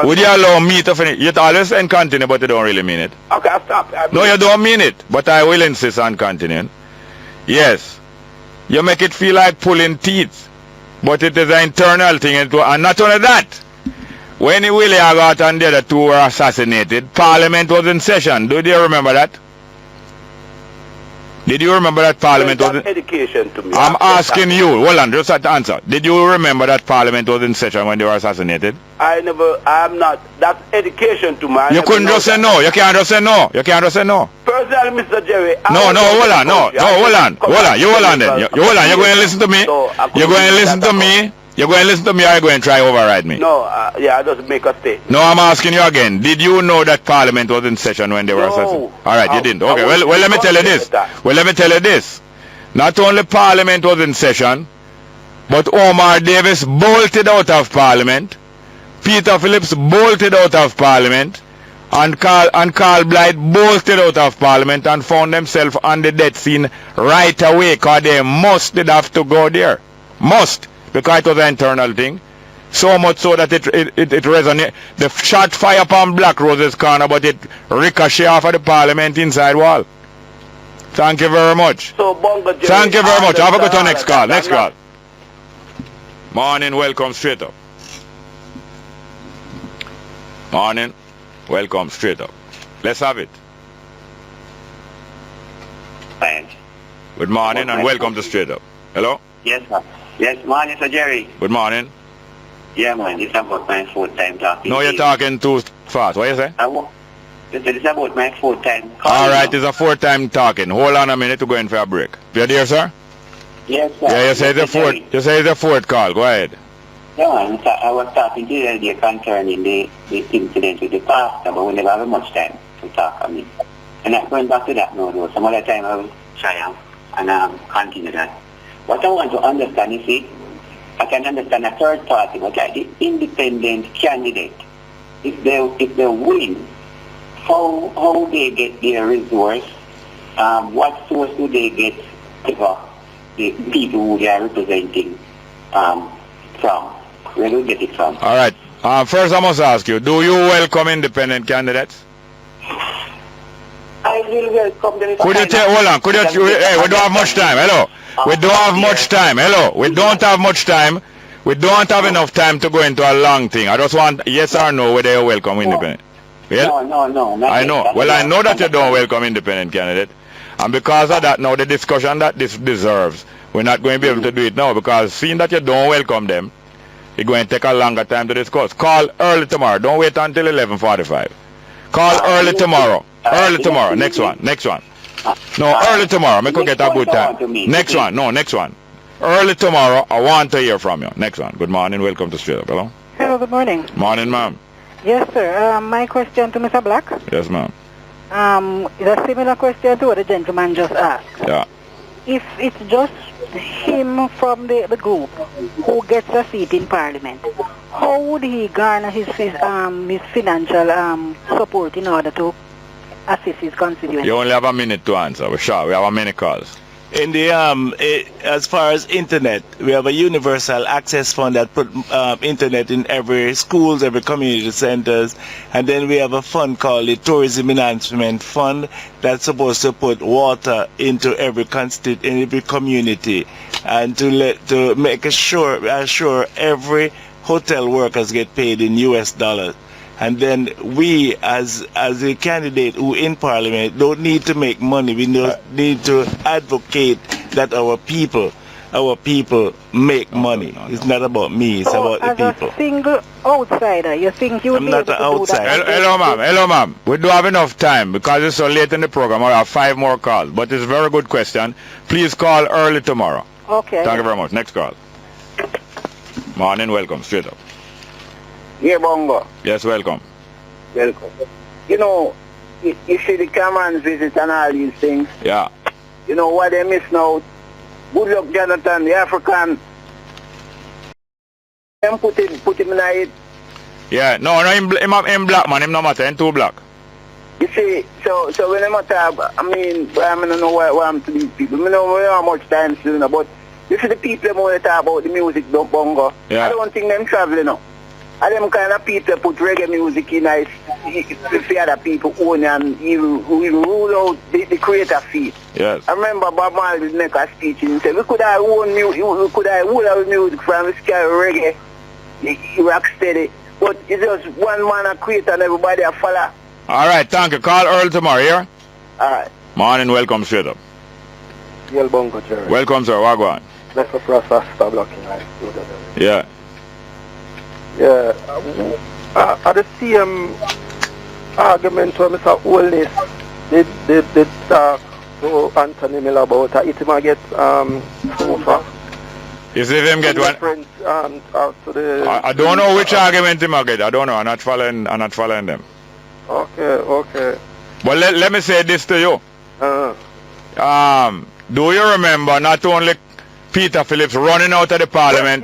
Would you allow me to finish? You always say continue, but you don't really mean it. Okay, I'll stop. No, you don't mean it, but I will insist on continuing. Yes, you make it feel like pulling teeth, but it is an internal thing, and not only that. When Willie Agat and the other two were assassinated, Parliament was in session. Do you remember that? Did you remember that Parliament was in... education to me. I'm asking you. Hold on, just have to answer. Did you remember that Parliament was in session when they were assassinated? I'm not. That's education to me. You couldn't just say no. You can't just say no. Personally, Mr. Jerry... Hold on. You hold on then. You're going to listen to me? You're going to listen to me? You're going to listen to me or you're going to try override me? No, I just make a statement. No, I'm asking you again. Did you know that Parliament was in session when they were assassinated? All right, you didn't. Okay, well, let me tell you this. Not only Parliament was in session, but Omar Davis bolted out of Parliament, Peter Phillips bolted out of Parliament, and Carl Blight bolted out of Parliament and found themselves on the death scene right away because they did have to go there. Because it was an internal thing. So much so that it resonated. The shot fire upon Black Rose's corner, but it ricocheted off of the Parliament inside wall. Thank you very much. So, Bongo, Jerry, thank you very much. Have a good one. Next call. Morning, welcome straight up. Morning, welcome straight up. Let's have it. Thanks. Good morning and welcome to Straight Up. Hello? Yes, sir. Yes, morning, Sir Jerry. Good morning. Yeah, man, it's about my fourth time talking. No, you're talking too fast. What you say? It's about my fourth time calling. All right, it's a fourth time talking. Hold on a minute to go in for a break. You there, sir? Yes, sir. Yeah, you say it's the fourth call. Go ahead. Yeah, man, I was talking to you earlier concerning the incident with the pastor, but we never have much time to talk. And going back to that now, though, some other time I will try and continue that. What I want to understand is, I can understand a third party, but like the independent candidate, if they win, how they get their resource, what source do they get the people who they are representing from? Where do they get it from? All right. First, I must ask you: do you welcome independent candidates? I will welcome them. Could you tell? Hold on. Could you? Hey, we don't have much time. Hello. We don't have much time. Hello. We don't have much time. We don't have enough time to go into a long thing. I just want yes or no whether you welcome independent. Well, No. I know. Well, I know that you don't welcome independent candidate, and because of that, now the discussion that this deserves, we're not going to be able to do it now because seeing that you don't welcome them, it's going to take a longer time to discuss. Call early tomorrow. Don't wait until 11:45. Call early tomorrow. Early tomorrow. Next one. No, early tomorrow. Make you get a good time. Next one. No, next one. Early tomorrow. I want to hear from you. Next one. Good morning. Welcome to Straight Up. Hello. Hello. Good morning. Morning, ma'am. Yes, sir. My question to Mr. Black. Yes, ma'am. Is a similar question to what the gentleman just asked. Yeah. If it's just him from the group who gets a seat in Parliament, how would he garner his financial support in order to assist his constituents? You only have a minute to answer. We're sure. We have many calls. In the as far as internet, we have a universal access fund that put internet in every schools, every community centers, and then we have a fund called the Tourism Enhancement Fund that's supposed to put water into every in every community, and to make assure every hotel workers get paid in US dollars. And then we, as a candidate who in Parliament, don't need to make money. We need to advocate that our people make money. It's not about me. It's about the people. As a single outsider, you think you would be able to do that? Hello, ma'am. We do have enough time because it's so late in the program. I have 5 more calls, but it's a very good question. Please call early tomorrow. Okay. Thank you very much. Next call. Morning. Welcome. Straight Up. Yeah, Bongo. Yes, welcome. Welcome. You know, you see the Cameron's visit and all these things. Yeah. You know what they miss now? Good luck, Jonathan, the African. Them put him in it. Yeah, no, him black, man. Him no matter. Him too black. You see, so when I'm talk, I don't know what I'm to these people. I don't know how much time still, but you see the people that want to talk about the music, don't Bongo. Yeah. I don't think them traveling now. And them kind of people put reggae music in nice for other people own and you rule out the creator fee. Yes. I remember Bob Marley make a speech and he said we could have own music, we could have all our music from scary reggae, rock steady. But it's just one man a creator and everybody a follow. Alright, thank you. Call early tomorrow, here. Alright. Morning, welcome, Straight Up. Yel Bongo, Jerry. Welcome, sir. What go on? Let's go process stop blocking. Yeah. Yeah. At the same argument where Mr. Holness did talk to Anthony Miller about it might get sofa. You see them get one? I don't know which argument him get. I don't know. I'm not following them. Okay. But let me say this to you. Do you remember not only Peter Phillips running out of the parliament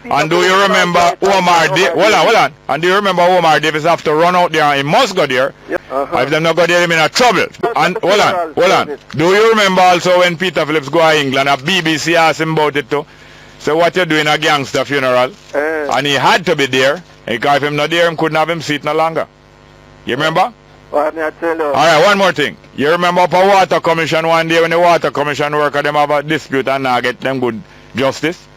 and do you remember Omar Davis? Hold on. And do you remember Omar Davis have to run out there and he must go there? If them not go there, they're in trouble. And hold on. Do you remember also when Peter Phillips go to England and BBC asked him about it too? So what you doing a gangster funeral? And he had to be there. Because if him not there, he couldn't have him seat no longer. You remember? Alright, one more thing. You remember up a water commission one day when the water commission worker them have a dispute and not get them good justice?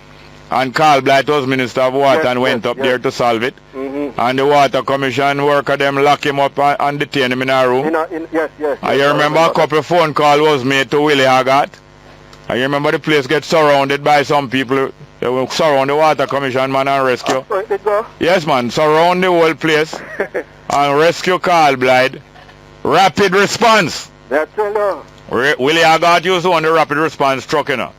And Carl Blight was Minister of Water and went up there to solve it. And the water commission worker them lock him up and detain him in a room. And you remember a couple of phone call was made to Willie Haggart? And you remember the place gets surrounded by some people. They will surround the water commission man and rescue. Yes man, surround the whole place and rescue Carl Blight. Rapid response. That's all. Willie Haggart used to own the rapid response truck, you know.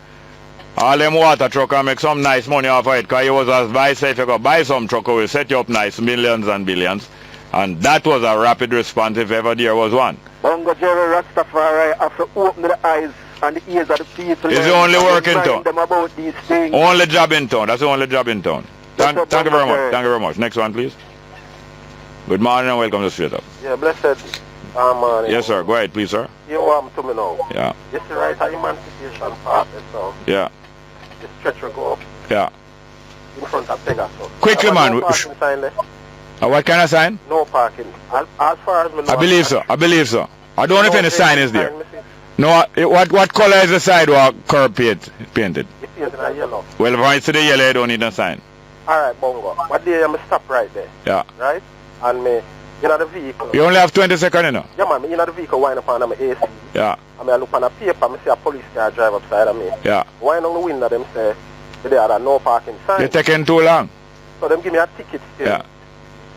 All them water truck and make some nice money off of it because he was advised if you go buy some truck, will set you up nice millions and billions. And that was a rapid response if ever there was one. Bongo Jerry Rastafari have to open the eyes and the ears of the people. It's the only work in town. Them about these things. Only job in town. That's the only job in town. Thank you very much. Thank you very much. Next one, please. Good morning and welcome to Straight Up. Yeah, blessed morning. Yes, sir. Go ahead, please, sir. You want to me now? Yeah. This is right at Emancipation Park, so Yeah. the stretch will go up Yeah. in front of Pegasus. Quickly, man. No parking sign there. What kind of sign? No parking. As far as me know, I believe so. I believe so. I don't know if any sign is there. me see. No. What color is the sidewalk curb painted? It is in a yellow. Well, if I see the yellow, I don't need a sign. All right, Bongo. What day I'm stop right there, Yeah. right? And me in the vehicle. You only have 20 seconds, you know? Yeah, man. Me in the vehicle wind up on my AC. Yeah. I look on a paper. I see a police car drive upside of me. Yeah. Wind on the window. Them say they had a no parking sign. You're taking too long. So them give me a ticket still. Yeah.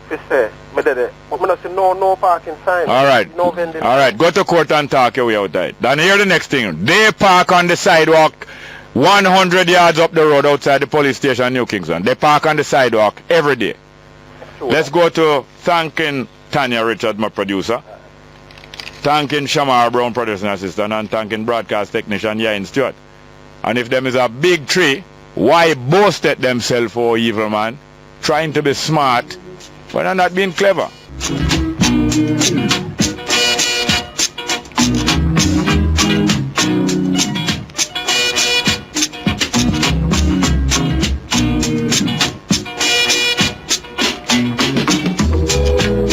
They say me did it. But me not see no parking sign. All right. No vending. All right. Go to court and talk your way outside. Then hear the next thing. They park on the sidewalk 100 yards up the road outside the police station in New Kingston. They park on the sidewalk every day. Sure. Let's go to thanking Tanya Richard, my producer. Thanking Shamar Brown, production assistant, and thanking broadcast technician Yain Stewart. And if them is a big tree, why boast at themselves for evil man? Trying to be smart, but they're not being clever.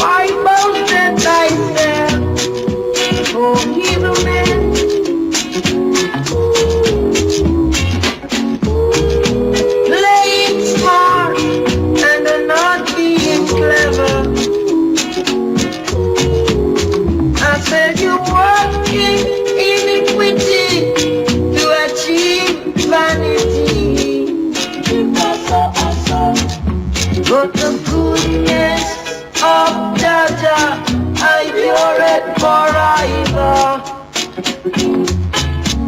Why boasted thyself, O evil man? Playing smart and not being clever. I said you're working iniquity to achieve vanity. But the goodness of Jaja, I pure it forever.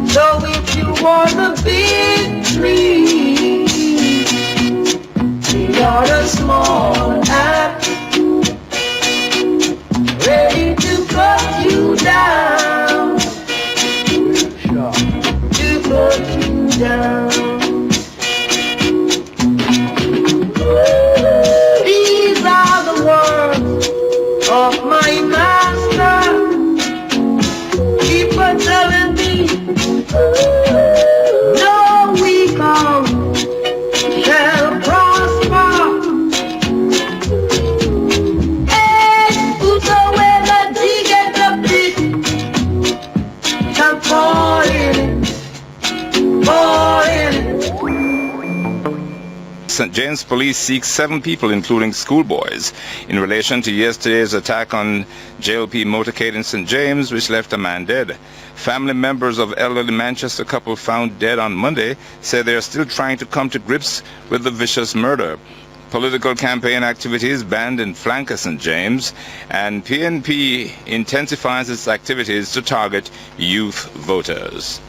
So if you want a big tree, you're a small axe, ready to cut you down, to cut you down. These are the words of my master. Keep on telling me, no weakle shall prosper. And whosoever diggeth a pit shall fall in it, fall in it. St. James Police seeks 7 people, including schoolboys, in relation to yesterday's attack on JLP motorcade in St. James, which left a man dead. Family members of elderly Manchester couple found dead on Monday say they are still trying to come to grips with the vicious murder. Political campaign activities banned in flanker St. James, and PNP intensifies its activities to target youth voters.